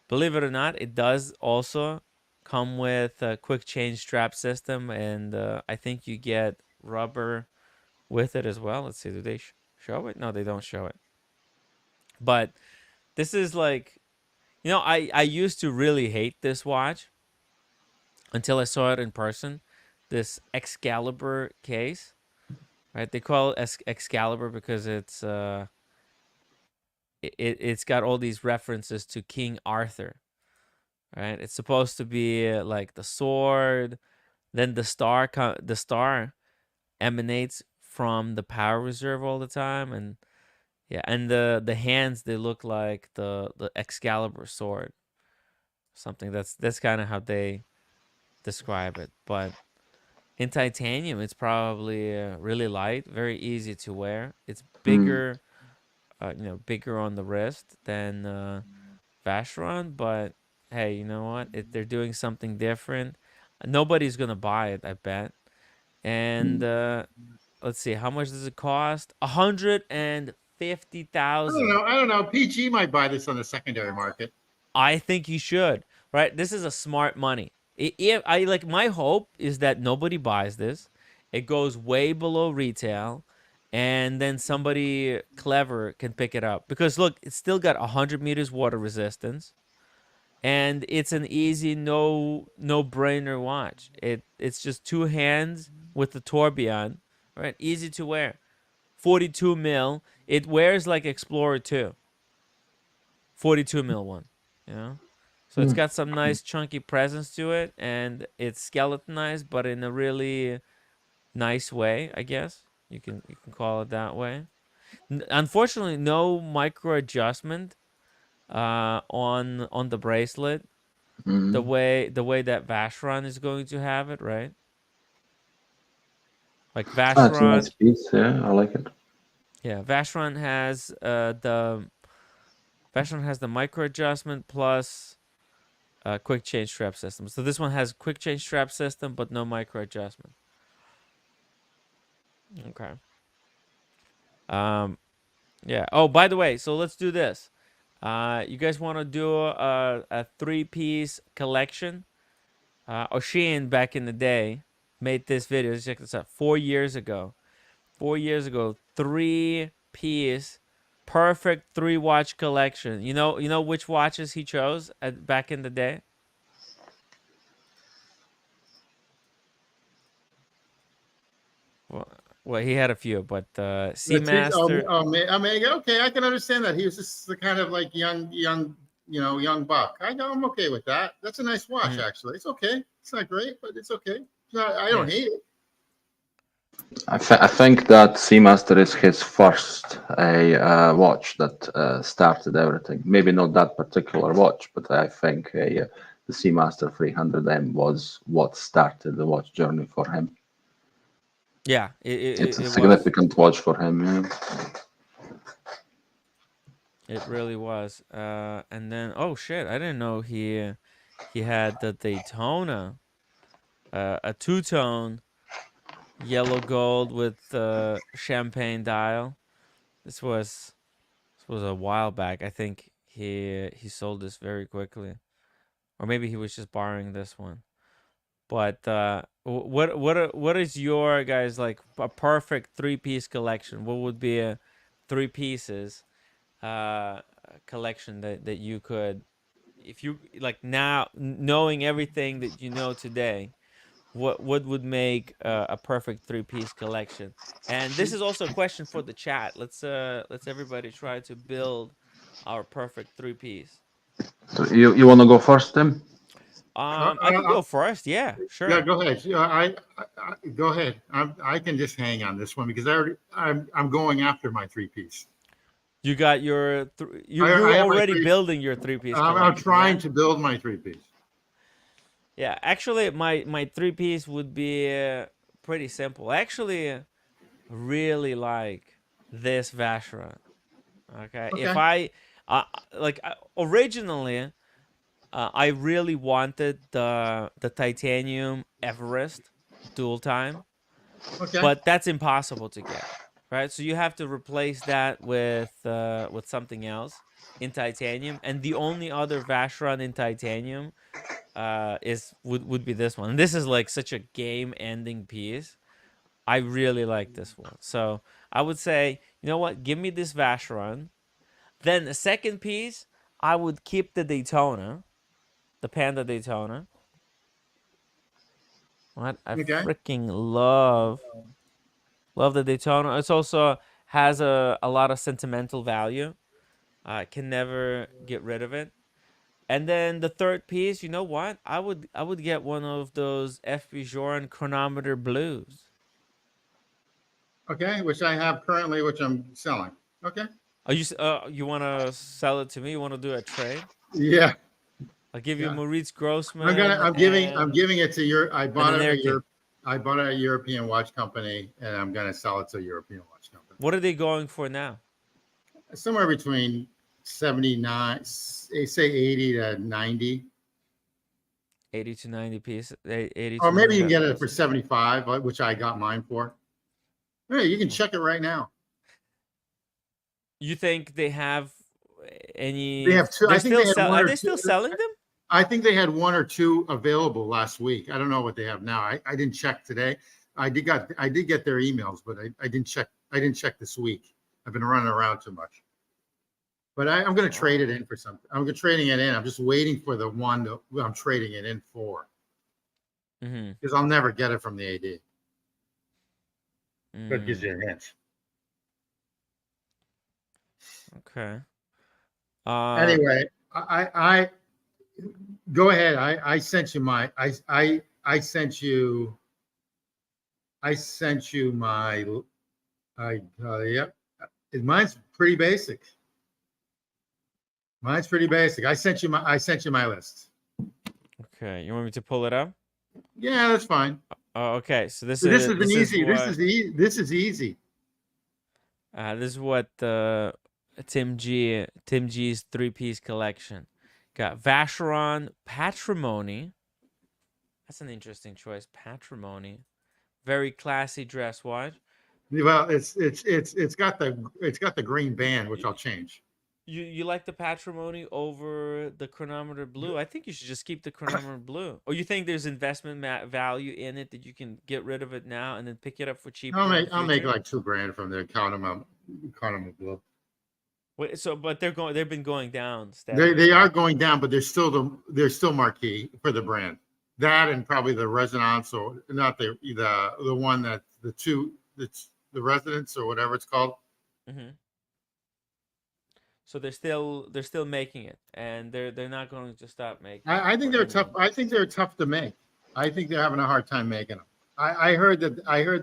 Believe it or not, it does also come with a quick change strap system, and I think you get rubber with it as well. Let's see, do they show it? No, they don't show it. But this is like, I used to really hate this watch until I saw it in person. This Excalibur case, right? They call it Excalibur because it's got all these references to King Arthur, right? It's supposed to be like the sword, then the star emanates from the power reserve all the time, and yeah, and the hands, they look like the Excalibur sword. Something that's kind of how they describe it. But in titanium, it's probably really light, very easy to wear. It's Mm. bigger, bigger on the wrist than Vacheron, but hey, you know what? They're doing something different. Nobody's gonna buy it, I bet. And let's see, how much does it cost? 150,000. I don't know. PG might buy this on the secondary market. I think you should. Right? This is a smart money. If I like, my hope is that nobody buys this. It goes way below retail, and then somebody clever can pick it up. Because look, it's still got 100 meters water resistance, and it's an easy no brainer watch. It's just two hands with the tourbillon, right? Easy to wear. 42 mil. It wears like Explorer 2. 42 mil one, you know? So it's got some nice chunky presence to it, and it's skeletonized, but in a really nice way, I guess. You can call it that way. Unfortunately, no micro adjustment on the bracelet, the Mm. way that Vacheron is going to have it, right? Like That's a Vacheron, nice piece. Yeah, I like it. yeah, Vacheron has the micro adjustment plus quick change strap system. So this one has quick change strap system, but no micro adjustment. Okay. Yeah. Oh, by the way, so let's do this. You guys want to do a three-piece collection? Oshin back in the day made this video. Check this out. 4 years ago. 4 years ago, three-piece, perfect three-watch collection. You know which watches he chose back in the day? Well, he had a few, but Seamaster. Omega. Okay, I can understand that. He was just the kind of like young buck. I'm okay with that. That's a nice watch, actually. It's okay. It's not great, but it's okay. I don't Yeah. hate it. I think that Seamaster is his first watch that started everything. Maybe not that particular watch, but I think the Seamaster 300M was what started the watch journey for him. Yeah, It's a it was. significant watch for him. Yeah. It really was. And then, oh shit, I didn't know he had the Daytona, a two-tone yellow gold with champagne dial. This was a while back. I think he sold this very quickly, or maybe he was just borrowing this one. But what is your guys, like, a perfect three-piece collection? What would be a three pieces collection that you could, if you like, now knowing everything that you know today, what would make a perfect three-piece collection? And this is also a question for the chat. Let's everybody try to build our perfect three-piece. So you want to go first, Tim? I could go first. Yeah, Yeah, sure. go ahead. Go ahead. I can just hang on this one because I'm going after my three piece. You got your I you're have my already three. building your three-piece I'm collection. trying Yeah? to build my three piece. Yeah, actually, my three-piece would be pretty simple. I actually really like this Vacheron. Okay. If Okay. originally, I really wanted the titanium Everest dual time, Okay. but that's impossible to get, right? So you have to replace that with something else in titanium, and the only other Vacheron in titanium would be this one. And this is like such a game-ending piece. I really like this one. So I would say, you know what? Give me this Vacheron. Then the second piece, I would keep the Daytona, the Panda Daytona. What I Okay. freaking love the Daytona. It's also has a lot of sentimental value. I can never get rid of it. And then the third piece, you know what? I would get one of those FB Joran chronometer blues. Okay. Which I have currently, which I'm selling. Okay. Are you want to sell it to me? You want to do a trade? Yeah. I'll give you Yeah. Maurice I'm gonna. Grossman I'm and giving it to your. an Air King. I bought it at a European watch company, and I'm gonna sell it to a European watch company. What are they going for now? Somewhere between 79, say 80 to 90, 80 to 90 pieces. 80 or to maybe you can 90 get it for pieces. 75, which I got mine for. Hey, you can check it right now. You think they have any? They have two. They're I think they had one Are or they two. still selling them? I think they had one or two available last week. I don't know what they have now. I didn't check today. I did get their emails, but I didn't check. I didn't check this week. I've been running around too much. But I'm going to trade it in for something. I'm trading it in. I'm just waiting for the one that I'm trading it in for, Mm-hmm. because I'll never get it from the AD. That gives Mm, you a hint. okay. Anyway, I go ahead. I sent you my I sent you my yep. Mine's pretty basic. Mine's pretty basic. I sent you my list. Okay. You want me to pull it up? Yeah, that's fine. Oh, okay. So This is an easy. This is easy. this is what Tim G's 3-piece collection got. Vacheron Patrimony. That's an interesting choice. Patrimony, very classy dress watch. Well, it's got the green band, which I'll change. You like the Patrimony over the chronometer blue? I think you should just keep the chronometer blue. Or you think there's investment value in it that you can get rid of it now and then pick it up for cheaper in the I'll make future? like $2,000 from there. Count them blue. Wait, but they've been going down They steadily, are right? going down, but they're still marquee for the brand. That and probably the Resonance, or not the one that that's the Residence or whatever it's called. Mm-hmm. So they're still making it, and they're not going to stop making it I think for they're tough. anyone. I think they're tough to make. I think they're having a hard time making them. I heard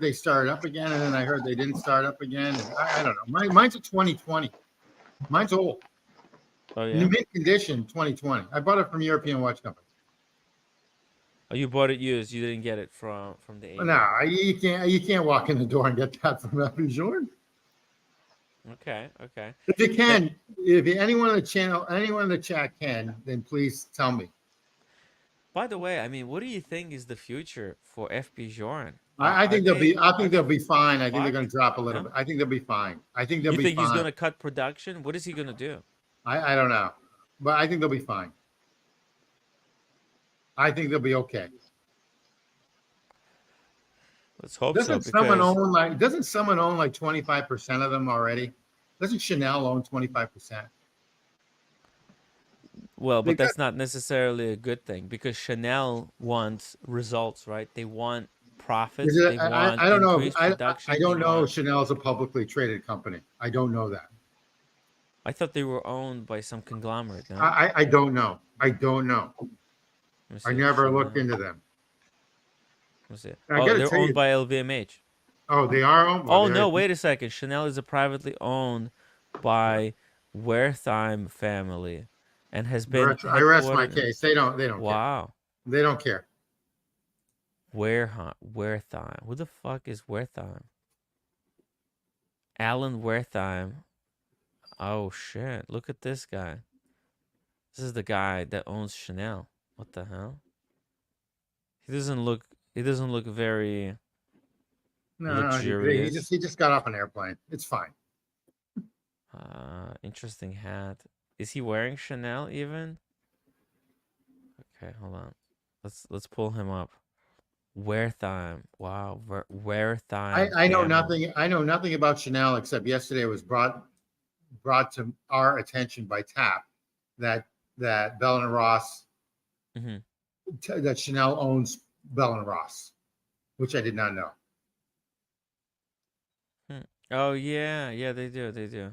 they started up again, and then I heard they didn't start up again. And I don't know. Mine's a 2020. Mine's old. Oh In yeah. mint condition, 2020. I bought it from European Watch Company. Oh, you bought it used. You didn't get it from the But AD. no, you can't walk in the door and get that from F.B. Jordan. Okay. Okay. If you That, can, if anyone on the channel, anyone in the chat can, then please tell me. by the way, I mean, what do you think is the future for FP Joran? I Are think they'll they be. I are think they they'll be fine. I think they're going fucked? to drop a little No. bit. I think they'll be fine. I think they'll You be think he's fine. gonna cut production? What is he gonna do? I don't know, but I think they'll be fine. I think they'll be okay. Let's hope so. Doesn't someone Because own like? Doesn't someone own like 25% of them already? Doesn't Chanel own 25%? well, They but got. that's not necessarily a good thing because Chanel wants results, right? They want Is profits. it, They want I don't know. increased I production. They don't know. want. Chanel's a publicly traded company. I don't know that. I thought they were owned by some conglomerate. No, I don't know. I don't know. let me I see. never looked Chanel. into them. Let me see. I Oh, got to they're tell owned you. by LVMH. Oh, they are owned. Well, Oh no, wait a second. Chanel is a privately owned by Wertheim family and has been I rest my headquartered in. case. They don't care. Wow. They don't care. Wertheim. Who the fuck is Wertheim? Alan Wertheim. Oh shit! Look at this guy. This is the guy that owns Chanel. What the hell? He doesn't look. He doesn't look very No, luxurious. he just got off an airplane. It's fine. Interesting hat. Is he wearing Chanel even? Okay, hold on. Let's pull him up. Wertheim. Wow, Wertheim I know camel. nothing. I know nothing about Chanel except yesterday it was brought to our attention by TAP that Bell and Ross Mm-hmm. that Chanel owns Bell and Ross, which I did not know. Oh yeah, yeah, they do, they do.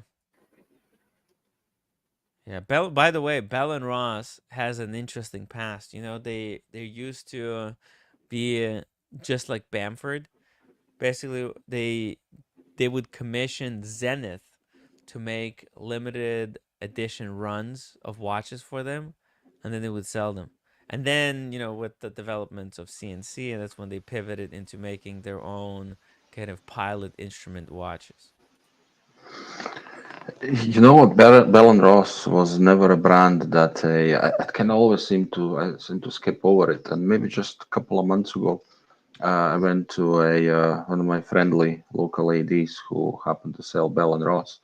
Yeah, Bell. By the way, Bell and Ross has an interesting past. You know, they used to be just like Bamford. Basically, they would commission Zenith to make limited edition runs of watches for them, and then they would sell them. And then, you know, with the developments of CNC, and that's when they pivoted into making their own kind of pilot instrument watches. You know what? Bell and Ross was never a brand that I can always seem to skip over it. And maybe just a couple of months ago, I went to one of my friendly local ADs who happened to sell Bell and Ross,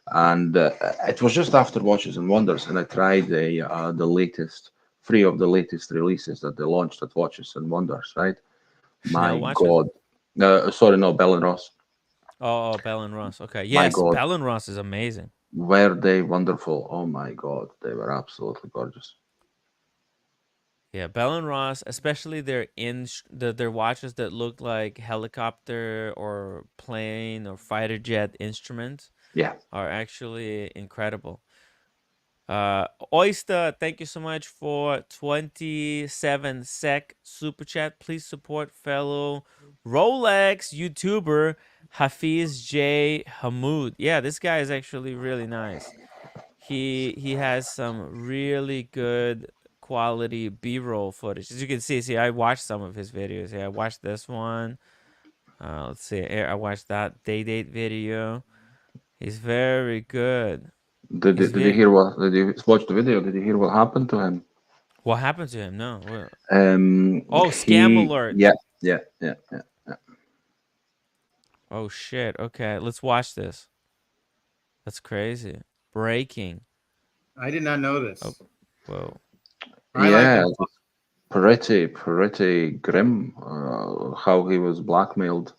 and it was just after Watches and Wonders, and I tried the latest, three of the latest releases that they launched at Watches and Wonders. Right? Chanel My watches? God, sorry, no, Bell and Ross. Oh, Bell and Ross. Okay. My Yes, God, Bell and Ross is amazing. were they wonderful? Oh my God, they were absolutely gorgeous. Yeah, Bell and Ross, especially their watches that look like helicopter or plane or fighter jet instruments Yeah. are actually incredible. Oyster, thank you so much for 27 sec super chat. Please support fellow Rolex YouTuber Hafiz J Hamoud. Yeah, this guy is actually really nice. He has some really good quality B-roll footage. As you can see, I watched some of his videos. Yeah, I watched this one. Let's see. I watched that day date video. He's very good. He's Did you very. hear what? Did you watch the video? Did you hear what happened to him? What happened to him? No. Oh, scam He, alert. yeah, yeah, yeah, yeah. Oh shit. Okay, let's watch this. That's crazy. Breaking. I did not know Oh, this. whoa. I like Yeah, him. pretty grim. How he was blackmailed.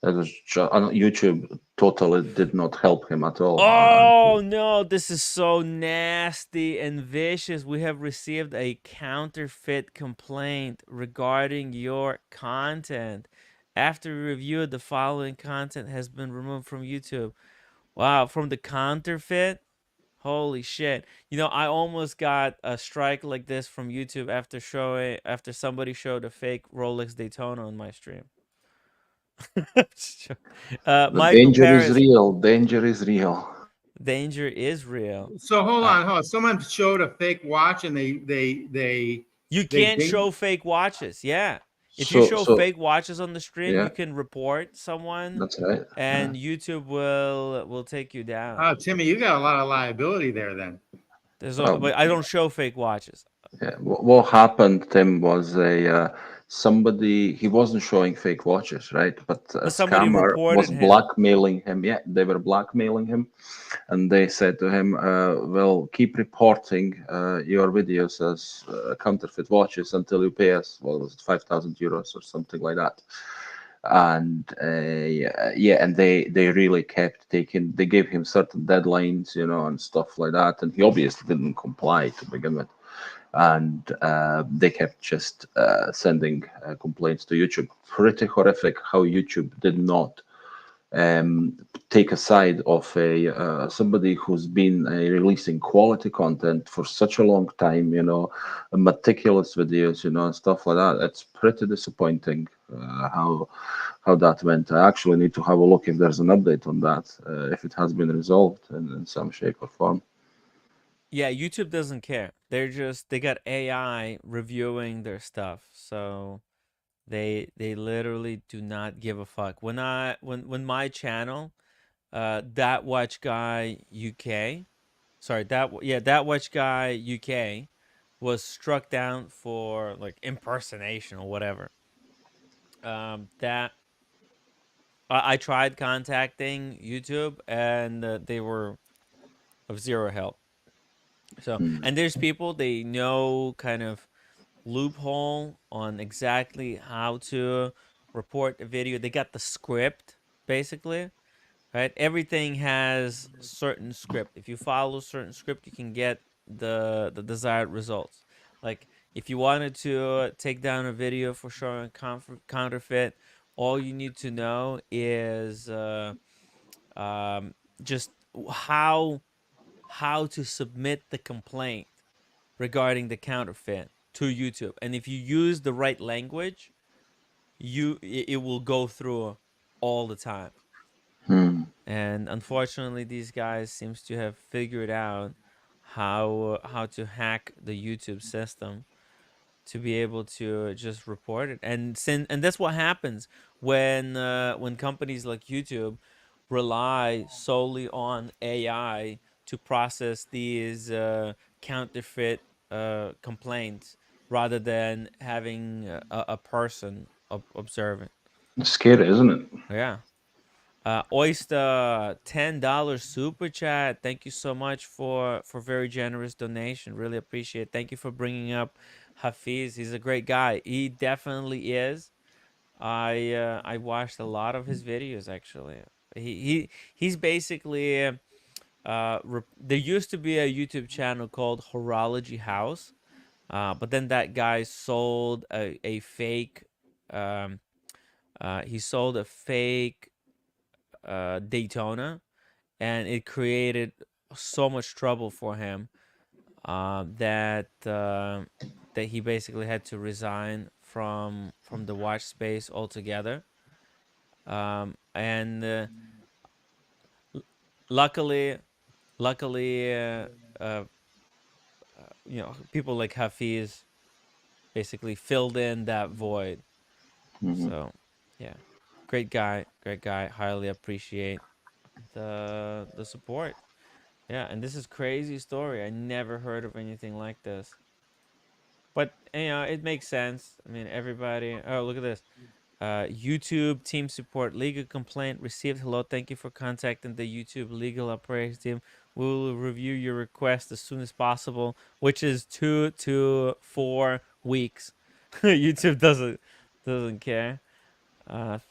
It was YouTube totally did not help him at all. Oh no, this is so nasty and vicious. We have received a counterfeit complaint regarding your content. After review, the following content has been removed from YouTube. Wow, from the counterfeit? Holy shit. You know, I almost got a strike like this from YouTube after somebody showed a fake Rolex Daytona on my stream. The Michael danger is Paris, real. Danger is real. danger is real. So Uh, hold on. Someone showed a fake watch and you they can't ding. show fake watches. Yeah. If you So show so fake watches on the stream, yeah, you can report someone that's right. Yeah. and YouTube will take you down. Oh, Timmy, you got a lot of liability there then. But I don't show fake watches. Yeah, what happened, Tim, was somebody, he wasn't showing fake watches, right? But a But somebody scammer was reported him. blackmailing him. Yeah, they were blackmailing him, and they said to him, "Well, keep reporting your videos as counterfeit watches until you pay us. What was it, 5,000 euros or something like that?" And yeah, and they really kept taking. They gave him certain deadlines, and stuff like that, and he obviously didn't comply to begin with, and they kept just sending complaints to YouTube. Pretty horrific how YouTube did not take a side of a somebody who's been releasing quality content for such a long time, meticulous videos, and stuff like that. It's pretty disappointing how that went. I actually need to have a look if there's an update on that, if it has been resolved in some shape or form. Yeah, YouTube doesn't care. They got AI reviewing their stuff. So they literally do not give a fuck. When my channel That Watch Guy UK. Sorry, that Watch Guy UK was struck down for like impersonation or whatever. That I tried contacting YouTube and they were of zero help. So, and there's people they know kind of loophole on exactly how to report a video. They got the script basically, right? Everything has certain script. If you follow certain script, you can get the desired results. Like if you wanted to take down a video for showing counterfeit, all you need to know is just how to submit the complaint regarding the counterfeit to YouTube. And if you use the right language, it will go through all the time. And unfortunately, these guys seems to have figured out how to hack the YouTube system to be able to just report it. And that's what happens when companies like YouTube rely solely on AI to process these counterfeit complaints rather than having a person observing. It's scary, isn't it? Yeah. Oyster, $10 super chat. Thank you so much for very generous donation. Really appreciate it. Thank you for bringing up Hafiz. He's a great guy. He definitely is. I watched a lot of his videos actually. He's basically there used to be a YouTube channel called Horology House, but then that guy sold a fake. He sold a fake Daytona, and it created so much trouble for him that he basically had to resign from the watch space altogether. And luckily, people like Hafiz basically filled in that void. So, yeah. Great guy. Highly appreciate the support. Yeah, and this is crazy story. I never heard of anything like this. But it makes sense. I mean, everybody. Oh, look at this. YouTube team support legal complaint received. Hello, thank you for contacting the YouTube legal operations team. We will review your request as soon as possible, which is 2 to 4 weeks. YouTube doesn't care.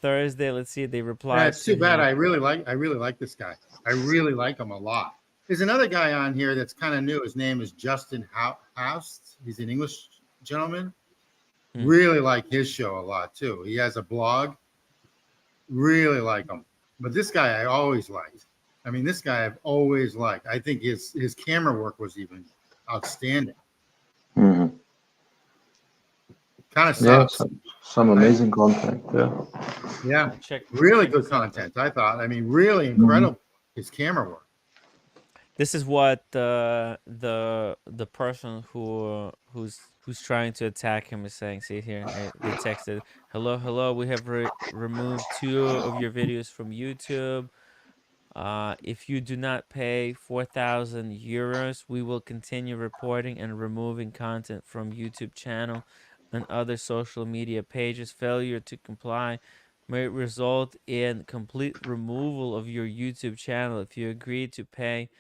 Thursday, let's see. They replied. Yeah, it's too bad. I really like this guy. I really like him a lot. There's another guy on here that's kind of new. His name is Justin Houst. He's an English gentleman. Really like his show a lot too. He has a blog. Really like him. But this guy I always liked. I mean, this guy I've always liked. I think his camera work was even outstanding. Kind of sucks. Yeah, some amazing content. Yeah, really good content. I thought. I mean, really incredible. His camera work. This is what the person who's trying to attack him is saying. See here, they texted, "Hello, we have removed 2 of your videos from YouTube. If you do not pay 4,000 euros, we will continue reporting and removing content from YouTube channel and other social media pages. Failure to comply may result in complete removal of your YouTube channel. If you agree to pay,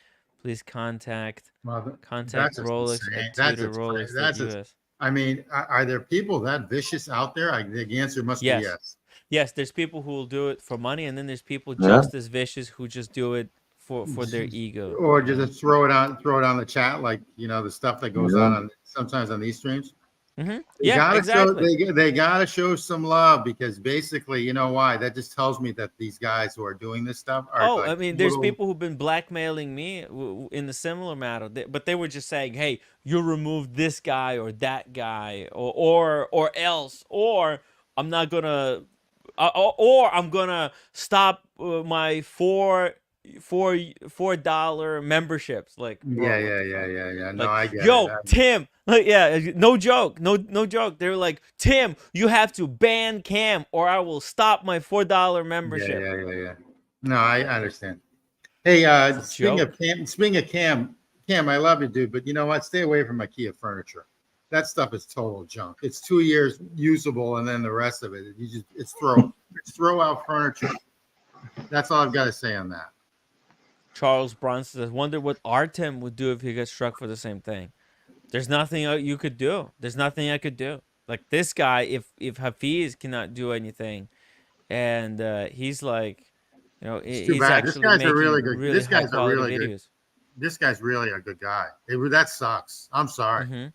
please contact Rolex at Rolex.us." I mean, are there people that vicious out there? The answer must be yes. Yes, there's people who will do it for money, and then there's people just as vicious who just do it for their ego. Or just throw it on the chat, like the stuff that goes on sometimes on these streams. Exactly. They gotta show some love, because basically, you know why? That just tells me that these guys who are doing this stuff are. I mean, there's people who've been blackmailing me in a similar matter, but they were just saying, "Hey, you remove this guy or that guy, or else, or I'm not gonna, or I'm gonna stop my $4 memberships." Like, yeah. No, I get yo, it. Tim, like, no joke. They're like, "Tim, you have to ban Cam or I will stop my $4 membership." Yeah. No, I understand. Hey, It's a joke. speaking of Cam, I love you, dude, but you know what? Stay away from IKEA furniture. That stuff is total junk. It's 2 years usable, and then the rest of it, it's throw out furniture. That's all I've got to say on that. Charles Bronson says, "Wonder what Artem would do if he gets struck for the same thing." There's nothing you could do. There's nothing I could do. Like this guy, if Hafiz cannot do anything, and he's like, It's too he's bad. This actually guy's a really making good. really This high guy's a quality really good. videos. This guy's really a good guy. That sucks. I'm sorry. Hmm.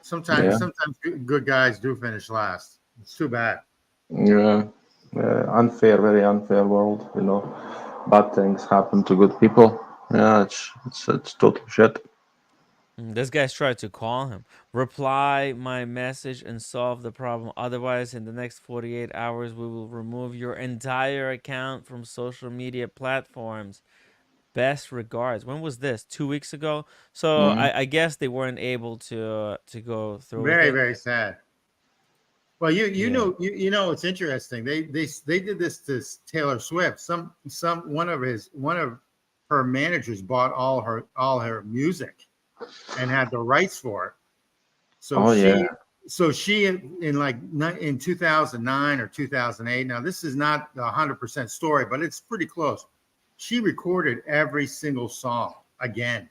Sometimes, Yeah. sometimes good guys do finish last. It's too bad. Yeah. Unfair, very unfair world. Bad things happen to good people. Yeah, it's total shit. This guy's tried to call him. Reply my message and solve the problem. Otherwise, in the next 48 hours, we will remove your entire account from social media platforms. Best regards. When was this? 2 weeks ago. So Mhm. I guess they weren't able to go through with Very, it. very sad. Well, you Yeah. know it's interesting. They did this to Taylor Swift. One of her managers bought all her music and had the rights for it. Oh yeah. So she in 2009 or 2008. Now this is not the 100% story, but it's pretty close. She recorded every single song again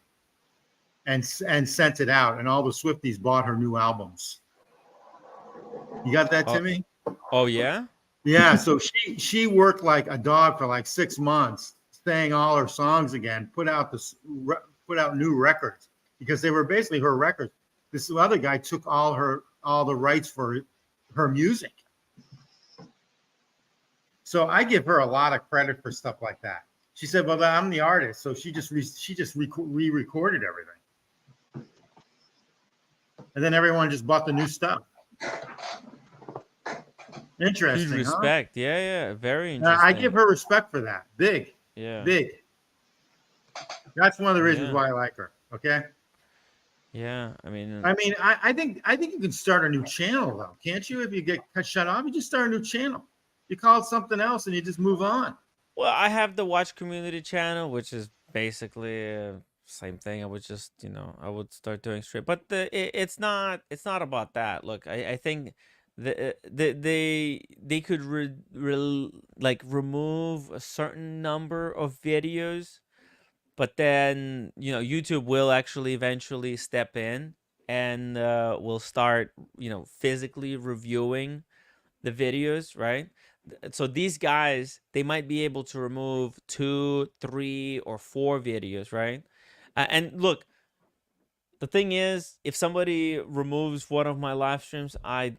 and sent it out, and all the Swifties bought her new albums. You got that, Oh, Timmy? oh yeah. Yeah. So she worked like a dog for like 6 months, sang all her songs again, put out new records because they were basically her records. This other guy took all the rights for her music. So I give her a lot of credit for stuff like that. She said, "Well, I'm the artist," so she just re-recorded everything, and then everyone just bought the new stuff. Huge Interesting, huh? respect. Yeah, yeah. Very interesting. I give her respect for that. Big. Yeah. Big. That's one of the reasons Yeah. why I like her. Okay. Yeah. I mean, I think you can start a new channel though, can't you? If you get shut off, you just start a new channel. You call it something else and you just move on. well, I have the Watch Community channel, which is basically same thing. I would just, I would start doing straight, but it's not about that. Look, I think they could like remove a certain number of videos, but then YouTube will actually eventually step in and will start physically reviewing the videos, right? So these guys, they might be able to remove 2, 3, or 4 videos, right? And look, the thing is, if somebody removes one of my live streams, I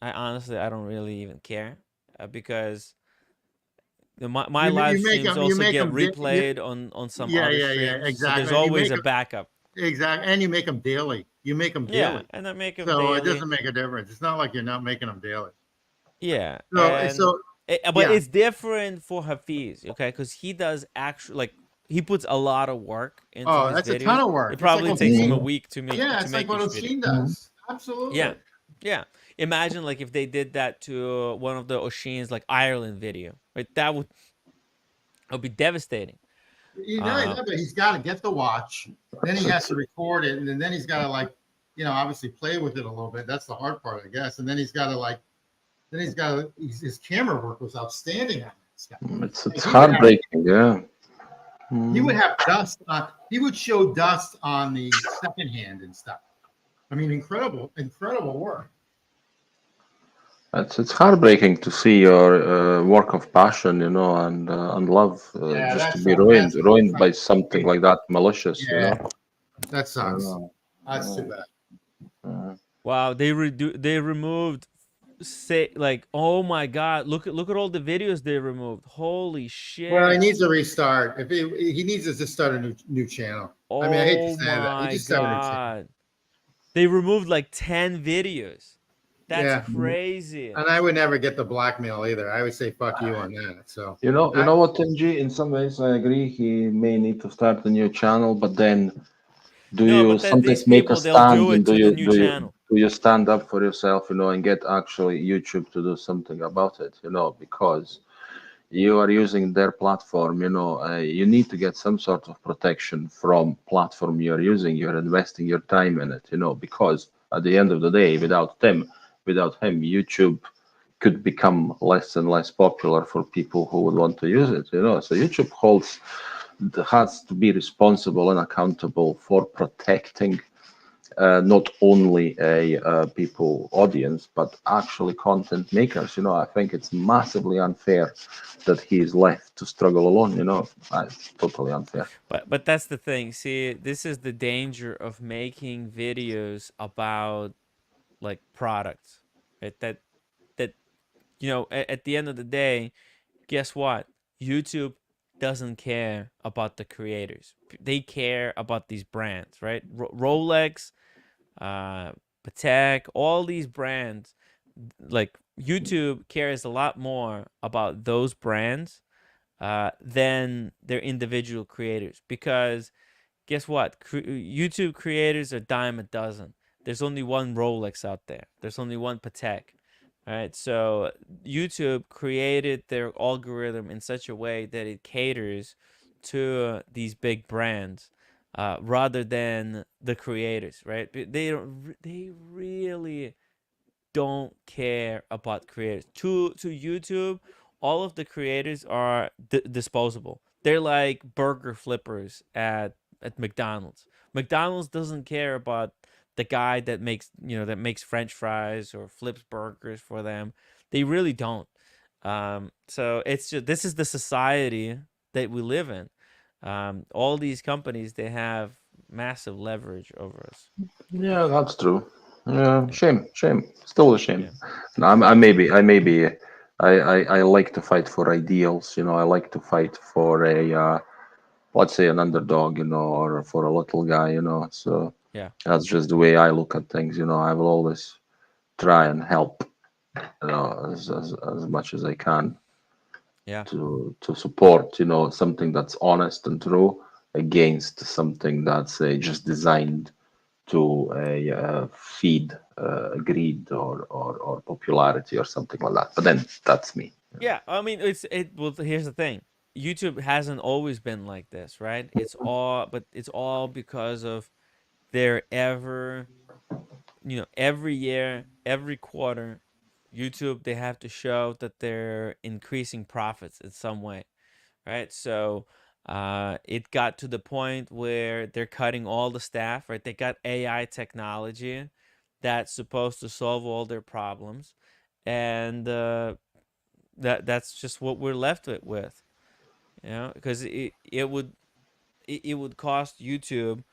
honestly, I don't really even care, because my live You make streams them. You also make get them. replayed on some Yeah, other yeah, yeah. streams, so Exactly. there's And you always make a them backup. exactly, and you make them daily. You make them Yeah, daily, and I make them so it daily. doesn't make a difference. It's not like you're not making them daily. Yeah, So but yeah. it's different for Hafiz, okay? Because he does actually, like, he puts a lot of work into Oh, his that's a ton videos. of work. It It's like probably takes him a O'Sheen. week to make Yeah, it's like what each video. O'Sheen does. Yeah, Absolutely. yeah. Imagine like if they did that to one of the O'Sheens, like Ireland video, right? That would be devastating. But he's got to get the watch. Then he has to record it, and then he's got to obviously play with it a little bit. That's the hard part, I guess. And then his camera work was outstanding on this guy. It's heartbreaking. Yeah. He would have dust on. He would show dust on the second hand and stuff. I mean, incredible work. It's heartbreaking to see your work of passion, and love just to be ruined by something like that, malicious. That sucks. That's too bad. Wow, they removed, oh my God, look at all the videos they removed. Holy shit. Well, he needs to restart. If he needs to just start a new channel. Oh, I mean, I hate to say that. He my just started a new channel. God. They removed like 10 videos. That's Yeah. crazy. And I would never get the blackmail either. I would say fuck you on that. So You know what, MG? In some ways, I agree. He may need to start a new channel, but then, but you then sometimes these make people, a they'll stand, do it and to the new channel. do you stand up for yourself, and get actually YouTube to do something about it, because you are using their platform, you need to get some sort of protection from platform you're using. You're investing your time in it, because at the end of the day, without him, YouTube could become less and less popular for people who would want to use it, So YouTube has to be responsible and accountable for protecting not only a people audience, but actually content makers. I think it's massively unfair that he is left to struggle alone. It's totally unfair. But that's the thing. See, this is the danger of making videos about like products, right? That at the end of the day, guess what? YouTube doesn't care about the creators. They care about these brands, right? Rolex, uh, Patek, all these brands. Like YouTube cares a lot more about those brands than their individual creators, because guess what? YouTube creators are dime a dozen. There's only one Rolex out there. There's only one Patek. All right. So YouTube created their algorithm in such a way that it caters to these big brands rather than the creators, right? They don't. They really don't care about creators. To YouTube, all of the creators are disposable. They're like burger flippers at McDonald's. McDonald's doesn't care about the guy that makes French fries or flips burgers for them. They really don't. So it's just this is the society that we live in. All these companies, they have massive leverage over us. Yeah, that's true. Yeah, shame, still a shame. Yeah. And I like to fight for ideals. I like to fight for let's say an underdog, or for a little guy, So Yeah. that's just the way I look at things. I will always try and help, as much as I can Yeah. to support, something that's honest and true against something that's just designed to feed greed or popularity or something like that. But then that's me. Yeah, I mean, well, here's the thing. YouTube hasn't always been like this, right? It's all because of their every year, every quarter, YouTube, they have to show that they're increasing profits in some way, right? So, it got to the point where they're cutting all the staff, right? They got AI technology that's supposed to solve all their problems, and that's just what we're left with, because it would cost YouTube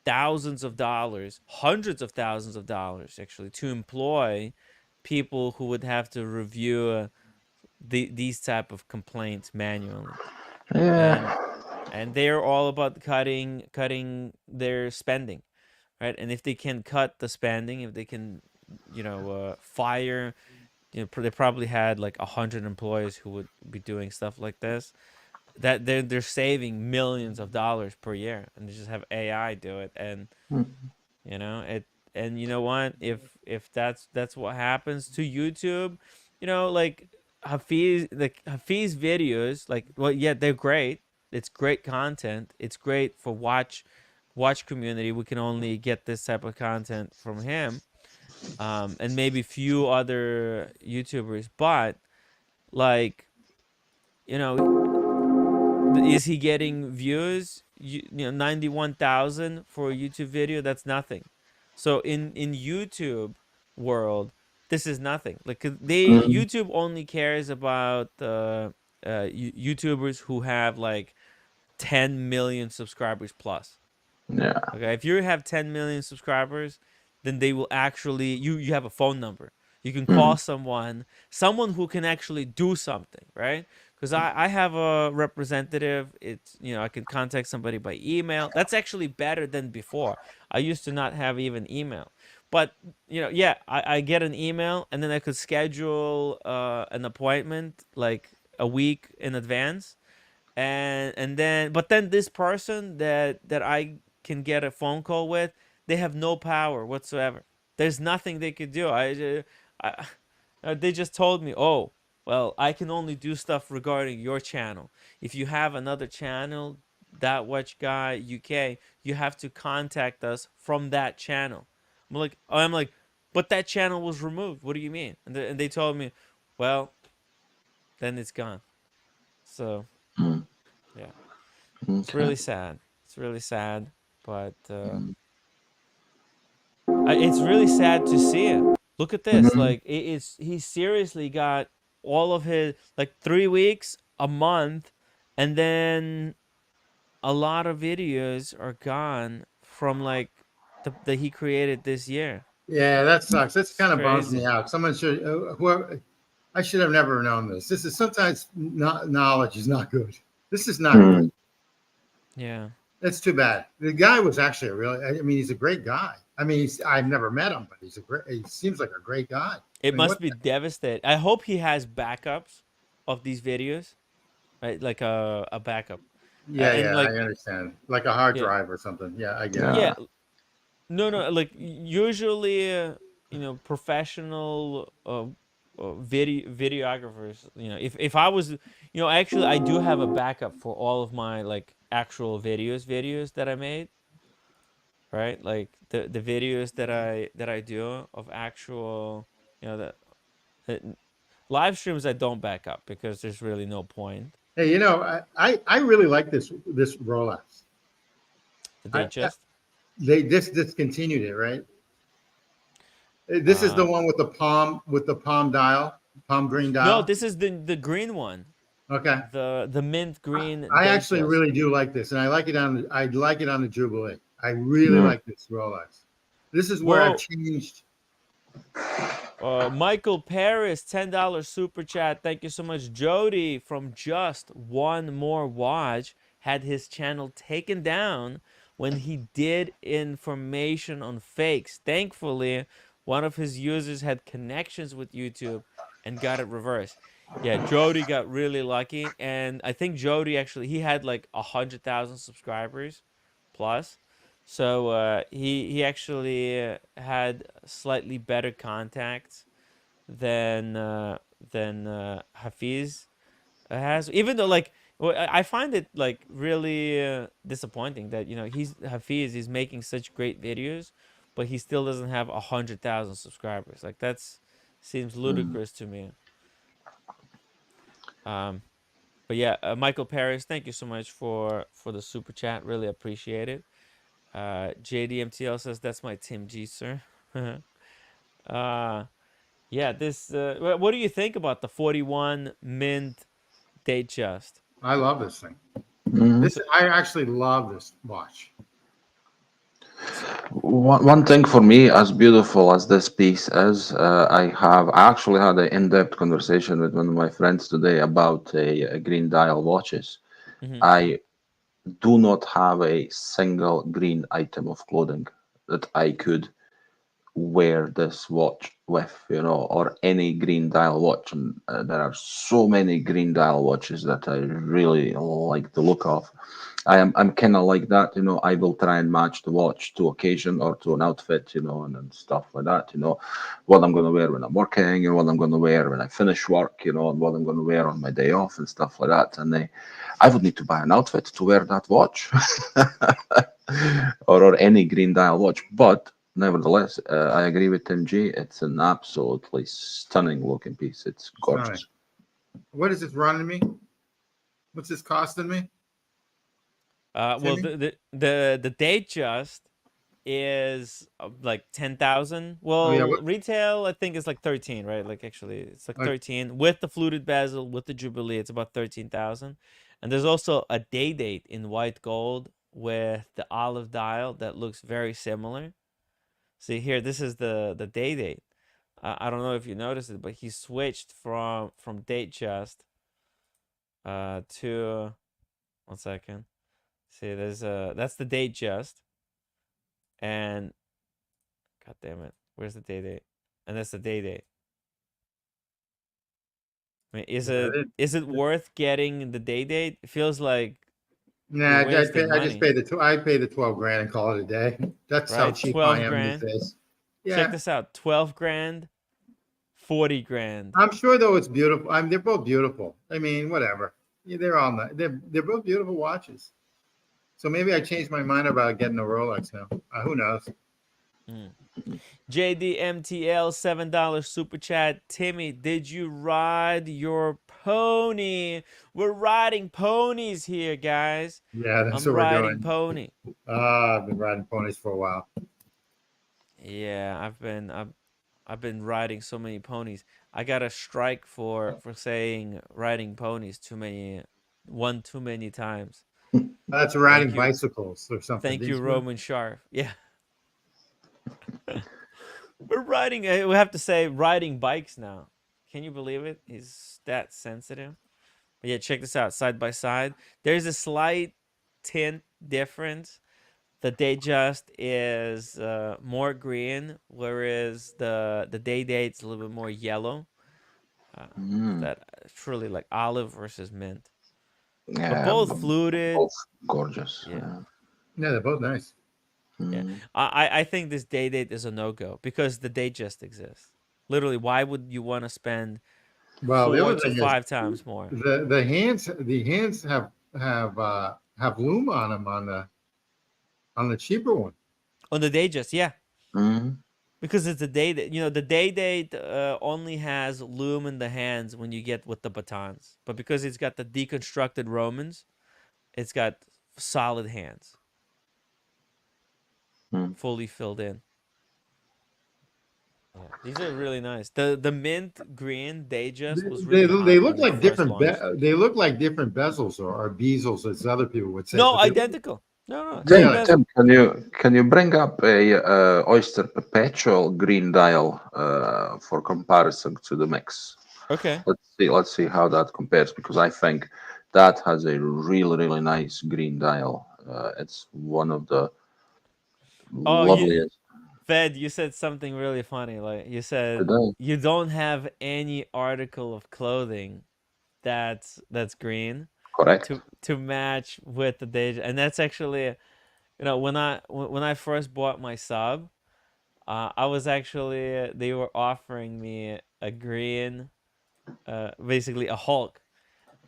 thousands of dollars, hundreds of thousands of dollars actually, to employ people who would have to review these type of complaints manually, and Yeah, they're all about cutting their spending, right? And if they can cut the spending, if they can fire, they probably had like 100 employees who would be doing stuff like this, that they're saving millions of dollars per year, and they just have AI do it. And it and you know what, if that's what happens to YouTube, like Hafiz's videos, like, well, yeah, they're great. It's great content. It's great for watch community. We can only get this type of content from him, and maybe few other YouTubers. But like, you know is he getting views? 91,000 for a YouTube video, that's nothing. So in YouTube world, this is nothing. Like, 'cause mm, YouTube only cares about YouTubers who have like 10 million subscribers plus. yeah, Okay, if you have 10 million subscribers, then they will actually, you have a phone number. You can call mm, someone who can actually do something, right? Because I have a representative. It's, I can contact somebody by email. That's actually better than before. I used to not have even email. But, yeah, I get an email, and then I could schedule an appointment like a week in advance, but then this person that I can get a phone call with, they have no power whatsoever. There's nothing they could do. They just told me, oh, well, I can only do stuff regarding your channel. If you have another channel, That Watch Guy UK, you have to contact us from that channel. I'm like, but that channel was removed. What do you mean? And they told me, well, then it's gone. So Mm. yeah, it's Okay. really sad. It's really sad, but Mm. it's really sad to see it. Look at this. Mhm. Like he seriously got all of his like 3 weeks, a month, and then a lot of videos are gone from like the he created this year. Yeah, that sucks. This It's kind of bums me crazy. out. Someone should, whoever, I should have never known this. This is sometimes knowledge is not good. This is not good. Mm. Yeah. That's too bad. The guy was actually a really, I mean, he's a great guy. I mean, I've never met him, but he seems like a great guy. It I mean, must what? be devastating. I hope he has backups of these videos, right? Like a backup. Yeah, And yeah, I like understand. Like a hard yeah. drive or something. Yeah, I get it. Yeah, Yeah. no, like usually, professional videographers. If I was, actually, I do have a backup for all of my like actual videos that I made, right? Like the videos that I do of actual, the live streams I don't back up because there's really no point. Hey, I really like this Rolex. Did they I, just? they discontinued it, right? This is the Uh, one with the palm dial, palm green no, dial. this is the green one, Okay. the mint green I actually Datejust. really do like this, and I like it on the Jubilee. I really Mm. like this Rolex. This is where I've Well, changed. Michael Paris, $10 super chat. Thank you so much. Jody from Just One More Watch had his channel taken down when he did information on fakes. Thankfully, one of his users had connections with YouTube and got it reversed. Yeah, Jody got really lucky, and I think Jody actually he had like 100,000 subscribers plus. So he actually had slightly better contacts than Hafiz has. Even though like I find it like really disappointing that he's Hafiz is making such great videos, but he still doesn't have 100,000 subscribers. Like that's seems Mm. ludicrous to me. Um, but yeah, Michael Paris, thank you so much for the super chat. Really appreciate it. JDMTL says that's my Tim G, sir. uh, yeah, this. What do you think about the 41 mint Datejust? I love this thing. Mhm. I actually love this watch. One thing for me, as beautiful as this piece is, I actually had an in-depth conversation with one of my friends today about a green dial watches. Hmm. I do not have a single green item of clothing that I could wear this watch with, or any green dial watch. And there are so many green dial watches that I really like the look of. I'm kind of like that, I will try and match the watch to occasion or to an outfit, and stuff like that, what I'm going to wear when I'm working and what I'm going to wear when I finish work, and what I'm going to wear on my day off and stuff like that. And I would need to buy an outfit to wear that watch or any green dial watch. But nevertheless, I agree with Tim G. It's an absolutely stunning looking piece. It's gorgeous. What is this running me? What's this costing me? Well, Timmy? the Datejust is like 10,000. Oh yeah. Well, retail I think is like 13, right? Like actually, it's like What, 13 with the fluted bezel, with the Jubilee. It's about 13,000. And there's also a day date in white gold with the olive dial that looks very similar. See here, this is the day date. I don't know if you noticed it, but he switched from Datejust to 1 second. See, that's the Datejust, and God damn it, where's the day date? And that's the day date. I mean, is yeah, it is it worth getting the day date? It feels like you're nah, wasting I just money, paid I paid the 12 grand and call it a day. That's how right? cheap I 12 am these grand. days. Check Yeah. this out, 12 grand, 40 grand. I'm sure though it's beautiful. I mean, they're both beautiful. I mean, whatever. Yeah, they're all nice. They're both beautiful watches. So maybe I changed my mind about getting a Rolex now. Who knows? JDMTL $7 super chat. Timmy, did you ride your pony? We're riding ponies here, guys. Yeah, that's I'm what we're riding doing. pony. I've been riding ponies for a while. Yeah, I've been riding so many ponies. I got a strike for saying riding ponies too many times. That's riding Thank you. bicycles or something. Thank you, Didn't Roman Sharp. Yeah. We're riding, we have to say riding bikes now. Can you believe it? He's that sensitive. But yeah, check this out. Side by side. There's a slight tint difference. The Datejust is more green, whereas the Day-Date's a little bit more yellow. That truly like olive versus mint. Yeah, But both fluted. both gorgeous. Yeah. Yeah, they're both nice. Yeah. I think this Day-Date is a no-go because the Datejust exists. Literally, why would you want to spend Well, the 4 other to thing 5 is times more? the hands have loom on them on the cheaper one. On the Datejust, yeah. Mm-hmm. Because it's a Day-Date. You know, the Day-Date only has loom in the hands when you get with the batons. But because it's got the deconstructed Romans, it's got solid hands. Fully filled in. Yeah, these are really nice. The mint green Datejust was really hot They when look like first different launched. they look like different bezels or bezels as other people would say. No, but they- identical. No, Tim, same bezel. Tim, can you bring up a Oyster Perpetual green dial for comparison to the mix? Okay. Let's see how that compares, because I think that has a really nice green dial. It's one of the Oh, loveliest. Fed, you said something really funny. Like you said, Today. you don't have any article of clothing that's green Correct. to match with the Deja, and that's actually, you know, when I first bought my sub, I was actually they were offering me a green, basically a Hulk,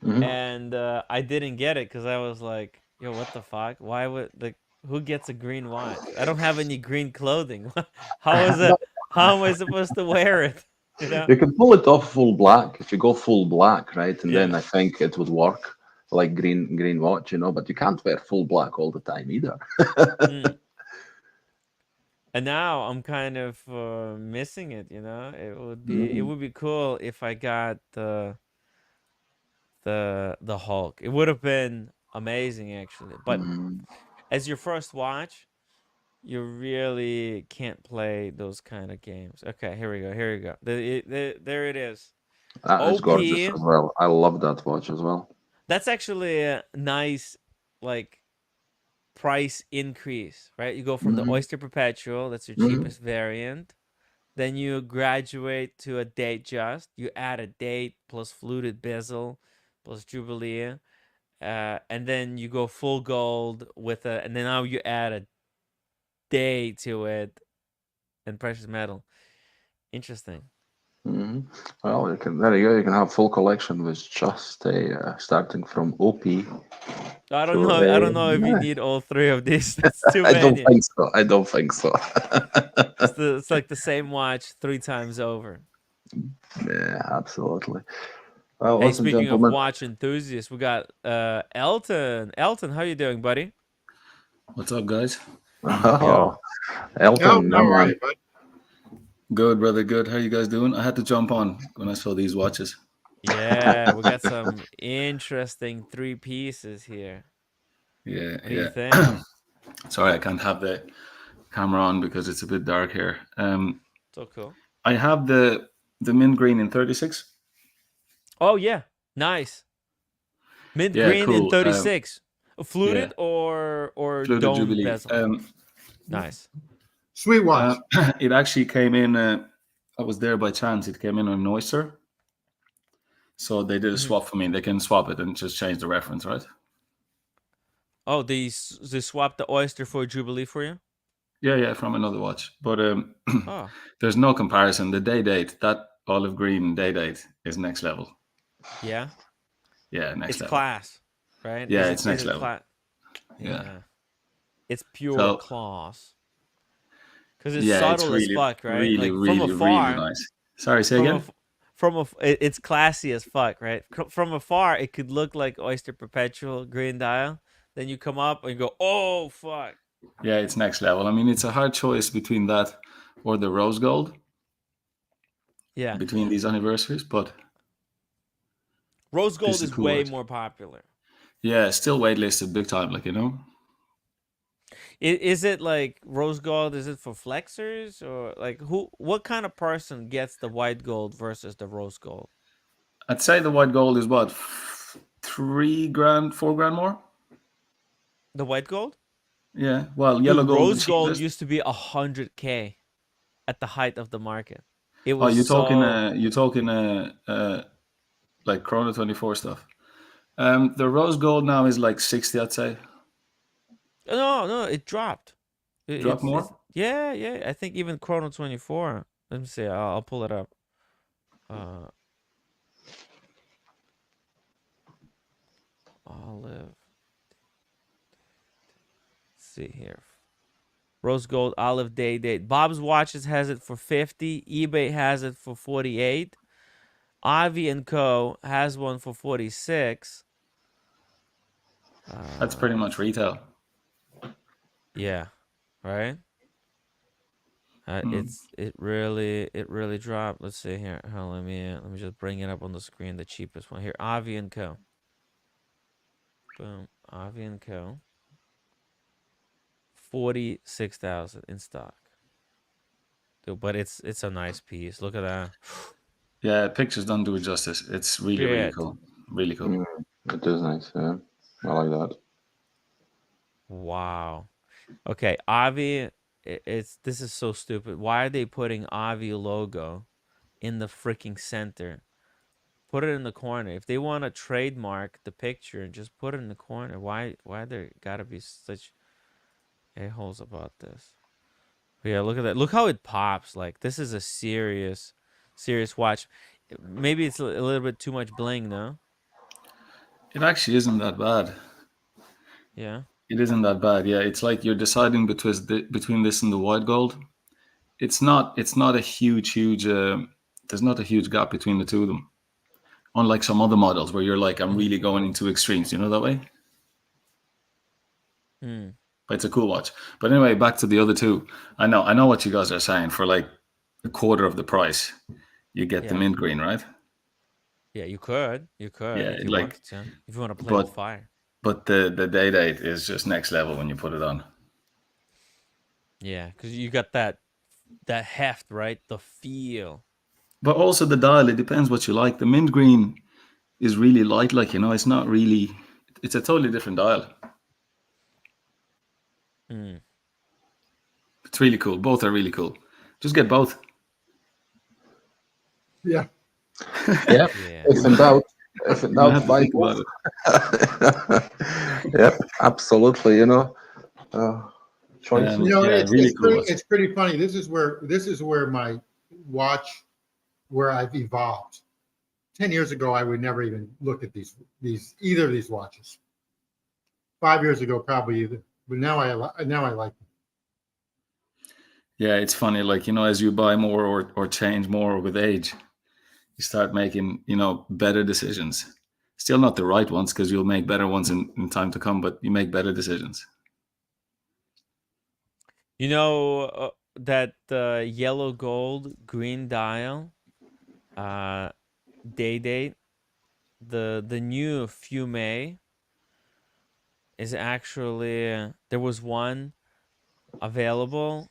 and I didn't get it because I was like, yo, what the fuck? Why would like who gets a green watch? I don't have any green clothing. How is it? How am I supposed to wear it? You know? You can pull it off full black if you go full black, right? And then Yeah. I think it would work like green watch, you know. But you can't wear full black all the time either. And now I'm kind of missing it. You know, it would be cool if I got the Hulk. It would have been amazing actually. But as your first watch, you really can't play those kind of games. Okay, here we go. Here we go. There it is. That is gorgeous OP. as well. I love that watch as well. That's actually a nice, like, price increase, right? You go from the Oyster Perpetual, that's your cheapest variant. Then you graduate to a Datejust. You add a date plus fluted bezel plus Jubilee. And then you go full gold with and then now you add a day to it and precious metal. Interesting. Well, there you go. You can have full collection with just a starting from OP. I don't know. I don't know if you need all three of these. That's too many. I don't think so. It's like the same watch 3 times over. Yeah, absolutely. Well, Hey, listen, speaking gentlemen. of watch enthusiasts, we got Elton. Elton, how you doing, buddy? What's up, guys? Oh, Elton, all right, bud. Good, brother. Good. How you guys doing? I had to jump on when I saw these watches. Yeah, we got some interesting 3 pieces here. Yeah, What do you yeah. think? Sorry, I can't have the camera on because it's a bit dark here. So cool. I have the mint green in 36. Oh yeah, nice. Mint Yeah, green in cool. 36. Fluted yeah. or Fluted dome Jubilee. bezel. Nice. Sweet watch. It actually came in. I was there by chance. It came in on an Oyster. So they did a swap for me. They can swap it and just change the reference, right? Oh, they swapped the Oyster for Jubilee for you? Yeah, from another watch. But Oh. there's no comparison. The day date, that olive green day date is next level. Yeah, Yeah, next it's level. class, right? Yeah, Is it's it next level. Yeah, it's pure So class. Because it's yeah, it's subtle as really, fuck, right? really, Like from really, really afar, nice. Sorry, say from again. it's classy as fuck, right? From afar, it could look like Oyster Perpetual green dial. Then you come up and you go, oh fuck. Yeah, it's next level. I mean, it's a hard choice between that or the rose gold Yeah, between these anniversaries, but rose this gold is a is cool way watch. more popular. Yeah, still waitlisted big time, like, you know. Is it like rose gold? Is it for flexers or like who? What kind of person gets the white gold versus the rose gold? I'd say the white gold is what, 3 grand, 4 grand more. The white gold, Yeah, well, yellow dude. gold the Rose gold cheapest. used to be 100K at the height of the market. It Oh, was so. you're talking like Chrono 24 stuff. The rose gold now is like 60, I'd say. No, no, it dropped. Drop It's more. yeah, yeah. I think even Chrono 24. Let me see. I'll pull it up. Uh, Olive. Let's see here. Rose gold olive day date. Bob's Watches has it for 50. eBay has it for 48. Avi and Co has one for 46. That's pretty much retail. Yeah, right. Hmm. It really dropped. Let's see here. Let me just bring it up on the screen. The cheapest one here. Avi and Co. Boom. Avi and Co. 46,000 in stock. Dude, but it's a nice piece. Look at that. Yeah, pictures don't do it justice. It's really, really Shit. cool. Really cool. Mm, it is nice. Yeah, I like that. Wow. Okay, Avi. This is so stupid. Why are they putting Avi logo in the freaking center? Put it in the corner. If they want to trademark the picture, just put it in the corner. Why there gotta be such a-holes about this? But yeah, look at that. Look how it pops. Like this is a serious watch. Maybe it's a little bit too much bling, no? It actually isn't that bad. Yeah. It isn't that bad. Yeah, it's like you're deciding between this and the white gold. It's not. It's not a huge. There's not a huge gap between the two of them. Unlike some other models where you're like, I'm Mm. really going into extremes. You know that way. Mm. But it's a cool watch. But anyway, back to the other two. I know what you guys are saying. For like a quarter of the price, you get the Yeah. mint green, right? Yeah, you could. You could Yeah, if you like, wanted to. If you want to play with but fire. the day date is just next level when you put it on. Yeah, because you got that heft, right? The feel. But also the dial, it depends what you like. The mint green is really light, like, you know, it's not really. It's a totally different dial. Mm. It's really cool. Both are really cool. Just get both. Yeah. Yeah. Yeah. If in doubt, You don't have to buy think both. about it. Yep, absolutely. Choices. You know, Yeah, really cool watch. it's pretty funny. This is where my watch, where I've evolved. 10 years ago, I would never even look at either of these watches. 5 years ago, probably either. But now I like them. Yeah, it's funny, like, you know, as you buy more or change more with age, you start making, you know, better decisions. Still not the right ones, because you'll make better ones in time to come, but you make better decisions. You know that yellow gold green dial day date, the new Fume is actually there was one available.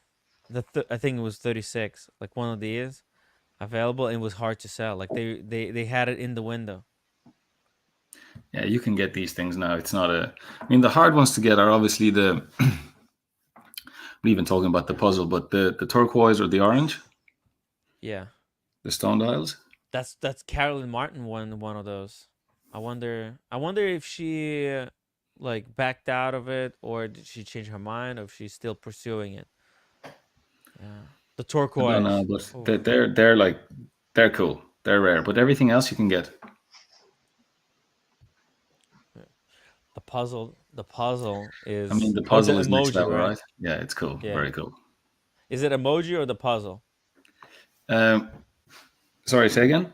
I think it was 36, like one of these available, and it was hard to sell. Like they had it in the window. Yeah, you can get these things now. It's not a. I mean, the hard ones to get are obviously the. We're even talking about the puzzle, but the turquoise or the orange, Yeah. the stone dials. That's Carolyn Martin won one of those. I wonder if she like backed out of it, or did she change her mind, or if she's still pursuing it. Yeah. The I don't know, turquoise. but Oh. they're like They're cool. They're rare, but everything else you can get. The puzzle I mean, is the oh the puzzle is next emoji, level, right? right? Yeah, it's cool. Yeah. Very cool. Is it emoji or the puzzle? Um, sorry, say again.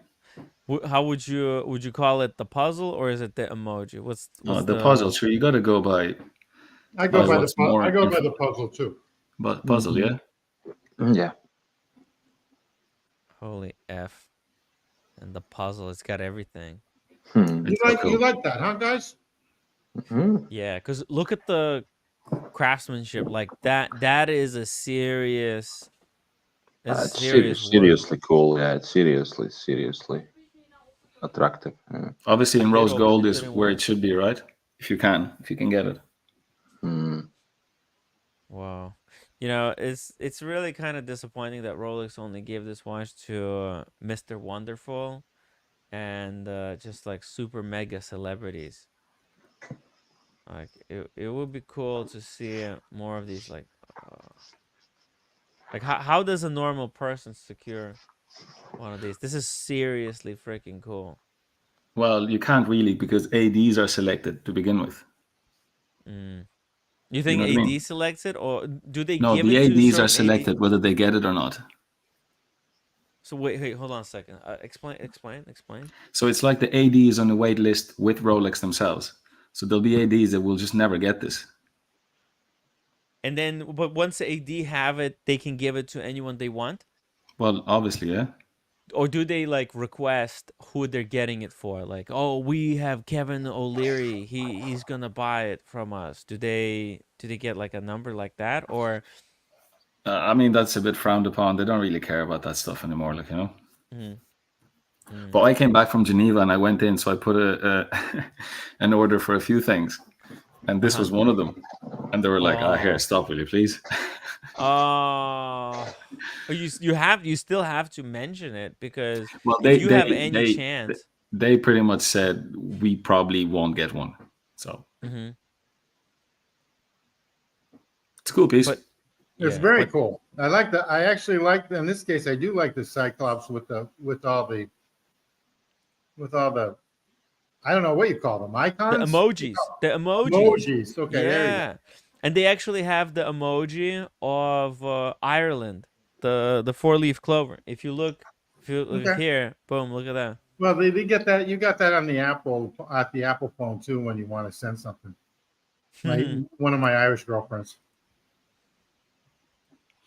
How would you call it, the puzzle or is it the emoji? What's The puzzle. the Sure, you got to go by I go by the what's more puzzle too. puzzle. Yeah. Yeah. holy F and the puzzle? It's got everything. Hmm. It's so You cool. like that, huh, guys? Mhm. Yeah, because look at the craftsmanship. Like that is a serious. That's It's serious work. seriously cool. Yeah, it's seriously attractive. Yeah. Obviously, in Like they rose gold obviously is put in where work. it should be, right? If you can get it. Mm. Wow. You know, it's really kind of disappointing that Rolex only gave this watch to Mr. Wonderful and just like super mega celebrities. Like it would be cool to see more of these like how does a normal person secure one of these? This is seriously freaking cool. Well, you can't really because ADs are selected to begin with. Mm. You You think know what I mean? AD selects it or do they No, give the it to ADs are certain AD? selected whether they get it or not. So wait, hold on a second. Explain. So it's like the ADs on the wait list with Rolex themselves. So there'll be ADs that will just never get this. And then, but once the AD have it, they can give it to anyone they want? Well, obviously, yeah. Or do they like request who they're getting it for? Like, oh, we have Kevin O'Leary. He's gonna buy it from us. Do they get like a number like that? Or I mean, that's a bit frowned upon. They don't really care about that stuff anymore, like, you know. mm, mm, But I came back from Geneva and I went in, so I put an order for a few things, and this uh-huh. was one of them. And they were like, "Ah, here, Oh. stop, will you please?" Oh. Oh, you still have to mention it because Well, if you have any chance. they pretty much said we probably won't get one. So Mm-hmm. it's a cool piece. But It's yeah, very but cool. I like that. I actually like, in this case, I do like the Cyclops with all the I don't know what you call them, the icons, emojis. The emojis. emojis. Okay, there you go. Yeah. And they actually have the emoji of Ireland, the four-leaf clover. If you look Okay. here, boom, look at that. Well, they get that. You got that on the Apple phone too when you want to send something. One of my Irish girlfriends.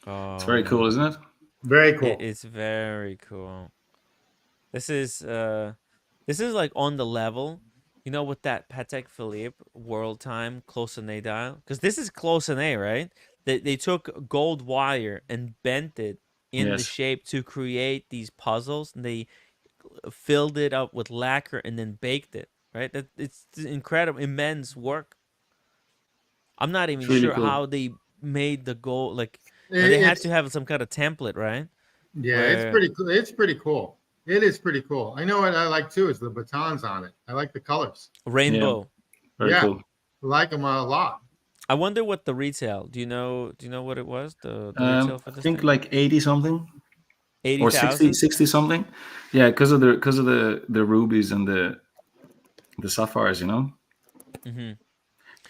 Oh, It's very cool, isn't it? Very cool. it's very cool. This is like on the level, you know, with that Patek Philippe World Time Close-A dial, because this is Close-A, right? They took gold wire and bent it in the Yes. shape to create these puzzles, and they filled it up with lacquer and then baked it. Right? That it's incredible, immense work. I'm not even It's really sure cool. how they made the gold. Like, and they had It's to have some kind of template, right? yeah, it's Where pretty cool. It's pretty cool. It is pretty cool. I know what I like too is the batons on it. I like the colors. rainbow. Very Yeah. cool. I like them a lot. I wonder what the retail. Do you know what it was? The retail for I this think thing? like 80 something or 80,000? 60 something. Yeah, because of the rubies and the sapphires, you know. Mm-hmm.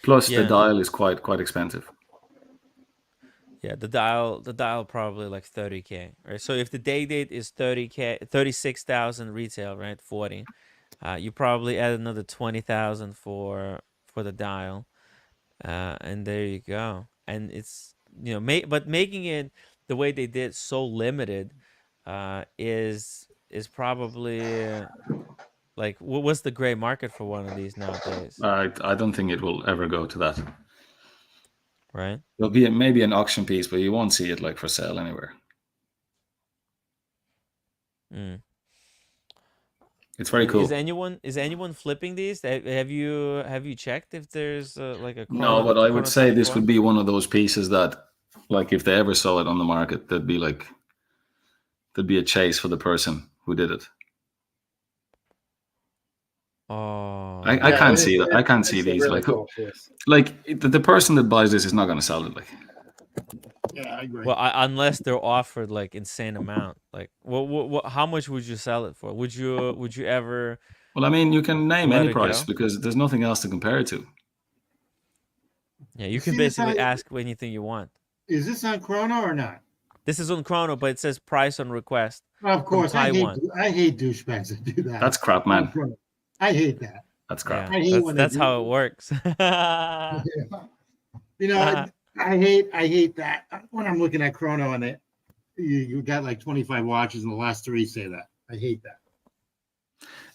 Plus the Yeah. dial is quite expensive. Yeah, the dial probably like 30K, right? So if the day date is 30K, 36,000 retail, right? 40. You probably add another 20,000 for the dial. And there you go. And it's, you know, but making it the way they did so limited is probably like what's the gray market for one of these nowadays, I don't think it will ever go to that. right? There'll be maybe an auction piece, but you won't see it like for sale anywhere. Mm. It's very cool. Is anyone flipping these? Have you checked if there's like a No, but I would Chrono say this 24? would be one of those pieces that, like, if they ever saw it on the market, there'd be a chase for the person who did it. Oh, I Yeah, can't see that. I can't see it's a these. really Like, cool piece. the person that buys this is not going to sell it. Like, Yeah, I agree. Well, unless they're offered like insane amount. Like, what, how much would you sell it for? Would you ever Well, I mean, you can name let any it price go? because there's nothing else to compare it to. Yeah, You you can see this basically on, ask anything you want. is this on Chrono or not? This is on Chrono, but it says price on request Of from course, Taiwan. I hate douchebags that do that. That's crap, On man. Chrono. I hate that. That's Yeah, crap. I hate when they that's do. how it works. You know, I hate that when I'm looking at Chrono and you got like 25 watches and the last 3 say that. I hate that.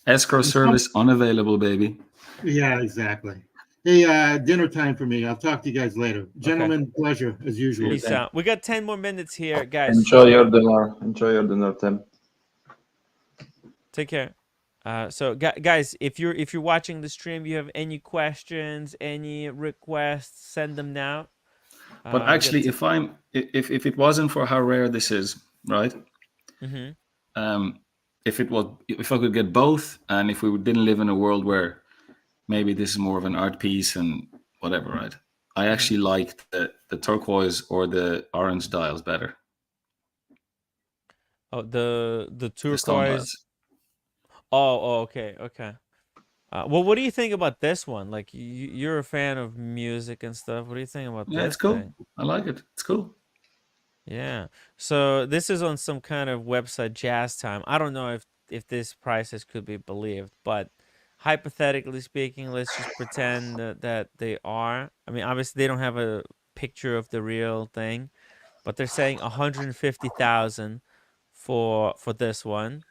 Escrow service unavailable, baby. Yeah, exactly. Hey, dinner time for me. I'll talk to you guys later. Gentlemen, pleasure as usual. Peace out. We got 10 more minutes here, guys. Enjoy so your dinner. Enjoy your dinner, Tim. take care. So guys, if you're watching the stream, you have any questions, any requests, send them now. But actually, if it wasn't for how rare this is, right? If I could get both, and if we didn't live in a world where maybe this is more of an art piece and whatever, right? I actually like the turquoise or the orange dials better. Oh, the The stone turquoise. dials. Oh, okay. Well, what do you think about this one? Like, you're a fan of music and stuff. What do you think about Yeah, this it's cool. thing? I like it. It's cool. Yeah. So this is on some kind of website, Jazz Time. I don't know if these prices could be believed, but hypothetically speaking, let's just pretend that they are. I mean, obviously they don't have a picture of the real thing, but they're saying 150,000 for this one.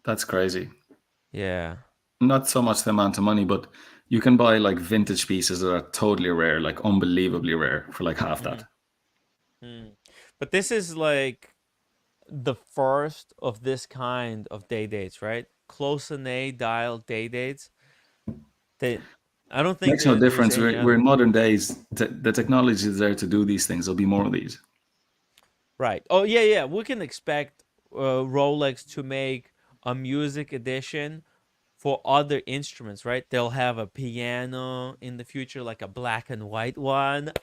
That's crazy. Yeah. Not so much the amount of money, but you can buy like vintage pieces that are totally rare, like unbelievably rare, for like half that. But this is like the first of this kind of day dates, right? Close and A dial day dates. I don't think Makes no there's difference. any We're in other. modern days. The technology is there to do these things. There'll be more of these. Right. Oh yeah. We can expect Rolex to make a music edition for other instruments, right? They'll have a piano in the future, like a black and white one,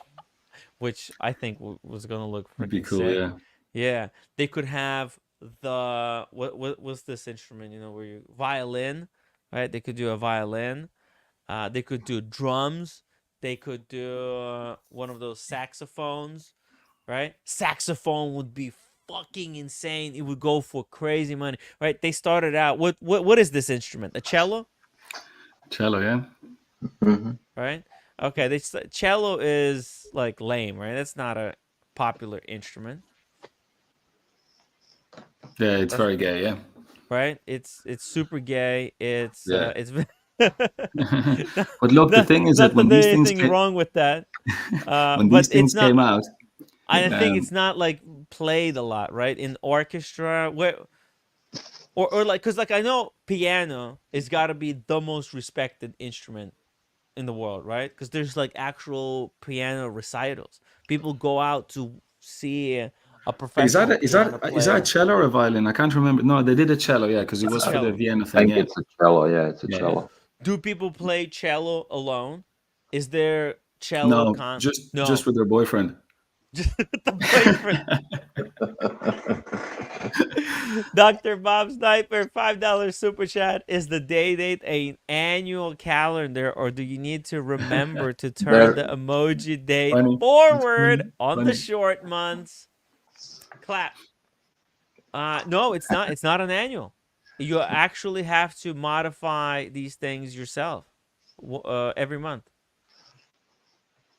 which I think was gonna look It'd be freaking cool, sick. yeah. Yeah, they could have the what was this instrument? Where you violin, right? They could do a violin. They could do drums. They could do one of those saxophones, right? Saxophone would be fucking insane. It would go for crazy money, right? They started out. What is this instrument? A cello, Cello, yeah. right? Okay, cello is like lame, right? That's not a popular instrument. Yeah, it's very gay, yeah. Right? It's super gay. It's Yeah. it's But look, the thing is that when there's these things anything wrong with that. when But these things it's not. came out, I think it's um, not like played a lot, right? In orchestra, where or like, cause like I know piano is got to be the most respected instrument in the world, right? Because there's like actual piano recitals. People go out to see a is professional that piano is that a player. cello or a violin? I can't remember. No, they did a cello, yeah, because it It's a was for the cello. Vienna I thing, think yeah. it's a cello. Yeah, it's a Yeah, cello. Do people play cello alone? Is there cello No, con? just No, with their boyfriend. just with the boyfriend. Dr. Bob Sniper, $5 super chat. Is the day date an annual calendar, or do you need to remember to turn the emoji date Funny. forward It's on funny. the short months? Clap. No, it's not. It's not an annual. You actually have to modify these things yourself every month.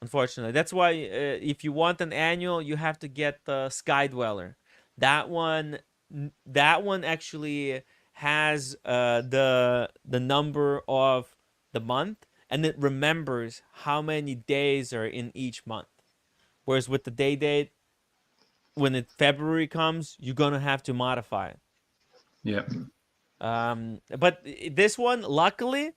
Unfortunately, that's why if you want an annual, you have to get the Sky Dweller. That one actually has the number of the month, and it remembers how many days are in each month. Whereas with the day date, when February comes, you're gonna have to modify it. Yeah. But this one, luckily,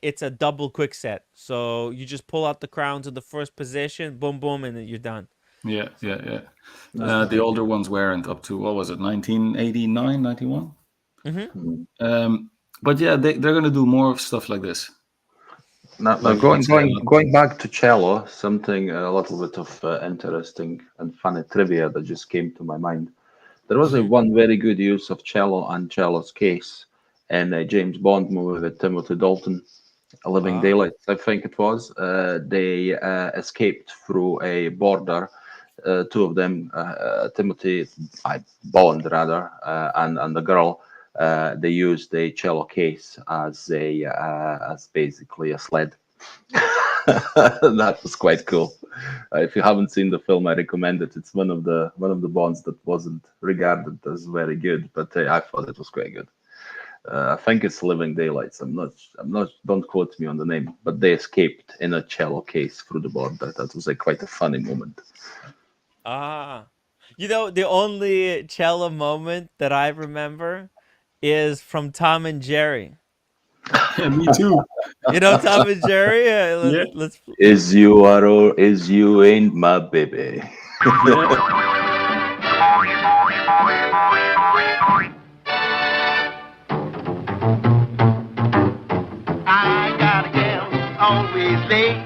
it's a double quick set. So you just pull out the crown to the first position, boom, boom, and then you're done. Yeah. The older ones weren't up to, what was it, 1989, 91? Mm-hmm. But yeah, they're going to do more stuff like this. Now, Like going back to cello, something a little bit of interesting and funny trivia that just came to my mind. There was a one very good use of cello and cello's case in a James Bond movie with Timothy Dalton, A Living Ah. Daylight, I think it was. They escaped through a border. Two of them, Timothy Bond rather, and the girl. They used a cello case as basically a sled. That was quite cool. If you haven't seen the film, I recommend it. It's one of the Bonds that wasn't regarded as very good, but I thought it was quite good. I think it's Living Daylights. I'm not. Don't quote me on the name, but they escaped in a cello case through the border. That was quite a funny moment. Ah. You know, the only cello moment that I remember is from Tom and Jerry. Yeah, me too. You know Tom and Jerry? Yeah. Let's Is you are or is you ain't my baby. I got a gal always late.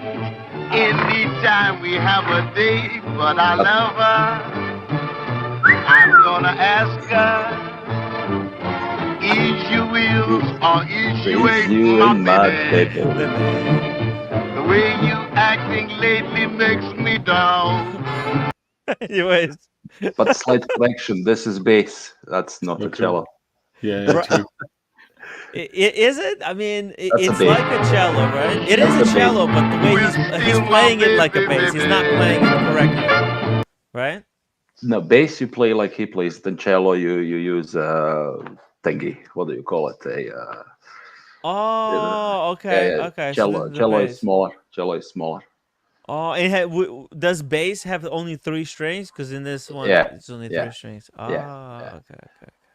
Anytime we have a date, but I love her. I'm gonna ask her, is you will or is you Is ain't you my ain't my baby? baby. The way you acting lately makes me down. Anyways. But slight correction. This is bass. That's not a Okay. cello. Yeah, true. Is it? I mean, That's a it's bass. like a cello, right? It is That's a a cello, but the way he's playing it like a bass. He's not playing it correctly, right? No, bass you play like he plays. Then cello you use thingy. What do you call it? Oh, okay, Yeah. okay. So this Cello is the cello is bass. smaller. Cello is smaller. Oh, does bass have only 3 strings? Because in this one, Yeah, it's only yeah, 3 strings. yeah. Ah, okay.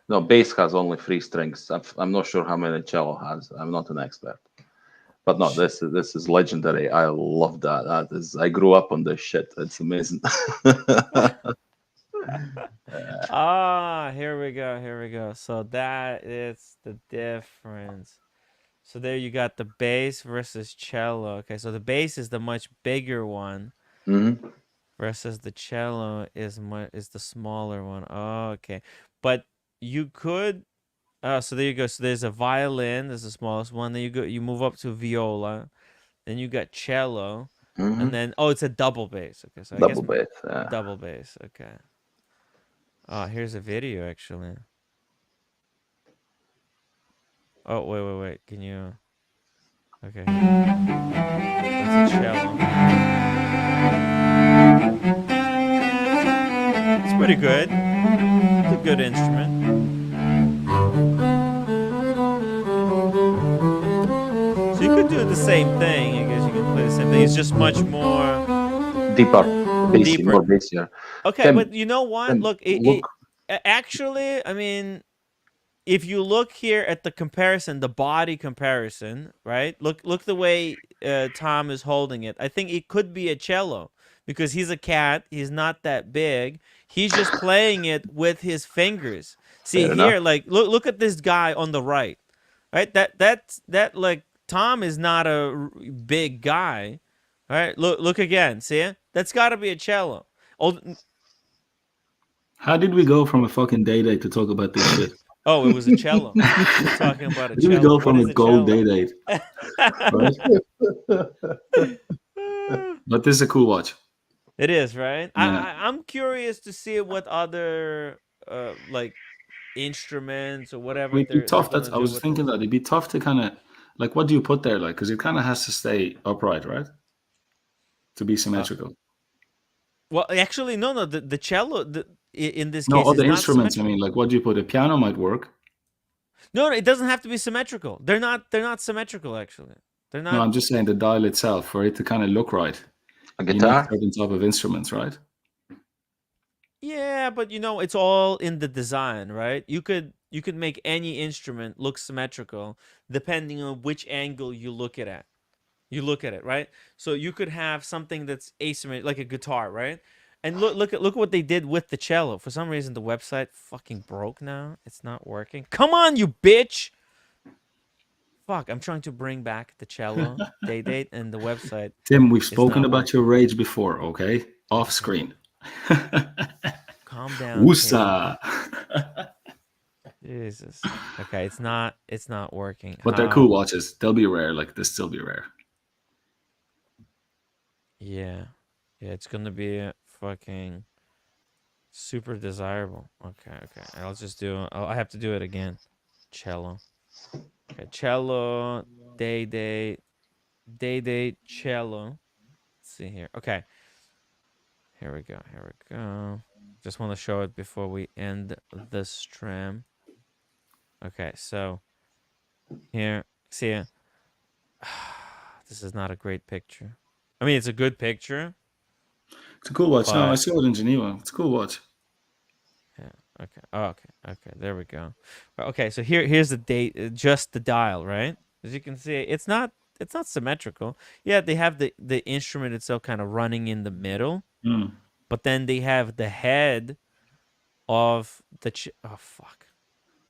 No, bass has only 3 strings. I'm not sure how many cello has. I'm not an expert. But no, this is legendary. I love that. I grew up on this shit. It's amazing. Ah, here we go. So that is the difference. So there you got the bass versus cello. Okay, so the bass is the much bigger one Mhm. versus the cello is the smaller one. Oh, okay. But you could so there you go. So there's a violin, there's the smallest one. Then you move up to viola. Then you got cello. Mhm. And then it's a double bass. Okay, so I Double guess bass. double bass. Okay. Oh, here's a video actually. Oh, wait. Can you Okay. That's a cello. It's pretty good. It's a good instrument. So you could do the same thing. I guess you can play the same thing. It's just much more Deeper, bassy, deeper. more bassier. Okay, Tim, but you know what? Tim, Look, look. actually, I mean, if you look here at the comparison, the body comparison, right? Look the way Tom is holding it. I think it could be a cello because he's a cat. He's not that big. He's just playing it with his fingers. See Fair here, enough. like look at this guy on the right, right? That like Tom is not a big guy, right? Look again. See it? That's got to be a cello. Oh, How did we go from a fucking date to talk about this shit? it was a cello. We're talking about a How did we cello. go What from is a a gold cello? date? Right? But this is a cool watch. It is, right? Yeah. I'm curious to see what other like instruments or whatever It'd be they're tough. gonna I do was with thinking this. that it'd be tough to kind of like, what do you put there? Like, because it kind of has to stay upright, right? To be symmetrical. Well, actually, no. The cello in this No, case is other not instruments. I symmetrical. mean, like, what do you put? A piano might work. No, it doesn't have to be symmetrical. They're not symmetrical actually. They're No, not. I'm just saying the dial itself, for it to kind of look right. A You need guitar? certain type of instruments, right? Yeah, but it's all in the design, right? You could make any instrument look symmetrical depending on which angle you look at it. You look at it, right? So you could have something that's asymmetrical, like a guitar, right? And look at what they did with the cello. For some reason, the website fucking broke now. It's not working. Come on, you bitch! fuck, I'm trying to bring back the cello day date, and the website Tim, we've is spoken not about your working. rage before, okay? Off Okay, screen. calm down, Tim. Woosa. Jesus. Okay, it's not working. But they're cool How? watches. They'll be rare. Like they'll still be rare. Yeah. Yeah, it's gonna be fucking super desirable. Okay, okay. I'll just do. I have to do it again. Cello. Okay, cello. Day date. Day date. Cello. Let's see here. Okay. Here we go. Here we go. Just want to show it before we end the stream. Okay, so here, see it. This is not a great picture. I mean, it's a good picture, It's a cool watch. No, I but saw it in Geneva. It's a cool watch. yeah. Okay. Oh, okay. Okay. There we go. Okay. So here's the date. Just the dial, right? As you can see, it's not symmetrical. Yeah, they have the instrument itself kind of running in the middle, Mm, but then they have the head of the oh fuck,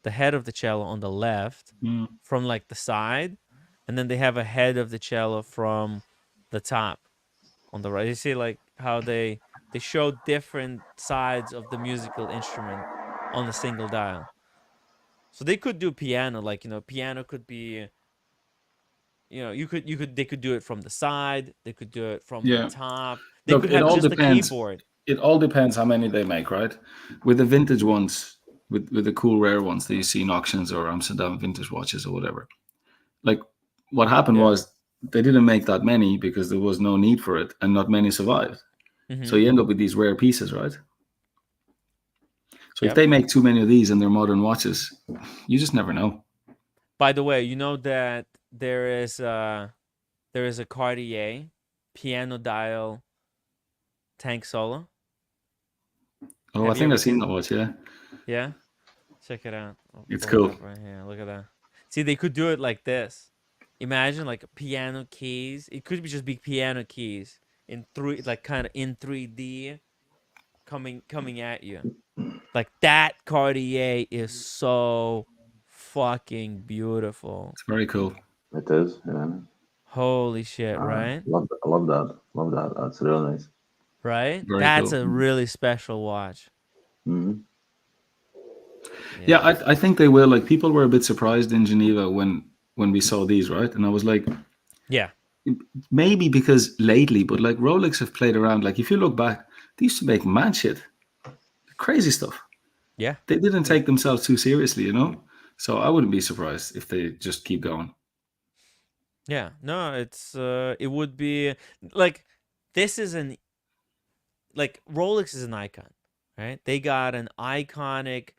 the head of the cello on the left mm. from like the side, and then they have a head of the cello from the top on the right. You see like how they show different sides of the musical instrument on a single dial. So they could do piano, like piano could be, they could do it from the side, they could do it from the Yeah. top, they Look, could it have all just a depends. keyboard. It all depends how many they make, right? With the vintage ones, with the cool rare ones that you see in auctions or Amsterdam vintage watches or whatever. Like what happened Yeah. was they didn't make that many because there was no need for it and not many survived. So Mm-hmm. you end up with these rare pieces, right? So if Yep. they make too many of these and they're modern watches, you just never know. By the way, you know that there is a Cartier piano dial tank solo. Oh, I Have you think ever I've seen seen? that watch, yeah. Yeah. Check it out. I'll It's pull it cool. up right here. Look at that. See, they could do it like this. Imagine like piano keys. It could be just be piano keys in three, like kind of in 3D, coming at you. Like that Cartier is so fucking beautiful. It's very cool. It is. Yeah. Holy shit, right? I love that. Love that. That's really nice. Right? Very That's cool. a really special watch. Hmm. Yeah, I think they will. Like people were a bit surprised in Geneva when we saw these, right? And I was like, Yeah. maybe because lately, but like Rolex have played around. Like if you look back, they used to make mad shit, crazy stuff. Yeah. They didn't take themselves too seriously, you know. So I wouldn't be surprised if they just keep going. Yeah. No, it would be like this is an like Rolex is an icon, right? They got an iconic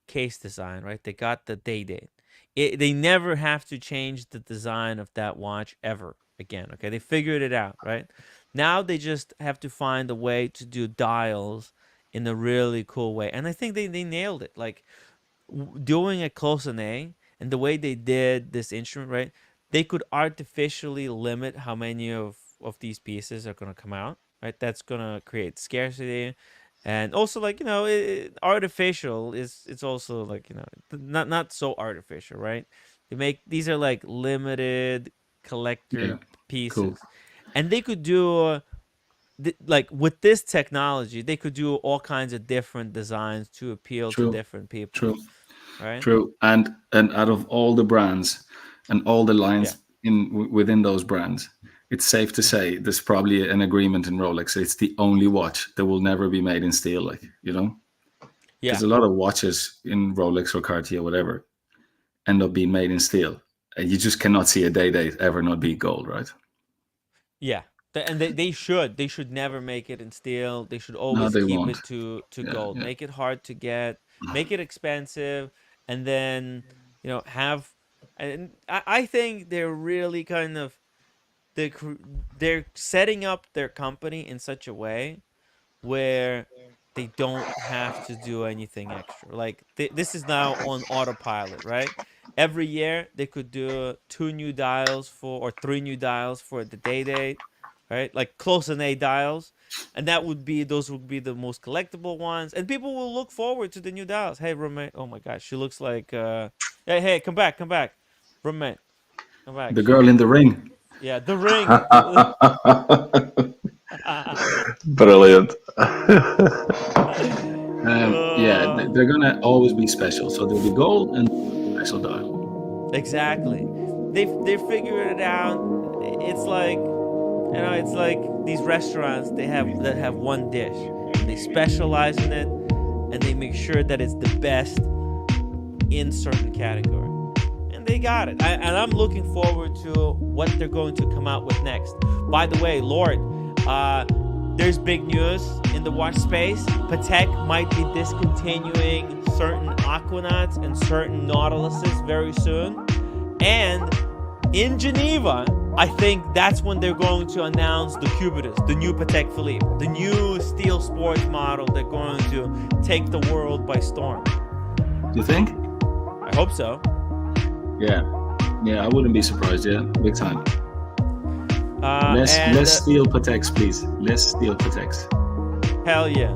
case design, right? They got the day date. They never have to change the design of that watch ever again. Okay, they figured it out, right? Now they just have to find a way to do dials in a really cool way, and I think they nailed it. Like doing a close an A and the way they did this instrument, right? They could artificially limit how many of these pieces are going to come out, right? That's going to create scarcity. And also, like, artificial it's also like, not so artificial, right? They make these are like limited Yeah, collector cool. pieces. And they could do like with this technology, they could do all kinds of different designs to appeal to True, different people, true, right? true. And out of all the brands and all the Yeah. lines within those brands, it's safe to say there's probably an agreement in Rolex. It's the only watch that will never be made in steel, like Yeah. because a lot of watches in Rolex or Cartier, whatever, end up being made in steel. And you just cannot see a day date ever not be gold, right? Yeah. And they should never make it in steel. They should No, always they keep won't. it to Yeah, gold. yeah. Make it hard to get, make it expensive, and then, have and I think they're really kind of they're setting up their company in such a way where they don't have to do anything extra. Like this is now on autopilot, right? Every year they could do two new dials or three new dials for the day date, right? Like close and A dials, and those would be the most collectible ones, and people will look forward to the new dials. Hey, roommate! Oh my gosh, she looks like hey, come back, roommate! Come back. The girl in the ring. Yeah, the ring. Brilliant. Yeah, they're gonna always be special. So there'll be gold and special dial. Exactly. They figured it out. It's like, it's like these restaurants that have one dish. They specialize in it, and they make sure that it's the best in certain category. And they got it. And I'm looking forward to what they're going to come out with next. By the way, Lord, there's big news in the watch space. Patek might be discontinuing certain Aquanauts and certain Nautiluses very soon. And in Geneva, I think that's when they're going to announce the Cubitus, the new Patek Philippe, the new steel sports model that's going to take the world by storm. Do you think? I hope so. Yeah, I wouldn't be surprised. Yeah, big time. Less steel Pateks, please. Less steel Pateks. Hell yeah.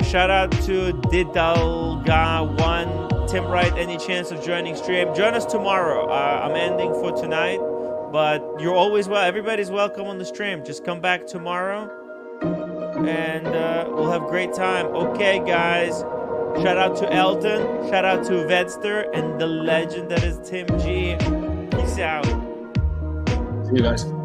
Shout out to Didalga1. Tim Wright, any chance of joining stream? Join us tomorrow. I'm ending for tonight, but you're always everybody's welcome on the stream. Just come back tomorrow, and we'll have a great time. Okay, guys. Shout out to Elton. Shout out to Vedster and the legend that is Tim G. Peace out. See you guys.